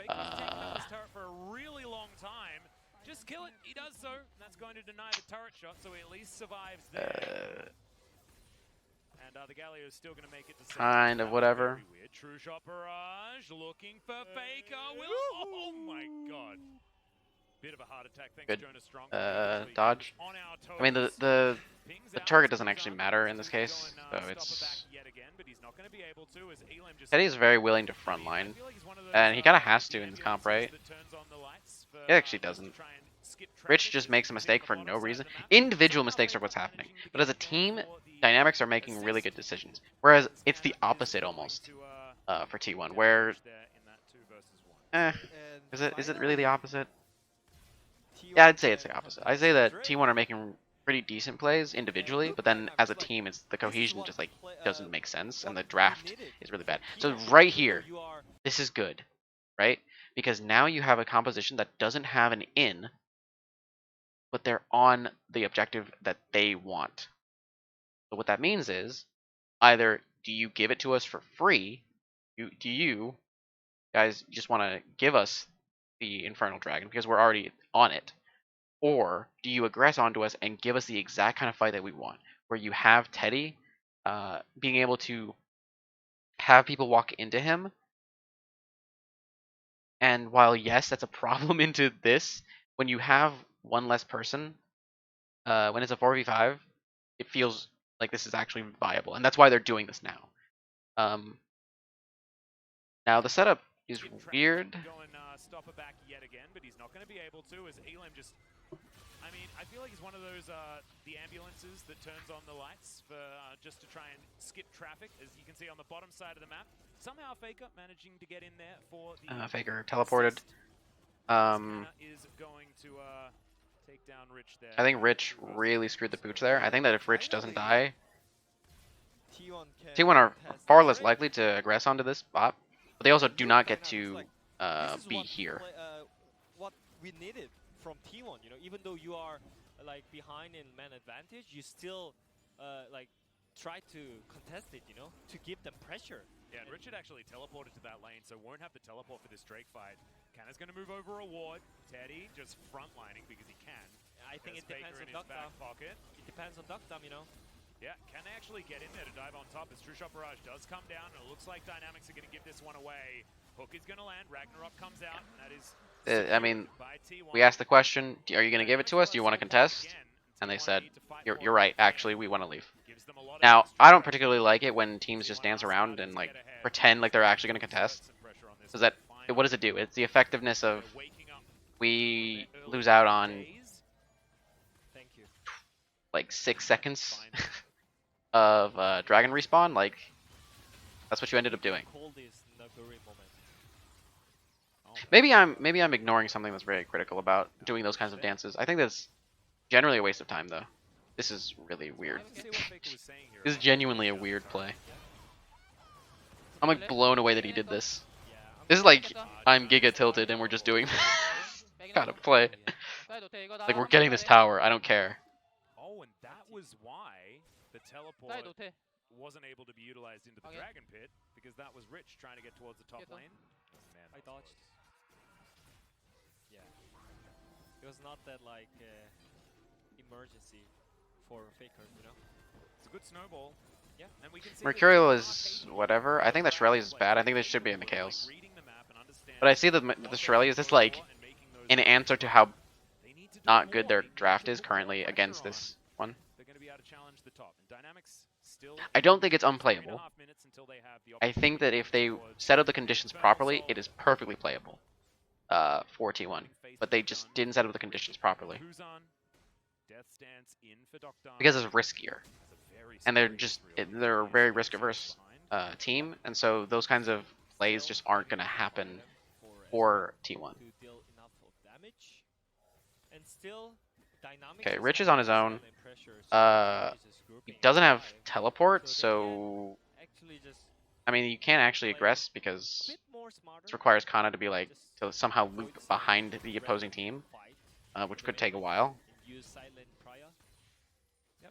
For a really long time. Just kill it. He does so. That's going to deny the turret shot, so he at least survives there. And the Galio is still going to make it to kind of whatever. True shot barrage, looking for Faker. Oh my god. Bit of a heart attack. Thanks, Good. Jonas Strong. Dodge. I mean the target doesn't actually matter in this case, so it's. Teddy is very willing to frontline, and he kind of has to in this comp, right? He actually doesn't. Rich just makes a mistake for no reason. Individual mistakes are what's happening, but as a team, Dynamics are making really good decisions. Whereas it's the opposite almost for T1, where is it really the opposite? Yeah, I'd say it's the opposite. I'd say that T1 are making pretty decent plays individually, but then as a team, it's the cohesion just like doesn't make sense, and the draft is really bad. So right here, this is good, right? Because now you have a composition that doesn't have an in, but they're on the objective that they want. So what that means is, either do you give it to us for free, do you guys just want to give us the Infernal Dragon because we're already on it, or do you aggress onto us and give us the exact kind of fight that we want, where you have Teddy being able to have people walk into him, and while yes, that's a problem into this, when you have one less person, when it's a 4v5, it feels like this is actually viable, and that's why they're doing this now. Now the setup is weird. Go and stop it back yet again, but he's not going to be able to as Elam just. I mean, I feel like he's one of those the ambulances that turns on the lights for just to try and skip traffic, as you can see on the bottom side of the map. Somehow Faker managing to get in there for the Faker teleported. Is going to take down Rich there. I think Rich really screwed the pooch there. I think that if Rich doesn't die, T1 are far less likely to aggress onto this bot, but they also do not get to be here. What we needed from T1, even though you are like behind in man advantage, you still like try to contest it, to give them pressure. Yeah, and Richard actually teleported to that lane, so won't have the teleport for this Drake fight. Kanna's going to move over a ward. Teddy just frontlining because he can. I think it depends on Duckdom. It depends on Duckdom, Yeah, can they actually get in there to dive on top as True Shot Barrage does come down, and it looks like Dynamics are going to give this one away. Hook is gonna land. Ragnarok comes out. And that is I mean, by T1. we asked the question, are you going to give it to us? Do you want to contest? And they said, you're right, actually, we want to leave. Now, I don't particularly like it when teams just dance around and like pretend like they're actually going to contest. Because that, what does it do? It's the effectiveness of we lose out on Thank you. like 6 seconds of dragon respawn. Like, that's what you ended up doing. Call this Naguri moment. Maybe I'm ignoring something that's very critical about doing those kinds of dances. I think that's generally a waste of time, though. This is really weird. This is genuinely a weird play. I'm like blown away that he did this. This is like I'm giga tilted and we're just doing this kind of play. Like we're getting this tower. I don't care. Oh, and that was why the teleport wasn't able to be utilized into the Dragon Pit, because that was Rich trying to get towards the top lane. Man, I dodged. Yeah. It was not that like emergency for Faker, you know? it's a good snowball. Yeah. And we can see Mercurial is whatever. I think that Shirelli's is bad. I think they should be in the Chaos. But I see that the Shirelli is just like an answer to how not good their draft is currently against this one. They're going to be able to challenge the top. And Dynamics still I don't think it's unplayable. I think that if they set up the conditions properly, it is perfectly playable for T1. But they just didn't set up the conditions properly. Because it's riskier. And they're a very risk-averse team, and so those kinds of plays just aren't going to happen for T1. To deal enough of damage. And still, Dynamics Okay, is Rich is on his own. under pressure, so Rich is He grouping doesn't have five. teleport, So they so can actually just I mean you can't actually aggress because bit more smarter. this requires Kana to be like to somehow loop behind the opposing team, Fight, which could take a while. and use silent prior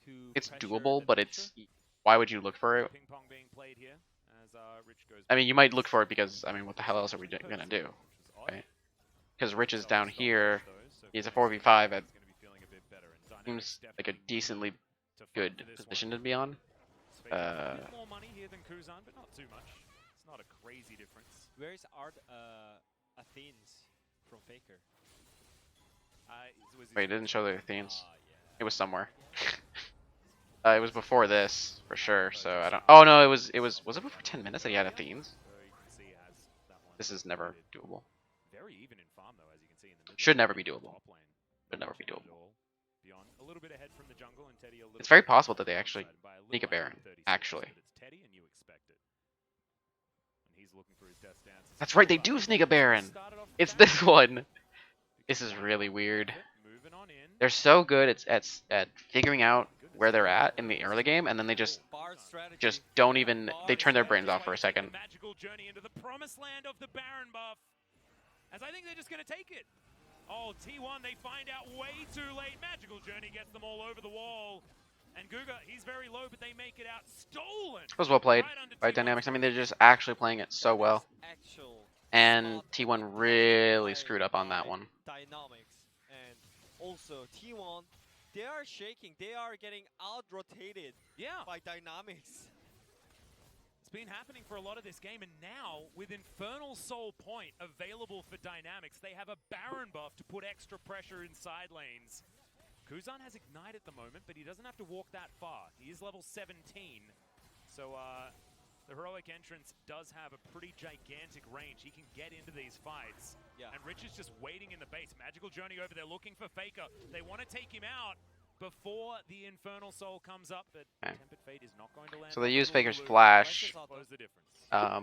to It's pressure doable, the but pressure. it's why would you look for it? Ping pong being played here as Rich goes I mean you might look for it because I mean what the hell else are we gonna do? Right? Because Rich is down here. He's a 4v5 at seems like a decently good position to be on. A bit more money here than Kuzan, but not too much. It's not a crazy difference. Where is Athens from Faker? Wait, it didn't show the Athenes. Yeah. It was somewhere. It was before this for sure. So I don't. Oh no, was it before 10 minutes that he had Athenes? So you can see has that one This is never doable. very even in farm though, as you can see in the middle. Should never be doable. Top lane. Should never be Not doable. at all. Beyond a little bit ahead from the jungle and Teddy a little It's very bit possible to that they the actually outside by a sneak a little Baron. under 30 seconds, Actually, but it's Teddy and you expect it. And he's looking for his death stance. that's right. They do sneak a Baron. It's this one. This is really weird. Moving on in. They're so good at figuring out where they're at in the early game, and then they just don't even. They turn their brains off for a second. Magical journey into the promised land of the Baron buff. As I think they're just going to take it. Oh, T1, they find out way too late. Magical journey gets them all over the wall. And Guga, he's very low, but they make it out. Stolen. It was well played Right under by T1. Dynamics. I mean, they're just actually playing it so well. Actual And T1 really screwed up on that one. Dynamics and also T1, they are shaking. They are getting out-rotated Yeah. by Dynamics. It's been happening for a lot of this game, and now with Infernal Soul Point available for Dynamics, they have a Baron buff to put extra pressure in side lanes. Kuzan has Ignite at the moment, but he doesn't have to walk that far. He is level 17, so the Heroic Entrance does have a pretty gigantic range. He can get into these fights. Yeah. And Rich is just waiting in the base. Magical Journey over there looking for Faker. They want to take him out before the Infernal Soul comes up, but Okay. Tempered Fate is not going to land. So they use Faker's Blue. Flash. Close the difference. Yeah,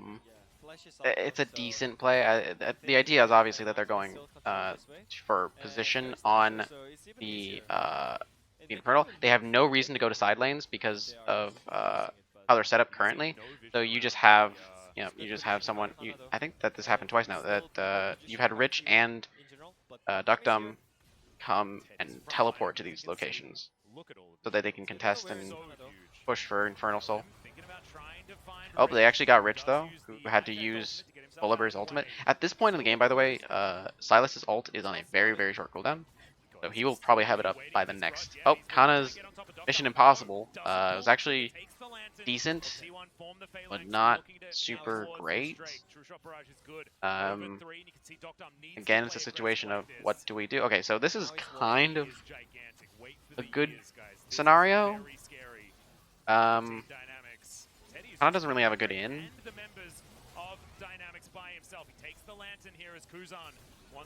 Flash is out It's a though, so decent play. The idea is obviously that they're going still continue this way. for And position there's on Nitro, so it's even the easier. And the they Infernal. can They have no even reason to go to side lanes because they are of using it, but how they're set up currently. No vision So you on just the, have uh, you just have someone. I think that this happened twice now. That you've had Rich and in general, but Duckdom come and teleport to these locations Look at all of so this. that they can contest and So huge. push for Infernal Soul. Thinking about trying to find Oh, but they Rich. actually got Rich Does though, use who the had to Aztec use ultimate to get himself out of Volibear's the ultimate. way. At this point in the game, by the way, Silas's ult is on a very, very short cooldown, so he will probably have it up by the next. Oh, Kana's Mission Impossible was actually decent, but not super great. Again, it's a situation of what do we do? Okay, so this is kind of a good scenario. Kind of doesn't really have a good in.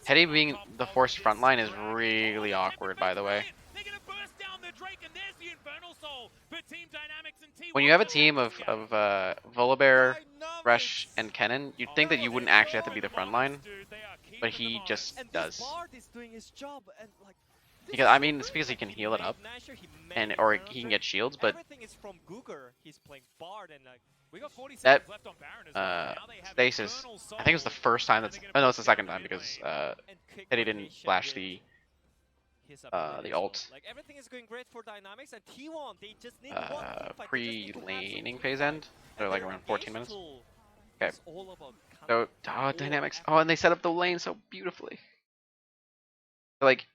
Teddy being the forced front line is really awkward, by the way. When you have a team of Volibear, Rush, and Kennen, you'd think that you wouldn't actually have to be the front line, but he just does. Because I mean, it's because he can heal it up, and or he can get shields, but that stasis, I think it was the first time that's. Oh no, it's the second time because Teddy didn't flash the ult. Like everything is going great for Dynamics and T1. They just need Pre-laning phase end. They're like around 14 minutes. Okay. So Dynamics. Oh, and they set up the lane so beautifully. Like,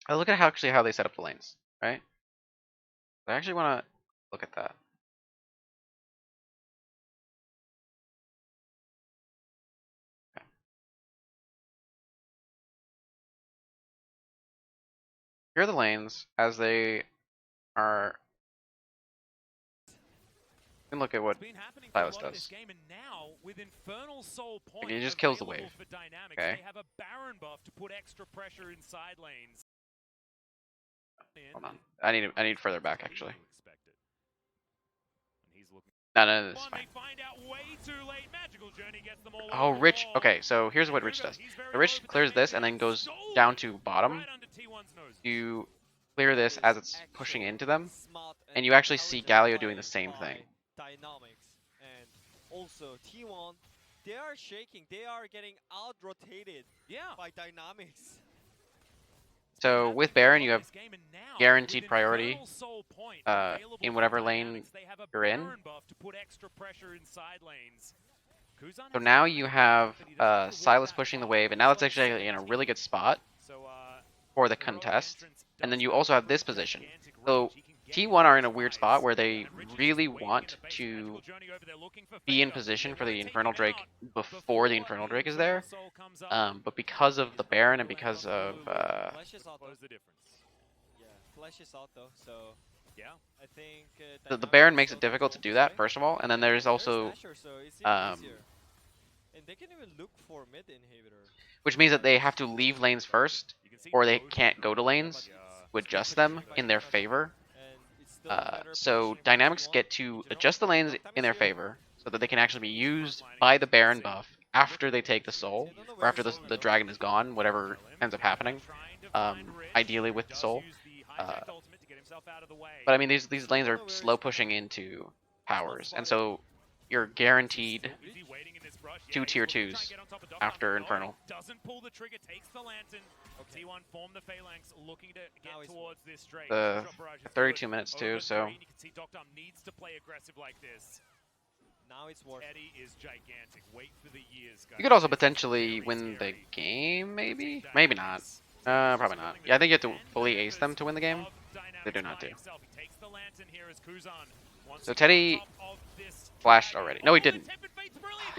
I look at how they set up the lanes, right? I actually want to look at that. Okay. Here are the lanes as they are. You can look at what Silas does. Like, he just kills the wave. Okay. Hold on. I need further back actually. No, this is fine. Oh, Rich. Okay, so here's what Rich does. So Rich clears this and then goes down to bottom. You clear this as it's pushing into them, and you actually see Galio doing the same thing. Dynamics and also T1, they are shaking. They are getting out-rotated by Dynamics. So with Baron, you have guaranteed priority in whatever lane you're in. So now you have Silas pushing the wave, and now it's actually in a really good spot for the contest. And then you also have this position. So T1 are in a weird spot where they really want to be in position for the Infernal Drake before the Infernal Drake is there. But because of the Baron and because of Flash is out though. Yeah, Flash is out though, so yeah, I think the Baron makes it difficult to do that, first of all, and then there's also and they can even look for mid inhibitor, which means that they have to leave lanes first, or they can't go to lanes to adjust them in their favor. So Dynamics get to adjust the lanes in their favor so that they can actually be used by the Baron buff after they take the soul, or after the dragon is gone, whatever ends up happening, ideally with the soul. But I mean, these lanes are slow pushing into powers, and so you're guaranteed 2 tier 2s after Infernal. The 32 minutes too, so now it's worth. you could also potentially win the game, maybe? Maybe not. Probably not. Yeah, I think you have to fully ace them to win the game. They do not do. So Teddy flashed already. No, he didn't.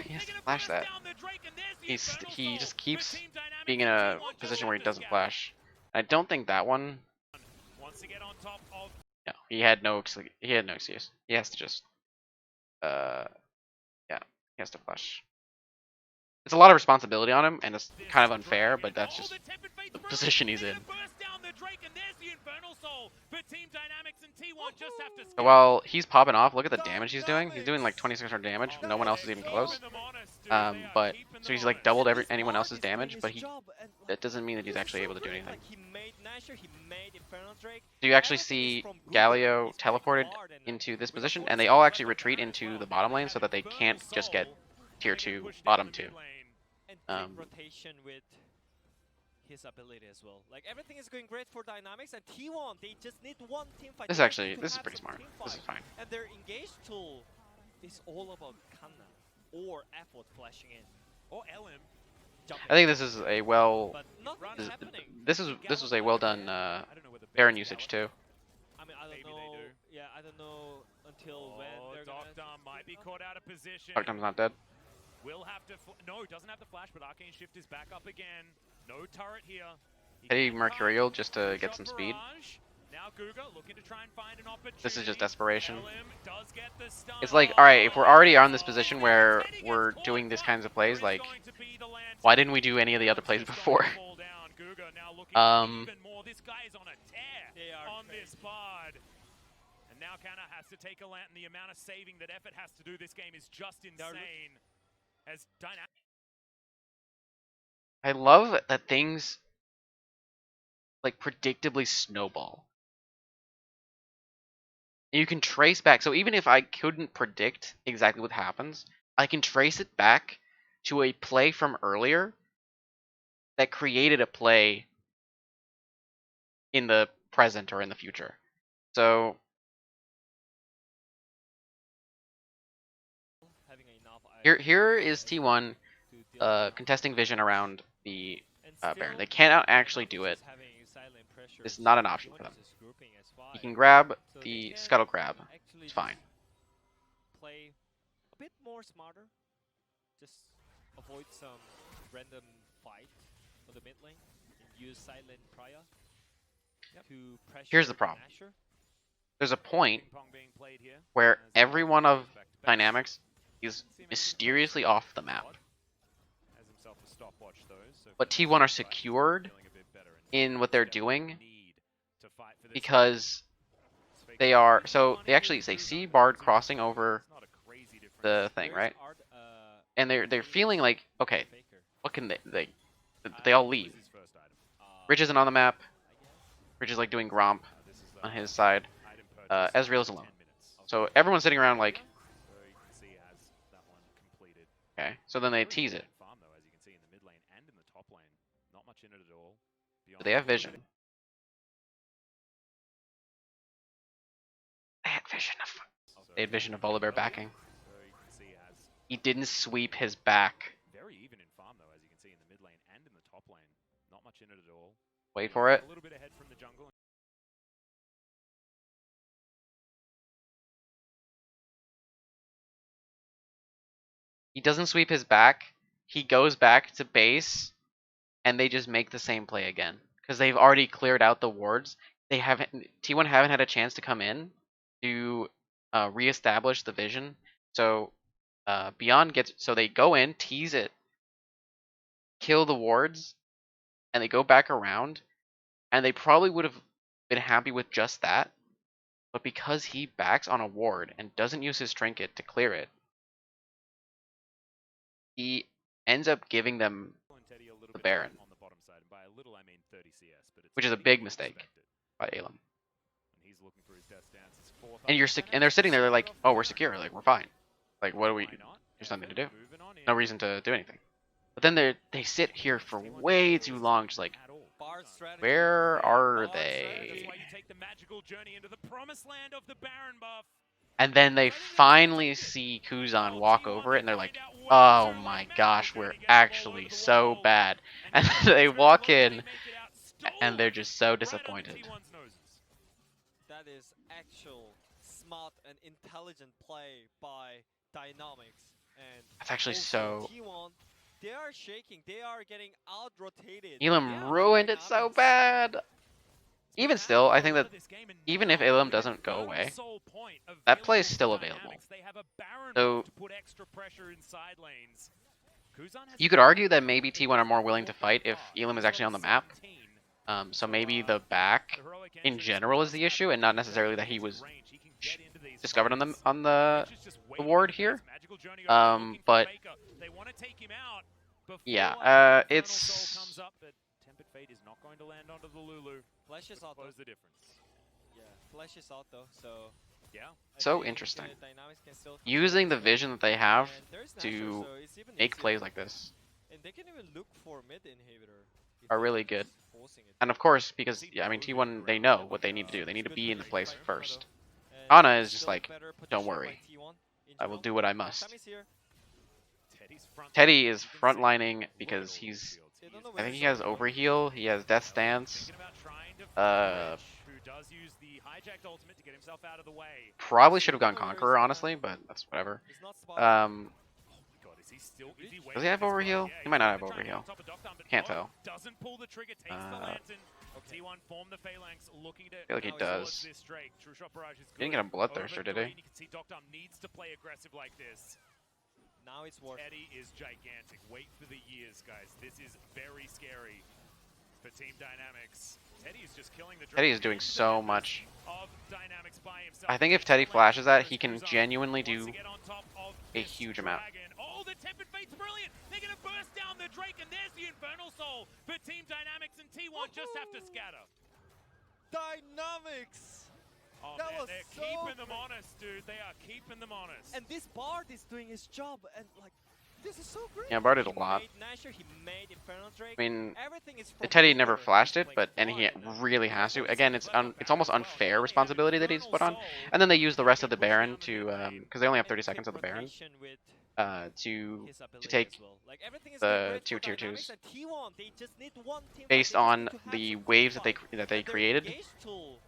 He has to flash that. He just keeps being in a position where he doesn't flash. I don't think that one. No, he had no excuse. He has to just yeah, he has to flash. It's a lot of responsibility on him, and it's kind of unfair, but that's just the position he's in. So while he's popping off, look at the damage he's doing. He's doing like 2600 damage. No one else is even close. But so he's like doubled anyone else's damage, but that doesn't mean that he's actually able to do anything. So you actually see Galio teleported into this position, and they all actually retreat into the bottom lane so that they can't just get tier 2, bottom 2. Rotation with his ability as well. Like everything is going great for Dynamics and T1. They just need one team fight. This is pretty smart. This is fine. And their engage tool is all about Kanna or effort flashing in or LM. I think this is a well. This was a well done Baron usage too. I mean, I don't know. Yeah, I don't know until when they're gonna. Doctor might be caught out of position. Darktime's not dead. Will have to. No, doesn't have the flash, but Arcane Shift is back up again. No turret here. He Teddy can Mercurial hide. just to Good get shot some speed. barrage. Now Guga looking to try and find an opportunity. This is just desperation. LM does get the stun. It's like, alright, if we're already on this position where we're doing these kinds of plays, like, why didn't we do any of the other plays before? This guy is on a tear on this pod. And now Kana has to take a lantern. The amount of saving that effort has to do this game is just insane. As dynamic. I love that things, like, predictably snowball. You can trace back, so even if I couldn't predict exactly what happens, I can trace it back to a play from earlier that created a play in the present or in the future. So here is T1 contesting vision around the Baron. They cannot actually do it. This is not an option for them. You can grab the Scuttle Crab. It's fine. Play a bit more smarter. Just avoid some random fight on the mid lane and use silent Priya to pressure. Here's the problem. Asher. There's a point where every one of Dynamics is mysteriously off the map. But T1 are secured in what they're doing because they are, so they see Bard crossing over the thing, right? And they're feeling like, okay, what can they all leave. Rich isn't on the map. Rich is like doing Gromp on his side. Ezreal's alone. So everyone's sitting around like, okay, so then they tease it. But they have vision. They had vision of Volibear backing. He didn't sweep his back. Very even in farm though, as you can see in the mid lane and in the top lane. Not much in it at all. Wait for it. A little bit ahead from the jungle. He doesn't sweep his back. He goes back to base, and they just make the same play again because they've already cleared out the wards. They haven't. T1 haven't had a chance to come in to reestablish the vision. So Beyond gets. So they go in, tease it, kill the wards, and they go back around, and they probably would have been happy with just that. But because he backs on a ward and doesn't use his trinket to clear it, he ends up giving them the Baron, which is a big mistake by Elam. And they're sitting there, they're like, oh, we're secure, like we're fine, like what do we? There's nothing to do, no reason to do anything. But then they sit here for way too long, just like, where are they? And then they finally see Kuzan walk over it, and they're like, oh my gosh, we're actually so bad. And they walk in, and they're just so disappointed. That is actual smart and intelligent play by Dynamics. And that's actually so... T1, they are shaking, they are getting out-rotated. Elam ruined it so bad! Even still, I think that even if Elam doesn't go away, that play is still available. So you could argue that maybe T1 are more willing to fight if Elam is actually on the map. So maybe the back in general is the issue, and not necessarily that he was discovered on the ward here. But yeah, it's. Fate is not going to land onto the Lulu. Flash is out though. The difference. Yeah, Flash is out though, so yeah. So interesting. Using the vision that they have to make plays like this and they can even look for mid inhibitor are really good. And of course, because yeah, I mean T1, they know what they need to do. They need to be in the place first. Ana is just like, don't worry, I will do what I must. Teddy is frontlining because he's. I think he has Overheal, he has Death Stance, does use the hijacked ultimate to get himself out of the way. Probably should have gone Conqueror, honestly, but that's whatever. It's not spot. Um, Oh my god, is he still? Is he does he have overheal? He might not have overheal. Can't tell. Doesn't pull the trigger, takes the lantern. T1 form the phalanx, looking to. I feel like he does. This Drake. True shot barrage is He didn't good. get a Bloodthirster, did he? You can see Doctor needs to play aggressive like this. Now it's worth. Teddy is gigantic. Wait for the years, guys. This is very scary for Team Dynamics. Teddy is just killing the. Teddy is doing so much. Of Dynamics by himself. I think if Teddy flashes that, he can genuinely do a huge amount. Oh, the Tempered Fate's brilliant. They're going to burst down the Drake, and there's the Infernal Soul. But Team Dynamics and T1 just have to scatter. Dynamics! Oh, That man, was they're so keeping them great. honest, dude. They are keeping them honest. And this Bard is doing his job, and like, this is so great. Yeah, Bard did a He lot. made Nashor, he made Infernal Drake. I mean, Everything is the from Teddy his never order. flashed it, Like, but and he Bard, really has to. Again, it's almost unfair responsibility that he's put on. And then they use the rest of the Baron to because they only have 30 seconds of the Baron with to his ability take as well. Like, everything is the going great two for tier Dynamics 2s and T1, they just need one team fight. based They just on need to have the some waves team that fight. they And their created engage tool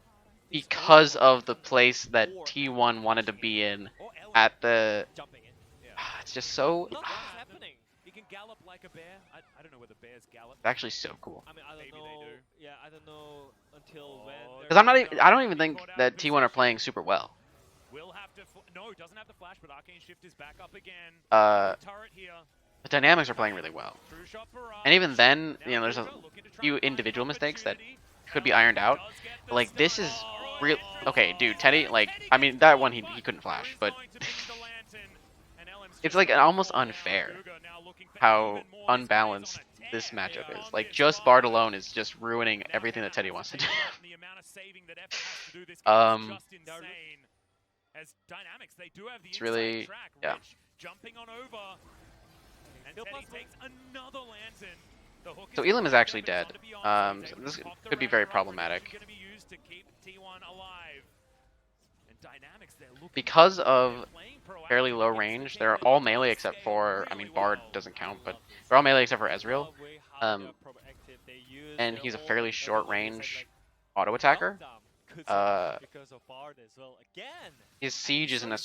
is because awesome. of the place that Or T1 wanted to be in Or Ellen. at the. jumping in. It's just so. Not what's happening. He can gallop like a bear. I don't know whether bears gallop. It's actually so cool. I mean, I don't Maybe they know. do. Yeah, I don't know until when. Oh, they're Because I'm not. gonna I don't come. even think that T1 are playing super well. Will have to. No, doesn't have the flash, but Arcane Shift is back up again. Turret here. The Dynamics are playing really well. True shot barrage. And even then, Now you know, there's a Rojo looking to try few and find individual an mistakes that opportunity. could be ironed out. Does get But the like this stun. is Oh, real. yeah. Okay, dude, Teddy. Like Teddy I gets mean the that one, one he couldn't flash, Drew's but going to be the lantern, and LM's it's just like gonna almost fall down. unfair Cougar now looking for how even more. This guy is on unbalanced a this tear matchup on is. Like this just Bard. Bard alone is just ruining Now everything that Teddy Dynamics wants to take do. out, and the amount of saving that Epic has to do this game is just insane. As Dynamics, they do have the It's inside really- track. yeah. Rich jumping on over, and Still Teddy possible. takes another lantern. The hook So is Elam is broken, actually but it's dead. on to beyond, So so this they pop the could be Ragnarok very Grenade problematic. is gonna be used to keep T1 alive. And Dynamics, they're looking Because good. of They're playing fairly proactive low against the range, team they're that all does melee except scale for, I really mean, Bard well. doesn't count, but they're all melee except for Ezreal. And And he's a fairly short range auto attacker. Because of Bard as well. Again. His siege isn't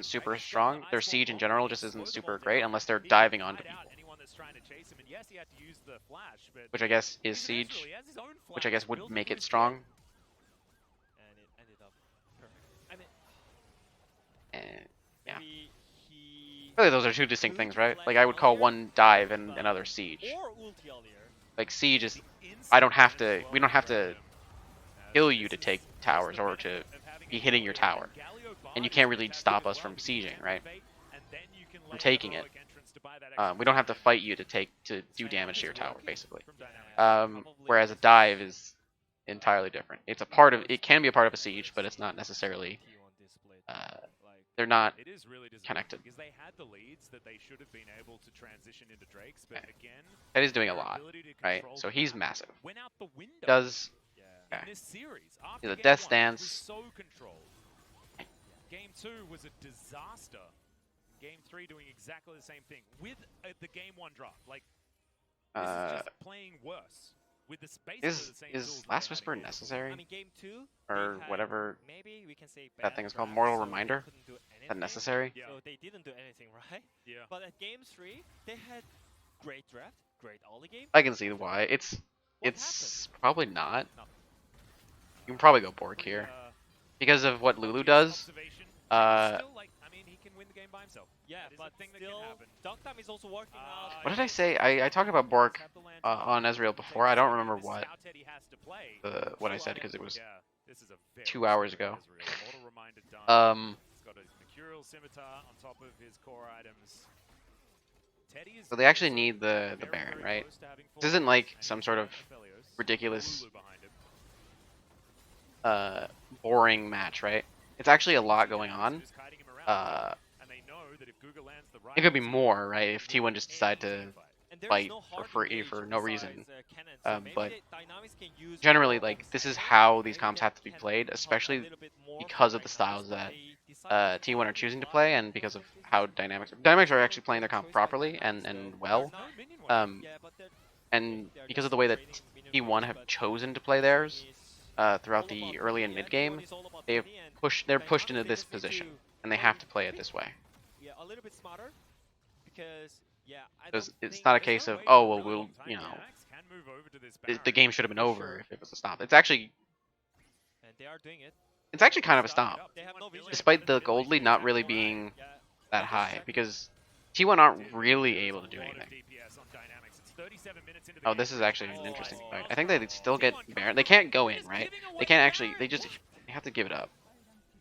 super strong. Their siege in general just isn't super great unless they're diving onto people, which I guess is siege, which I guess would make it strong. And it ended up perfect. I mean, And yeah, maybe he really those are two distinct things, right? Like I would call one dive and another siege. or ulti earlier. Like siege is, we don't have to kill you to take towers or to be hitting your tower, and you can't really stop us from sieging, right? From taking it. We don't have to fight you to do damage to your tower, basically. Whereas a dive is entirely different. It can be a part of a siege, but it's not necessarily. They're not It is really connected. because they had the leads that they should have been able to transition into Drakes, but again, Teddy's doing a their lot, ability to right? control So the he's map massive. went out the window. Does in this series. After He's a game death 1, stance. it was so controlled. Game 2 was a disaster. Game 3 doing exactly the same thing with the game 1 draft. Like this is just playing worse with the space. is Last Whisper necessary, I mean, game 2 or they had- whatever Maybe we can say that bad thing is called? draft, Mortal so they Reminder? couldn't do Is that anything. necessary? Yeah. So they didn't do anything, right? Yeah. But at game 3, they had great draft, great early game. I can see why. It's What probably not. Nothing. You can probably go Bork here because of what Lulu does. Still, like, I mean, he can win the game by himself. Yeah, That is a but thing that can still, happen. Dogtime is also working out. What did I say? I talked about Bork on Ezreal before. I don't remember what what I said because it was Yeah, this is a very 2 hours scary ago. Ezreal. Mortal Reminder done. He's got his Mercurial Scimitar on top of his core items. Teddy is So they actually also need the very, Baron, very right? close to having This isn't full like and some he's sort got of Aphelios, ridiculous, Lulu behind him. boring match, right? It's actually a lot going on. Who's kiting him around, and they know that if Guga lands the right It could be hits, more, right? If T1 just decide to fight. And there is fight no for hard free engage for no besides, reason. Cannon, so maybe but Dynamics can use generally, more like of this is Cannon, how these maybe comps have to be can played, help a especially little bit more because for of the Dynamics, styles but that they decide to T1 are go choosing to live play, and because of how Dynamics are actually playing their comp properly and well, No minion wave. and because of the way that T1 have chosen to play theirs, throughout the early and mid game, they're pushed into this position, and they have to play it this way. Yeah, a little bit smarter because Because it's not a case of, oh well, we'll the game should have been over if it was a stomp. It's actually and they are doing it. kind of a stomp, They have no vision. despite the gold lead not really being that high, because T1 aren't really able to do anything. Oh, this is actually an interesting fight. I think they still get Baron. They can't go in, right? They can't actually. They have to give it up.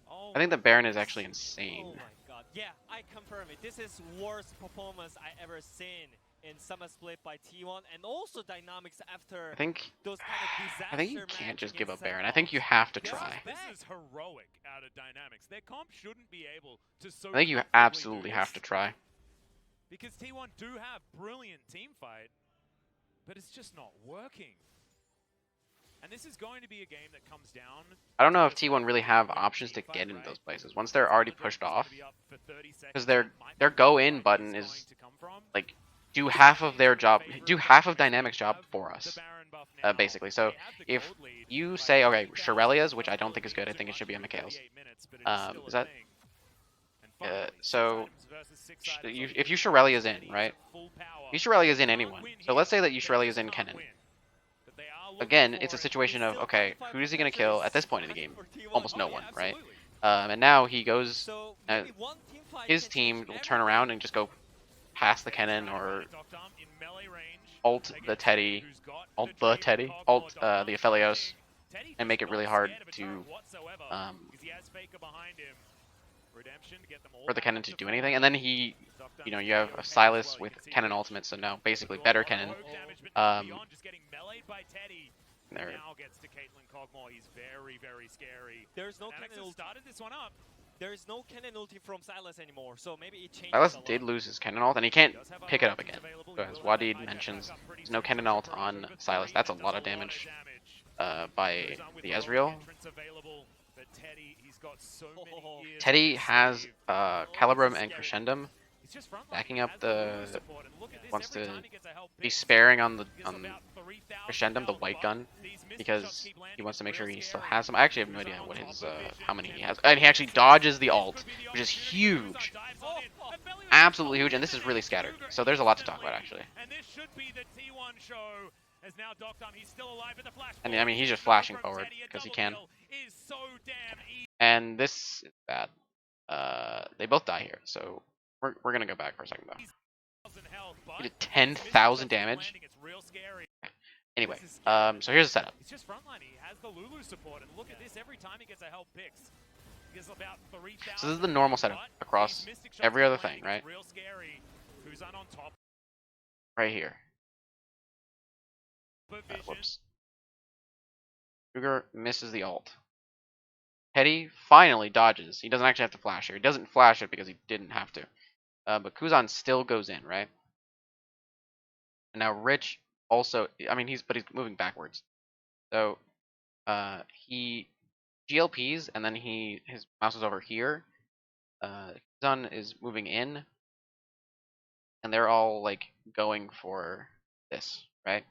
I think the Baron is actually insane. Oh my god. Yeah, I confirm it. This is worst performance I ever seen in Summer Split by T1, and also dynamics after I think those kind of disaster I think you can't match just give up against Baron. I Seven think you Ops. have to This try. This is heroic out of Dynamics. Their comp shouldn't be able to so I think you comfortably absolutely do have to this. try. Because T1 do have brilliant team fight, but it's just not working. And this is going to be a game that comes down. I don't know if T1 really have options to get into those places once they're already pushed off, because their go in button is like do half of their job, do half of Dynamics' job for us, basically. So if you say, okay, Shirelia's, which I don't think is good, I think it should be a Mikhail's. Is that? So if you Shirelia's in, right? You Shirelia's in anyone. So let's say that you Shirelia's in Kennen. Again, it's a situation of, okay, who is he going to kill at this point in the game? Almost no one, right? And now he goes, his team will turn around and just go past the Kennen or ult the Teddy, ult the Aphelios, and make it really hard to for the Kennen to do anything. And then he, you have a Silas with Kennen ultimate, so now basically better Kennen. There. Now gets to Caitlyn Cogmore. He's very, very scary. There's no Kennen ulti. Started this one up. There is no Kennen ulti from Silas anymore, so maybe it changes. Silas a lot. did lose his Kennen ult, and he can't pick it up again. So as Wadid mentions, there's no Kennen ult on Silas. That's a lot of damage by the Ezreal. Teddy has Calibrum and Crescendum backing up the wants to be sparing on the Crescendum, the white gun, because he wants to make sure he still has some. I actually have no idea what his how many he has, and he actually dodges the ult, which is huge, absolutely huge, and this is really scattered. So there's a lot to talk about actually. And I mean, he's just flashing forward because he can. And this is bad. They both die here, so we're gonna go back for a second though. He did 10,000 damage. Anyway, so here's the setup. He's just frontline. He has the Lulu support, and look at this. Every time he gets a help picks, he gets about 3,000. So this is the normal setup across every other thing, right? Real scary. Who's on top? Right here. Whoops. Cougar misses the ult. Teddy finally dodges. He doesn't actually have to flash here. He doesn't flash it because he didn't have to. But Kuzan still goes in, right? And now Rich also, I mean, he's moving backwards. So he GLPs and then his mouse is over here. Kuzan is moving in, and they're all like going for this, right?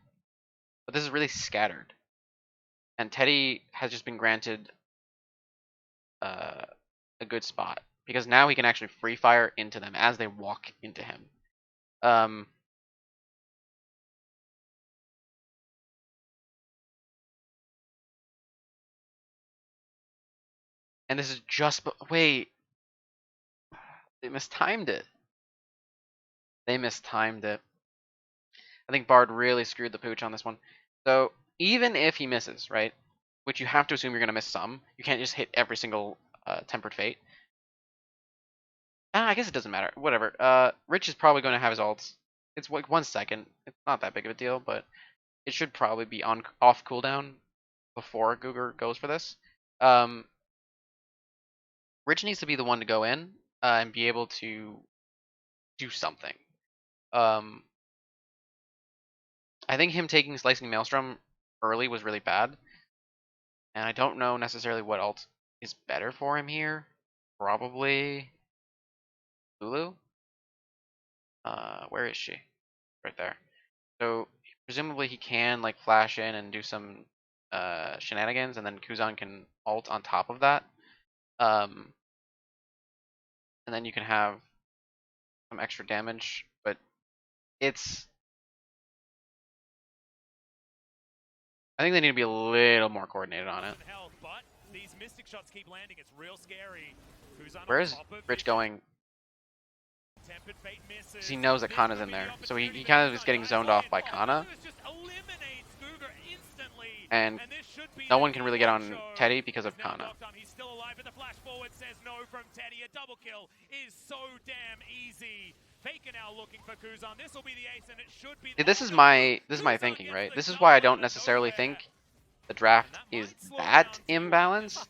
But this is really scattered. And Teddy has just been granted a good spot because now he can actually free fire into them as they walk into him. And this is just wait. They mistimed it. They mistimed it. I think Bard really screwed the pooch on this one. So even if he misses, right, which you have to assume you're going to miss some, you can't just hit every single Tempered Fate. I guess it doesn't matter. Whatever. Rich is probably going to have his ults. It's like 1 second. It's not that big of a deal, but it should probably be off cooldown before Cougar goes for this. Rich needs to be the one to go in and be able to do something. I think him taking Slicing Maelstrom early was really bad. And I don't know necessarily what ult is better for him here. Probably Lulu. Where is she? Right there. So presumably he can like flash in and do some shenanigans, and then Kuzan can ult on top of that. And then you can have some extra damage, but it's I think they need to be a little more coordinated on it. But these mystic shots keep landing. It's real scary. Where is Rich going? Because he knows that Kana's in there. So he kind of is getting zoned off by Kana. And no one can really get on Teddy because of Kana. He's still alive, but the flash forward says no from Teddy. A double kill is so damn easy. Faker now looking for Kuzan. This will be the ace, and it should be. This is my thinking, right? This is why I don't necessarily think the draft is that imbalanced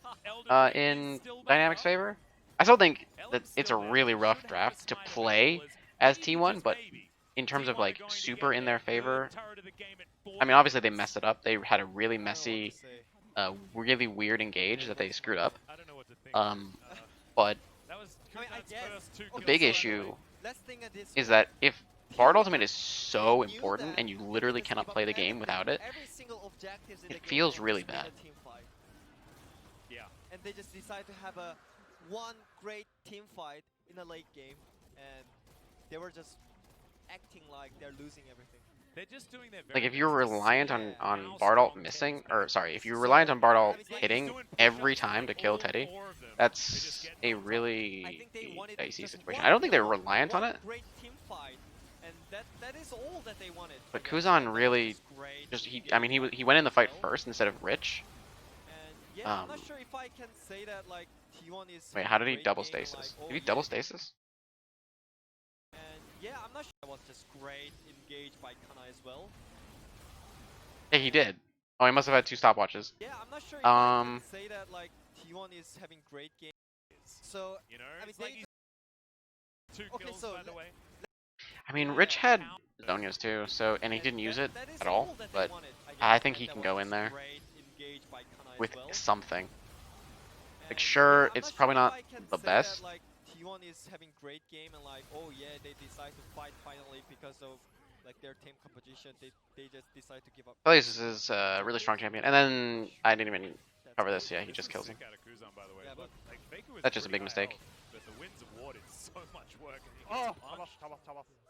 in Dynamics' favor. I still think that it's a really rough draft to play as T1, but in terms of like super in their favor, I mean, obviously they messed it up. They had a really messy, really weird engage that they screwed up. But the big issue is that if Bard Ultimate is so important and you literally cannot play the game without it, it feels really bad. Yeah. And they just decide to have a one great team fight in a late game, and they were just acting like they're losing everything. They're just doing their like if you're reliant on Bard Ult missing, or sorry, if you're reliant on Bard Ult hitting every time to kill Teddy, that's a really dicey situation. I don't think they're reliant on it. Great team fight, and that is all that they wanted. But Kuzan really just he went in the fight first instead of Rich. And yeah, I'm not sure if I can say that like T1 is. Wait, how did he double stasis? Did he double stasis? And yeah, I'm not sure. That was just great engaged by Kana as well. Yeah, he did. Oh, he must have had 2 stopwatches. Yeah, I'm not sure if I can say that like T1 is having great games. So you know, I mean, it's like he's 2 kills by the way. I mean, Rich had Zonias too, so and he didn't use it at all. But I think he can go in there with something. Like, sure, it's probably not the best. Like T1 is having great game and like, oh yeah, they decide to fight finally because of like their team composition. They just decide to give up. Phelios is a really strong champion, and then I didn't even cover this. Yeah, he just kills him. That's just a big mistake. But the wins awarded so much work.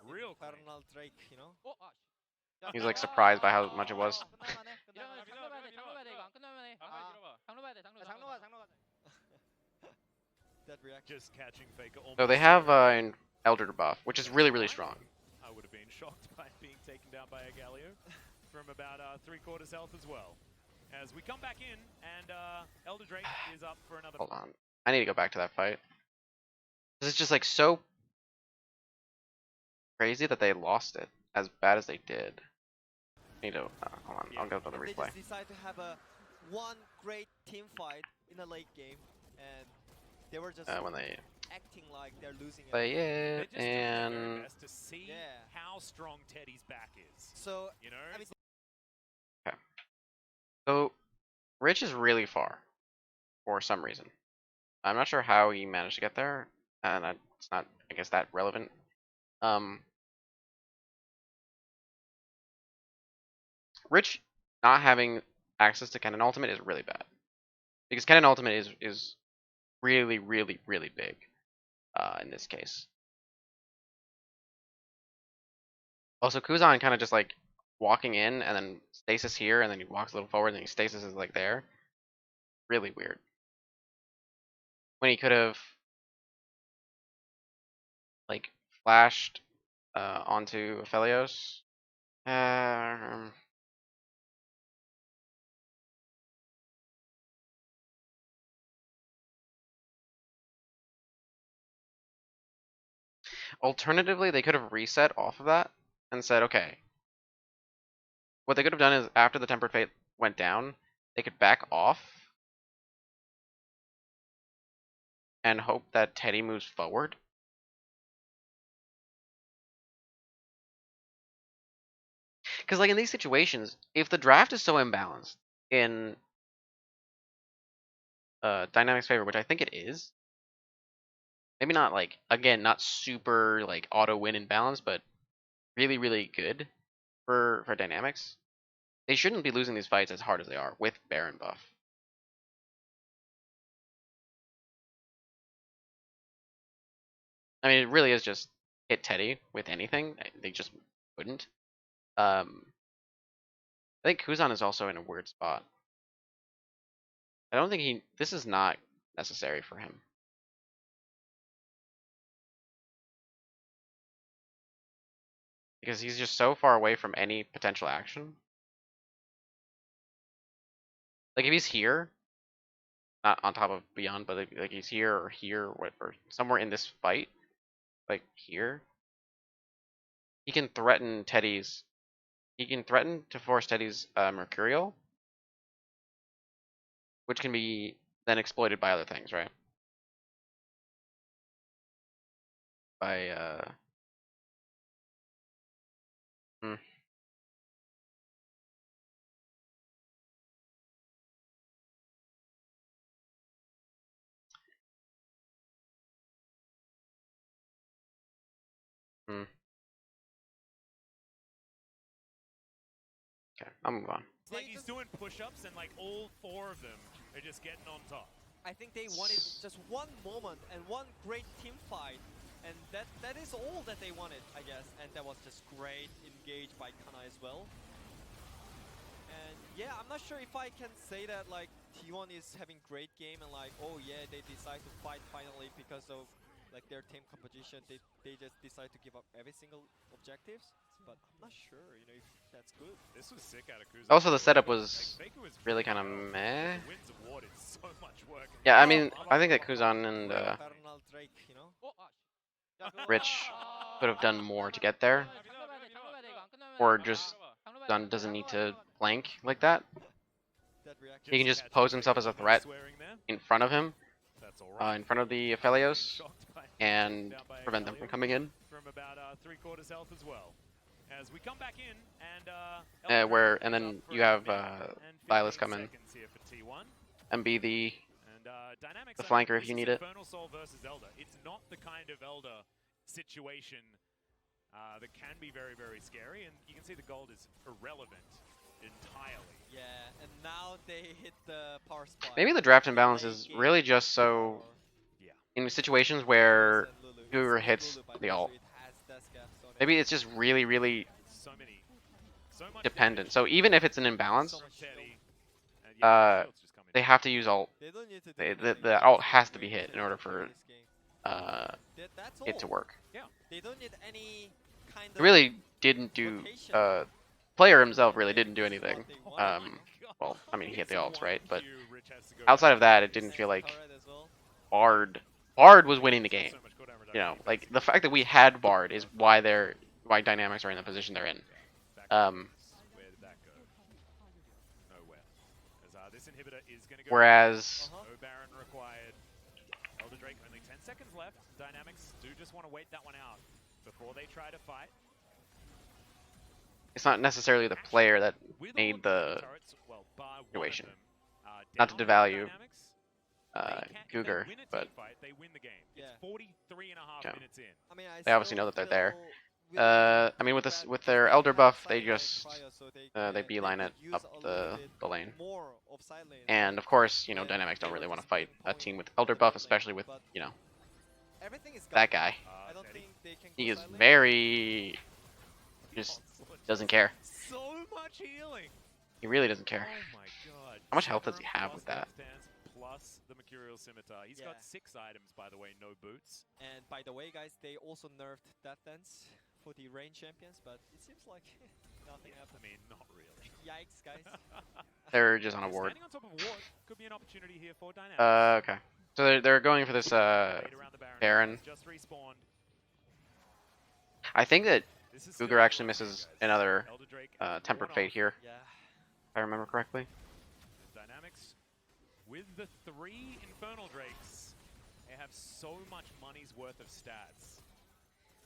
Real Cardinal Drake, you know. He's like surprised by how much it was. That reaction. Just catching Faker. So they have an Elder buff, which is really, really strong. I would have been shocked by being taken down by a Galio from about 3/4 health as well. As we come back in, and Elder Drake is up for another. Hold on, I need to go back to that fight. This is just like so crazy that they lost it as bad as they did. I need to hold on. I'll go to the They replay. just decide to have a one great team fight in a late game, and they were just When they acting like they're losing play everything. it, and best to see how strong Teddy's back is. So You know, I mean, so Rich is really far for some reason. I'm not sure how he managed to get there, and it's not, I guess, that relevant. Rich not having access to Cannon Ultimate is really bad, because Cannon Ultimate is really, really, really big in this case. Also, Kuzan kind of just like walking in and then stasis here, and then he walks a little forward, and he stasis is like there. Really weird. When he could have like flashed onto Aphelios. Alternatively, they could have reset off of that and said, okay. What they could have done is after the Tempered Fate went down, they could back off and hope that Teddy moves forward. Because like in these situations, if the draft is so imbalanced in Dynamics' favor, which I think it is, maybe not like, again, not super like auto win imbalance, but really, really good for Dynamics. They shouldn't be losing these fights as hard as they are with Baron buff. I mean, it really is just hit Teddy with anything. They just wouldn't. I think Kuzan is also in a weird spot. I don't think he. This is not necessary for him. Because he's just so far away from any potential action. Like if he's here, not on top of Beyond, but like he's here or somewhere in this fight, like here, he can threaten Teddy's. He can threaten to force Teddy's Mercurial, which can be then exploited by other things, right? By hmm, hmm. Okay, I'll move on. It's like he's doing push-ups and like all 4 of them are just getting on top. I think they wanted just one moment and one great team fight, and that is all that they wanted, I guess. And that was just great engaged by Kana as well. And yeah, I'm not sure if I can say that like T1 is having great game and like, oh yeah, they decide to fight finally because of like their team composition. They just decide to give up every single objectives. But I'm not sure, you know, if that's good. This was sick out of Kuzan. Also, the setup Like, was Faker was really kind of meh. The wins awarded so much work. Yeah, I mean, I think that Kuzan and Eternal Drake, you know? Rich could have done more to get there, or just Kuzan doesn't need to flank like that. That reaction. He can just pose himself as a threat Swearing there. in front of him, That's all right. in front of the Aphelios, Shocked by- and down by prevent them from Aphelios coming in. From about 3/4 health as well. As we come back in and And then you have Silas come in and be the Dynamics, the flanker if this you is need it. Infernal Soul versus Elder. It's not the kind of Elder situation that can be very, very scary, and you can see the gold is irrelevant entirely. Yeah, and now they hit the power spot. Maybe the draft imbalance is really just so Yeah. in situations where whoever hits the ult. Maybe it's just really, really So many, so much dependent. damage So even if it's an imbalance, from Teddy, and Shield's just coming they in. have to use ult. They don't need to do The anything. ult has to be hit in order for This game. That's it to all. work. They don't need any kind of It really didn't do. rotation. Player himself really didn't do This is what anything. they wanted. Well, I mean, he hit It's the a ults, right? But 1Q, Rich has to go outside of back. that, it didn't feel like Turret as well. Bard was winning the So game. much cooldown reduction You know, defense. like the fact that we had Bard is why Dynamics are in the position they're in. Back to this. Where did that go? Nowhere. As this inhibitor is going to go. Whereas Uh-huh. No Baron required. Elder Drake only 10 seconds left. Dynamics do just want to wait that one out before they try to fight. it's not necessarily the player that With all made of the turrets, well, bar one of situation. them, Not to down devalue, Dynamics, they can- if they Cougar, win a team but fight, they win the game. Yeah. It's 43 and a half Okay. minutes in. I mean, I They obviously still know that they're there. feel really I mean, with bad with because their they Elder have buff, they Silent just Cryo, so they they beeline could it use up a little bit the lane. more of side lane. And of course, Yeah, Dynamics don't they really were want to just fight a pinpointing team with the Elder mid buff, lane, especially with but everything is that gone. guy. I don't Teddy. think they can He go is side lane. very just doesn't care. So much healing. He really doesn't care. Oh my god. How much health does he 7 have plus with that? left hands plus the Mercurial Scimitar. He's Yeah. got 6 items, by the way, no boots. And by the way, guys, they also nerfed that dance for the rain champions, but it seems like nothing I happened. mean, not really. Yikes, guys. They're just on a ward. Standing on top of a ward could be an opportunity here for Dynamics. Okay. So they're going for this Right around the Baron. Just respawned. I think that This is Cougar still actually early, misses guys. another Elder Drake Tempered one Fate off. here, Yeah. if I remember correctly. Dynamics with the 3 Infernal Drakes. They have so much money's worth of stats.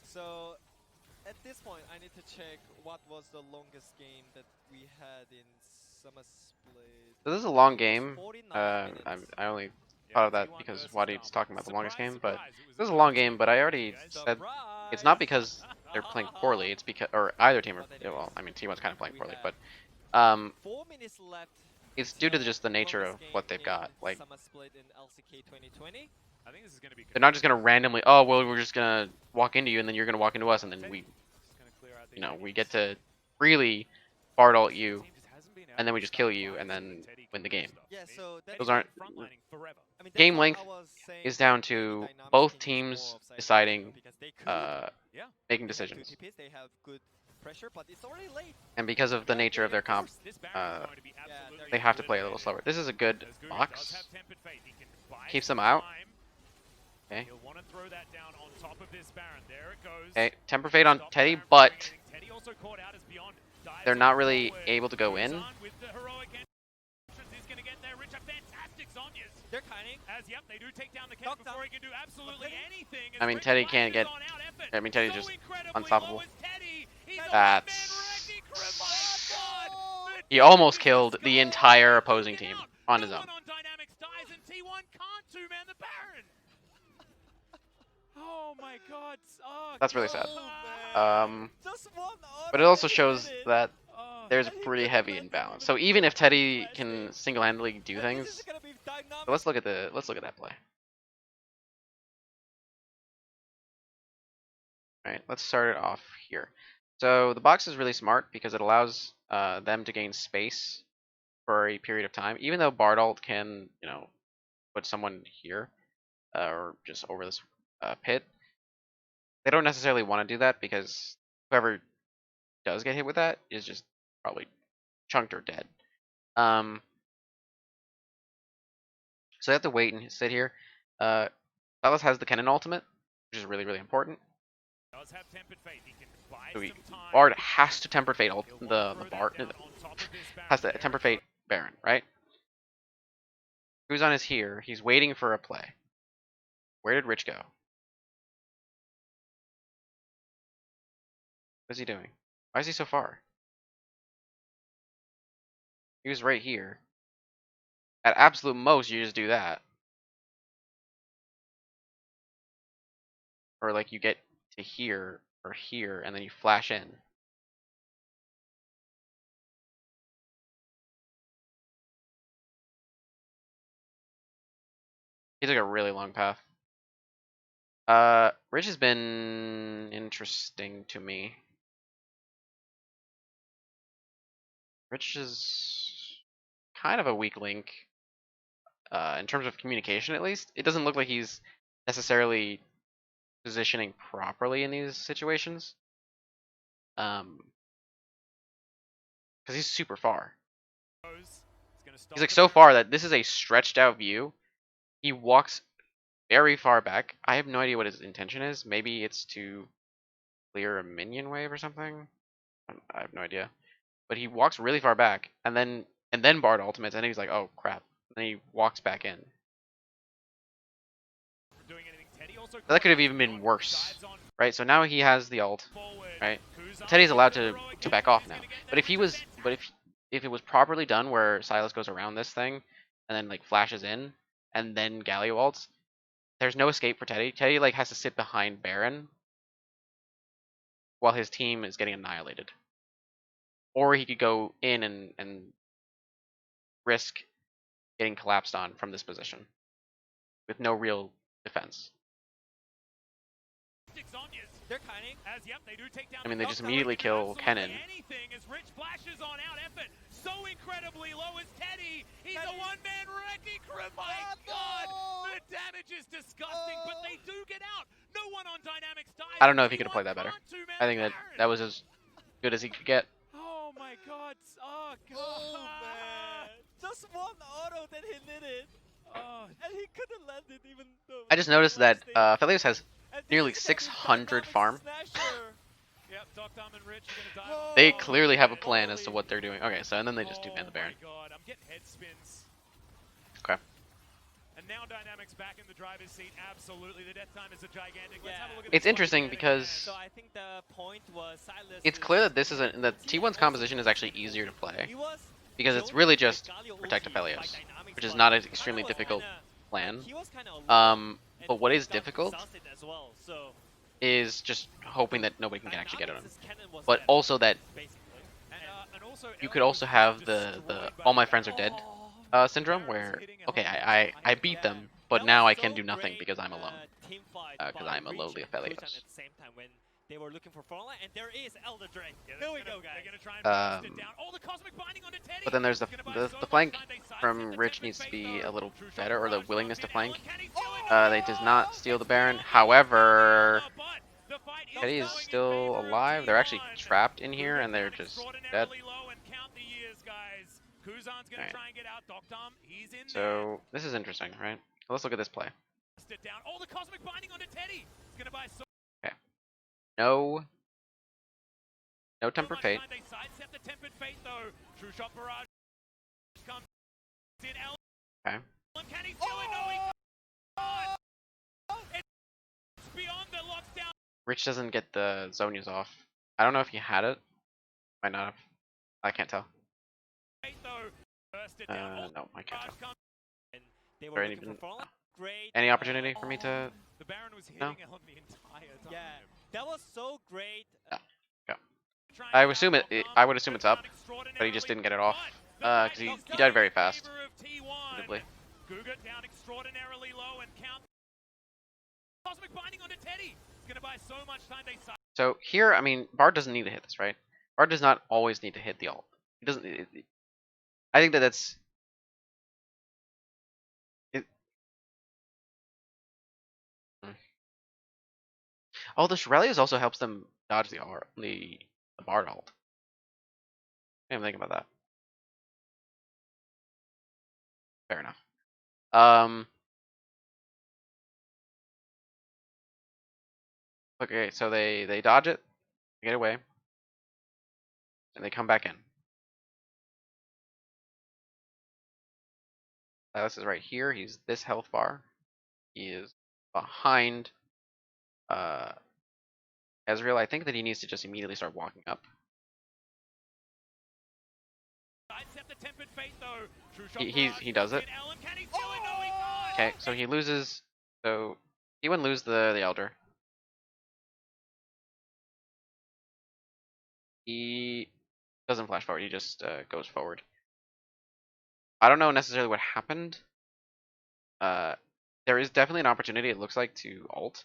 So at this point, I need to check what was the longest game that we had in Summer Split. So this is a long It was game. 49 minutes. I only Yeah, thought of that T1 because versus Wadi's Dom. talking about the longest Surprise, game, but surprise, it was this is a very long game. But I close, already guys. said it's not because they're playing poorly. It's because, or either team, But well, I mean, T1's kind of playing we poorly, had but 4 minutes left. it's due to till just the nature longest of game what they've in got. Like, Summer Split in LCK 2020. I think this is going to be. they're not just gonna randomly, oh well, we're just gonna walk into you, and then you're gonna walk into us, and then we, Just gonna clear out you know, we minions. get to freely Bard ult you, Team just hasn't been and then able we to just kill start you, fights and so then that Teddy win the can do game. stuff. Yeah, I mean, so Teddy's Those been aren't frontlining forever. I mean, that's game why length I was saying is down that to maybe Dynamics both can use teams more of Silence deciding, because they could. Yeah. making They have decisions, 2 TPs, they have good pressure, but it's already late. and because of the nature of their comp, This Baron is going to be they're absolutely they have to play a little obliterated. slower. This is a good As Gush does box, have tempered fate. He can buy keeps some them out. time. Okay. He'll want to throw that down on top of this Baron. There it goes. Okay, temper fade on Stop Teddy, Baron from but doing anything. Teddy also caught out as Beyond dives they're on not really forward. able to go in. Goes on with the heroic entrance. He's going to get there. Rich, a fantastic Zhonya's. They're kiting. As yep, they do take down the cat Knocked before out. he can do absolutely anything. I mean, Teddy can't get. I mean, Teddy's just unstoppable. That's. He almost killed the entire opposing team on his own. Oh my god. Oh, That's really sad. Oh, just one But it also shows that Oh, there's And he pretty could've heavy landed imbalance. even So even if Teddy flashing. can single-handedly do and things, this is gonna be Dynamics. so let's look at that play. Alright, let's start it off here. So the box is really smart because it allows them to gain space for a period of time. Even though Bardalt can, you know, put someone here or just over this pit, they don't necessarily want to do that because whoever does get hit with that is just probably chunked or dead. So they have to wait and sit here. Silas has the Kennen ultimate, which is really, really important. does have tempered fate. He can buy So some time. Bard has to temper fate He'll the wanna throw that Bard down on top of this Baron. has to There temper it fate Baron, right? Kuzan is here. He's waiting for a play. Where did Rich go? What is he doing? Why is he so far? He was right here. At absolute most, you just do that. Or like you get to here or here and then you flash in. He took a really long path. Rich has been interesting to me. Rich is kind of a weak link. In terms of communication, at least. It doesn't look like he's necessarily positioning properly in these situations. Because he's super far. He's like so far that this is a stretched out view. He walks very far back. I have no idea what his intention is. Maybe it's to clear a minion wave or something. I have no idea. But he walks really far back, and then Bard ultimates, and he's like, oh crap. And then he walks back in. So that could have even been worse, right? So now he has the ult, right? Teddy's allowed to back off now. But if if it was properly done, where Silas goes around this thing and then like flashes in and then Galio ults, there's no escape for Teddy. Teddy like has to sit behind Baron while his team is getting annihilated, or he could go in and risk getting collapsed on from this position with no real defense. They're kiting. I mean, they just immediately kill Kennen. Anything as Rich flashes on out effort. So incredibly low as Teddy. He's a one-man wrecking crew. My God, the damage is disgusting, but they do get out. No one on Dynamics dies. I don't know if he could have played that better. I think that was as good as he could get. Oh my God. Oh God. Oh man. Just one auto, then he lit it. Oh, And he couldn't land it even though. I just noticed that Felius has And this nearly is gonna be 600 Dynamics' farm. Snatcher. yep, Doc Dom and Rich are gonna dive. Whoa. They clearly have a plan as to what they're doing. Okay, so and then they just do ban the Baron. Oh my God, I'm getting head spins. Okay. And now Dynamics back in the driver's seat. Absolutely, the death time is a gigantic. Let's Yeah. have a look at It's this interesting one. because So I think the point was Silas. it's is- clear that this isn't that T1's composition is actually easier to play He was because it's killed really with just Galio protect ulti by Aphelios, Dynamics, which is but not an Kana extremely was difficult kinda- plan. He was kinda alone, and But what he is got difficult exhausted as well, so is just hoping that nobody can actually get at him, Dynamics' cannon was but dead, also that basically. And you could also have the all my friends are dead syndrome, where okay, I beat them, but now I can do nothing because I'm alone. Because I'm a lowly Aphelios. At the same time when they were looking for frontline, and there is Elder Drake. Yeah, Here we go, guys. They're gonna try and burst it Um, down. Oh, the cosmic binding onto Teddy. But then there's It's gonna buy so the much flank time. They sidestep from the Rich Tempest needs to Fate, be though. a little True shot better, or the barrage willingness to comes in. flank. Ellen, can he do it? They does not steal the It's Baron. beyond the However, lockdown, but the fight Teddy is going in still favor of alive. They're actually T1. trapped in here, Cougar and they're down just dead. extraordinarily low, and count the years, guys. Kuzan's gonna Alright. try and get out. Doctom, he's in there. So this is interesting, right? Let's look at this play. Burst it down. Oh, the cosmic binding onto Teddy. It's gonna buy so No temper much fate. time. They sidestep the tempered fate, though. True shot barrage comes in. Ellen, Okay. can he do it? No, he can't. It's beyond the lockdown. Rich doesn't get the Zonias off. I don't know if he had it. Might not have. I can't tell. Fate, though. Burst it down. No, I can't Barrage tell. comes. And they were Or looking any, for frontline. Great. any opportunity for me to? The Baron was hitting No. Ellen the entire time. Yeah, that was so great. I would assume I would assume it's up, but he just didn't get it off. Because he died very fast. Notably. Cougar down extraordinarily low, and count. Cosmic binding onto Teddy. It's gonna buy so much time. They side. So here, I mean, Bard doesn't need to hit this, right? Bard does not always need to hit the ult. He doesn't. I think that's. Oh, the Shurelius also helps them dodge the Bard ult. I didn't even think about that. Fair enough. Okay, so they dodge it, they get away, and they come back in. Silas is right here. He's this health bar. He is behind Ezreal. I think that he needs to just immediately start walking up. Sidestep the tempered fate, though. True shot He barrage does comes it. in. Ellen, can he do it? No, he can't. Okay, so he loses. So he wouldn't lose the Elder. He doesn't flash forward. He just goes forward. I don't know necessarily what happened. There is definitely an opportunity, it looks like, to ult.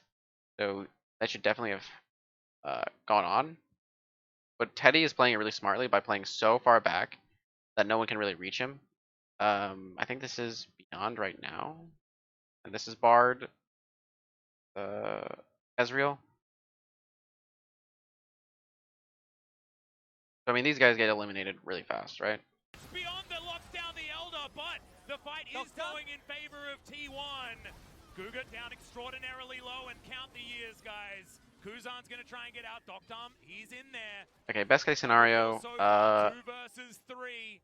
So that should definitely have gone on. But Teddy is playing it really smartly by playing so far back that no one can really reach him. I think this is Beyond right now. And this is Bard. Ezreal. So, I mean, these guys get eliminated really fast, right? It's beyond the lockdown, the Elder, but the fight is going in favor of T1. Cougar down extraordinarily low, and count the years, guys. Kuzan's gonna try and get out. Doctom, he's in there. Okay, best case scenario. So far, 2 versus 3.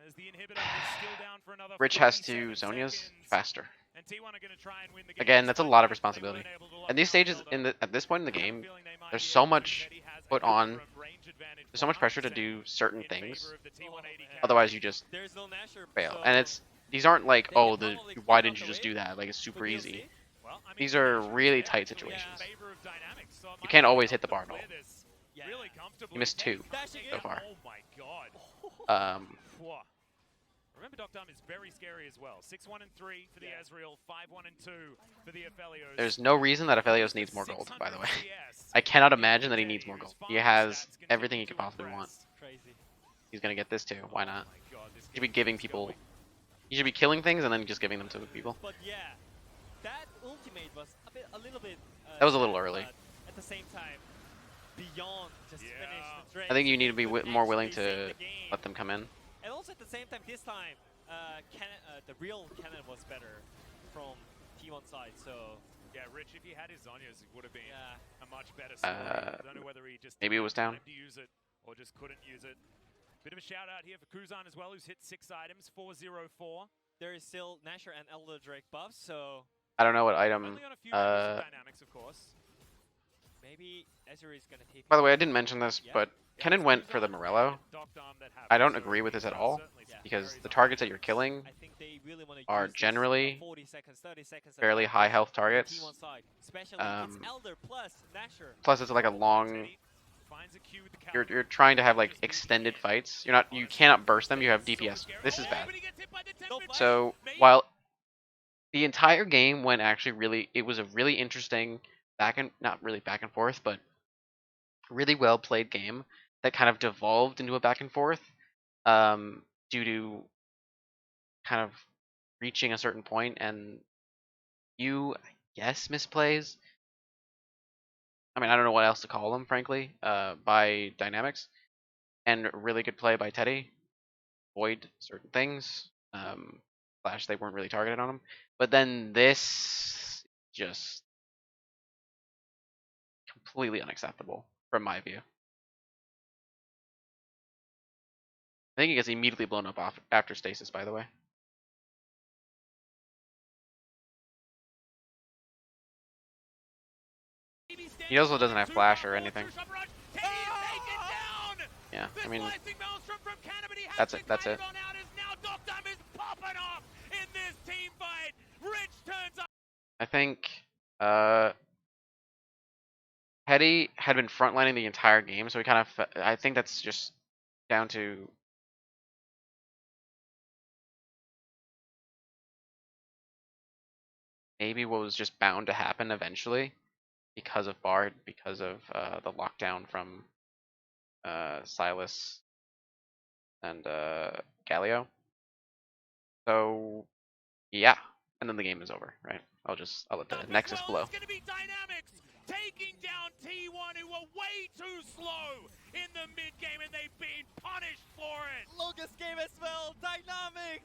As the inhibitor is still down for another Rich has to 47 Zonia's seconds. faster. And T1 are gonna try and win the game. Again, that's a lot of They responsibility. weren't able to lock At these down stages, Elder. at this point in the I have a game, feeling they might there's be so able to. much Teddy has put a on. different range advantage, There's so much pressure to 100% do certain in things. favor of the T180 carry. Otherwise, you just There's no Nasher. fail. So And these aren't like, they oh, can probably why clean didn't up you the just do wave that? Like, it's super for easy. DLC. Well, I mean, These the are Nashor's really there tight in situations. favor of Dynamics, so it You might can't be always enough hit the to bar clear goal. this Yeah. really comfortably. He missed 2 Dashing so in. far. Oh my god. Phew. Remember, Doctom is very scary as well. 6-1 and 3 for the Yeah. Ezreal, 5-1 and 2 for the Aphelios. There's no reason that Aphelios needs more gold, by the way. I cannot imagine that he needs more gold. He has everything he could possibly want. Crazy. He's gonna get this too. Why not? Oh my god, this He should be game giving keeps people. going. He should be killing things and then just giving them to people. But yeah, that ultimate was a little bit. That was a little sad, early. but at the same time, Beyond just Yeah. finished the Drake. I think you need to be could more willing actually save to the game. let them come in. And also at the same time, this time, the real cannon was better from T1 side. So Yeah, Rich, if he had his Zonias, it would have been yeah, a much better story. I don't know whether he just maybe it didn't was have down. time to use it or just couldn't use it. Bit of a shout out here for Kuzan as well, who's hit 6 items, 404. there is still Nasher and Elder Drake buffs. So I don't know what item. Only on a few members of Dynamics, of course. maybe Ezreal is gonna TP. By the way, I didn't mention this, Yeah. but Kennen went for the Morello. I don't agree with this at all, because the targets that you're killing I think they really want to are use this, generally 40 seconds, 30 seconds fairly high health on targets. T1 side, especially if it's Um, Elder plus Nasher. Plus, it's like a long Finds a Q with the you're trying to have like extended fights. You cannot burst them. You have DPS. This is bad. So while the entire game went actually really, it was a really interesting not really back and forth, but really well played game that kind of devolved into a back and forth due to kind of reaching a certain point and I guess, misplays. I mean, I don't know what else to call them, frankly, by Dynamics. And really good play by Teddy. Avoid certain things. Slash, they weren't really targeted on him. But then this just completely unacceptable from my view. I think he gets immediately blown up off after stasis, by the way. He also doesn't have flash or anything. Yeah, I mean, that's it. That's it. I think Teddy had been frontlining the entire game, so he kind of. I think that's just down to maybe what was just bound to happen eventually because of Bard, because of the lockdown from Silas and Galio. So yeah, and then the game is over, right? I'll let the Nexus blow. Taking down T1, who were way too slow in the mid game, and they've been punished for it. Longest game as well. Dynamics.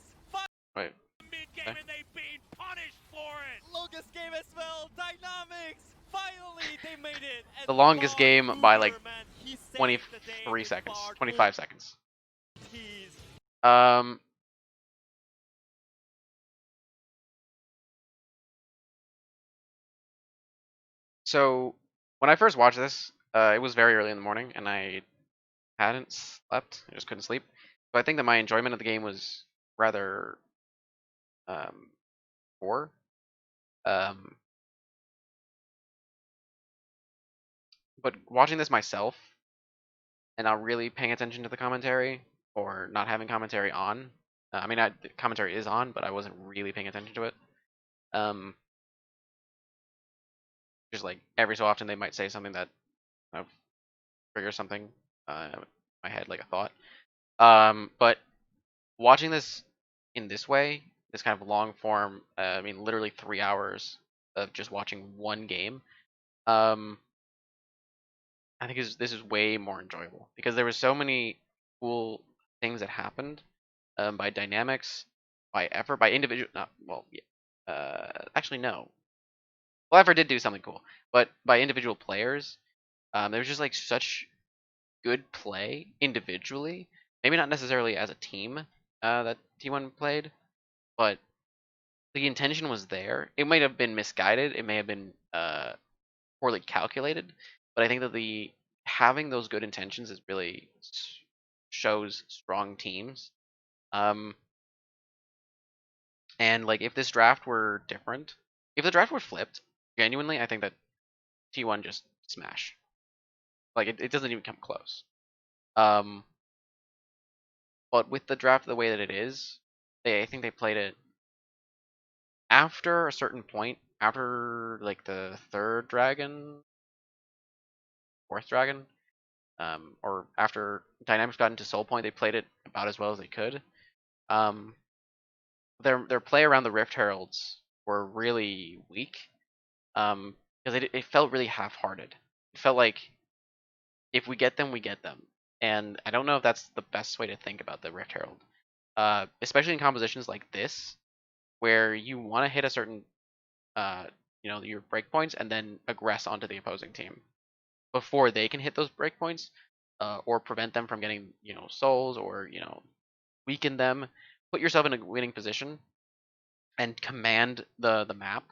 Wait. Mid game, and they've been punished for it. Longest game as well. Dynamics. Finally, they made it. And The longest game by like man, 23 seconds, 25 seconds. Jeez. So when I first watched this, it was very early in the morning, and I hadn't slept. I just couldn't sleep. So I think that my enjoyment of the game was rather poor. But watching this myself, and not really paying attention to the commentary, or not having commentary on. I mean, the commentary is on, but I wasn't really paying attention to it. Just like every so often they might say something that kind of triggers something in my head, like a thought. But watching this in this way, this kind of long form, I mean, literally 3 hours of just watching one game, I think this is way more enjoyable because there was so many cool things that happened by dynamics, by effort, by individual. Not well, yeah. Actually, no. Well, effort did do something cool, but by individual players, there was just like such good play individually. Maybe not necessarily as a team that T1 played, but the intention was there. It might have been misguided. It may have been poorly calculated, but I think that the having those good intentions is really shows strong teams. And like if this draft were different, if the draft were flipped, genuinely, I think that T1 just smash. Like it doesn't even come close. But with the draft the way that it is, I think they played it after a certain point, after like the third dragon, fourth dragon, or after Dynamics got into Soul Point, they played it about as well as they could. Their play around the Rift Heralds were really weak, because it felt really half-hearted. It felt like if we get them, we get them, and I don't know if that's the best way to think about the Rift Herald, especially in compositions like this, where you want to hit a certain, your breakpoints and then aggress onto the opposing team before they can hit those breakpoints, or prevent them from getting, souls, or weaken them. Put yourself in a winning position and command the map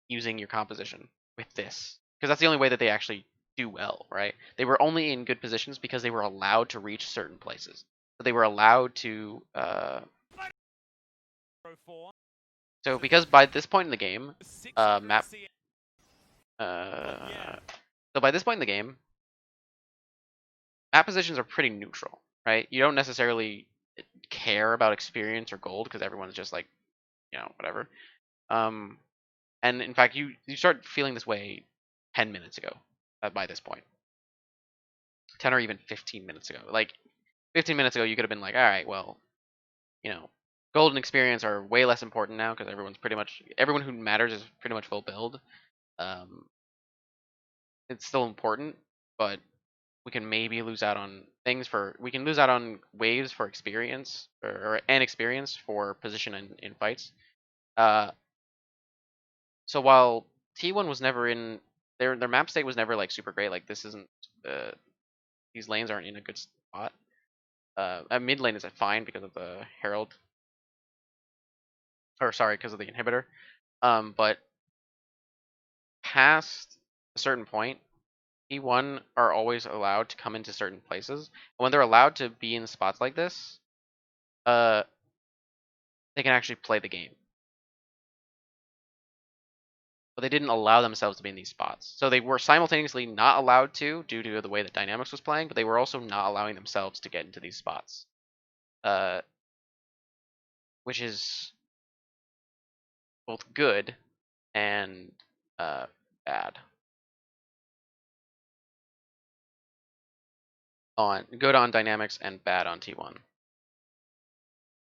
using your composition with this, because that's the only way that they actually do well, right? They were only in good positions because they were allowed to reach certain places. So they were allowed to. So because by this point in the game, So by this point in the game, map positions are pretty neutral, right? You don't necessarily care about experience or gold because everyone's just like, whatever. And in fact, you start feeling this way 10 minutes ago. By this point, 10 or even 15 minutes ago. Like 15 minutes ago, you could have been like, all right, well, gold and experience are way less important now because everyone who matters is pretty much full build. It's still important, but we can maybe lose out on we can lose out on waves for experience and experience for position in fights. So while T1 was never in their map state was never like super great. Like this isn't these lanes aren't in a good spot. Mid lane is fine because of the Herald, or sorry, because of the inhibitor. But past a certain point, T1 are always allowed to come into certain places. And when they're allowed to be in spots like this, they can actually play the game. But they didn't allow themselves to be in these spots. So they were simultaneously not allowed to due to the way that Dynamics was playing, but they were also not allowing themselves to get into these spots. Which is both good and bad. Good on Dynamics and bad on T1.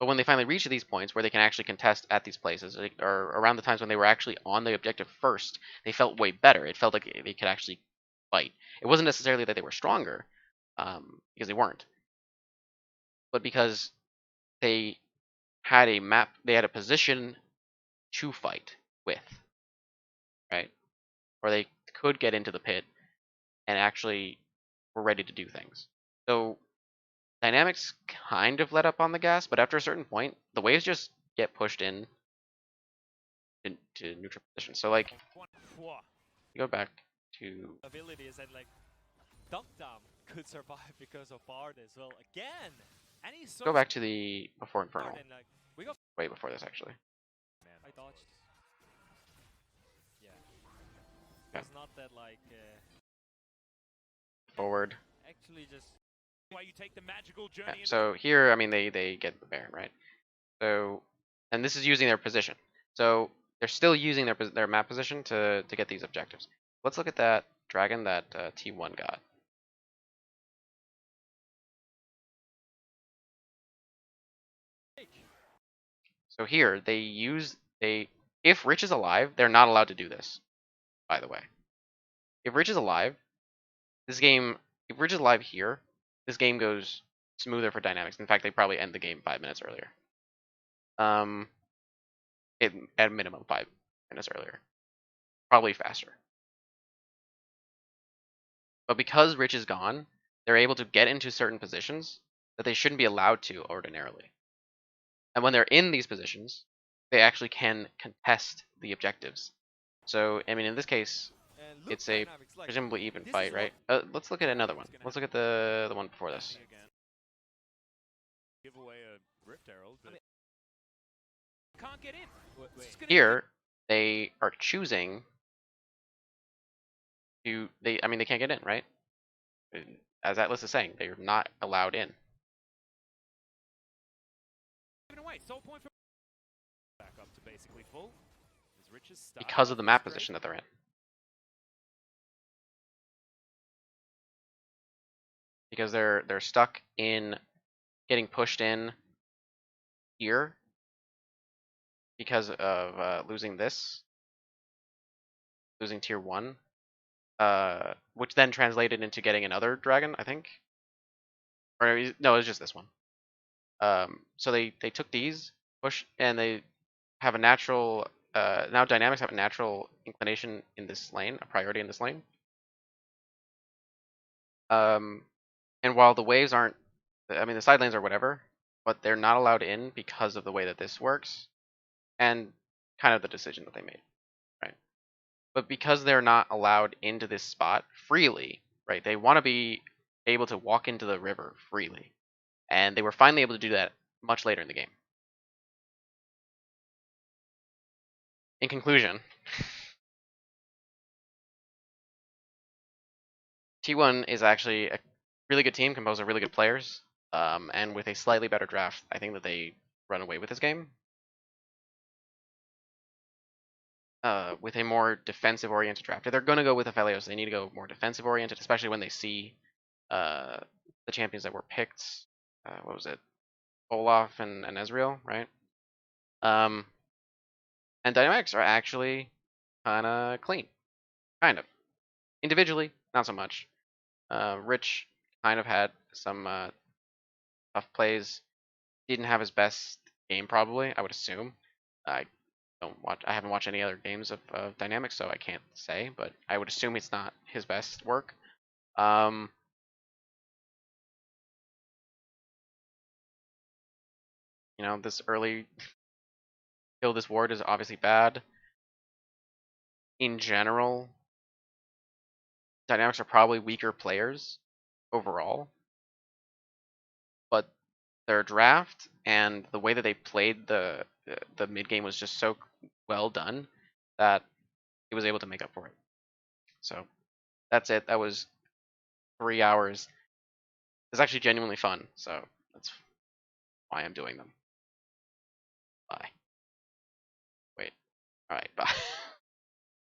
But when they finally reach these points where they can actually contest at these places, or around the times when they were actually on the objective first, they felt way better. It felt like they could actually fight. It wasn't necessarily that they were stronger, because they weren't, but because they had a map, they had a position to fight with, right? Or they could get into the pit and actually were ready to do things. So Dynamics kind of let up on the gas, but after a certain point, the waves just get pushed in to neutral position. So like, go back to abilities and like Dunk Dam could survive because of Bard as well. Again, and he's so go back to the before smart Infernal. and like we got Way before this actually. man. I dodged. Yeah. Yeah. It's not that like Forward. actually just Why you take the magical journey Yeah, into so here, I mean, they get the Baron, right? So, and this is using their position. So they're still using their map position to get these objectives. Let's look at that dragon that T1 got. So here if Rich is alive, they're not allowed to do this. By the way, if Rich is alive, if Rich is alive here, this game goes smoother for Dynamics. In fact, they probably end the game 5 minutes earlier. At minimum 5 minutes earlier, probably faster. But because Rich is gone, they're able to get into certain positions that they shouldn't be allowed to ordinarily. And when they're in these positions, they actually can contest the objectives. So, I mean, in this case, And look, it's a Dynamics, like, presumably even this fight, is right? Let's look at another one. Let's look at the one before this. again. Give away a Rift Herald, but can't get in. It's just gonna Here, they are choosing to they can't get in, right? As Atlas is saying, they're not allowed in. be given away. Soul point for back up to basically full. As Rich's started Because of off the this map great. position that they're in. Because they're stuck in getting pushed in here because of losing tier 1, which then translated into getting another dragon, I think. Or no, it was just this one. So they took these, push, and they have a natural, now Dynamics have a natural inclination in this lane, a priority in this lane. And while the waves aren't, the side lanes are whatever, but they're not allowed in because of the way that this works, and kind of the decision that they made, right? But because they're not allowed into this spot freely, right? They want to be able to walk into the river freely, and they were finally able to do that much later in the game. In conclusion, T1 is actually a really good team composed of really good players, and with a slightly better draft, I think that they run away with this game. With a more defensive-oriented draft. If they're going to go with Aphelios, they need to go more defensive-oriented, especially when they see the champions that were picked. What was it? Olaf and Ezreal, right? And dynamics are actually kind of clean. Kind of. Individually, not so much. Rich kind of had some tough plays. Didn't have his best game, probably, I would assume. I I haven't watched any other games of dynamics, so I can't say, but I would assume it's not his best work. You know, this early kill this ward is obviously bad. In general, dynamics are probably weaker players overall, but their draft and the way that they played the mid game was just so well done that he was able to make up for it. So that's it. That was 3 hours. It's actually genuinely fun, so that's why I'm doing them. Bye. Wait. All right. Bye.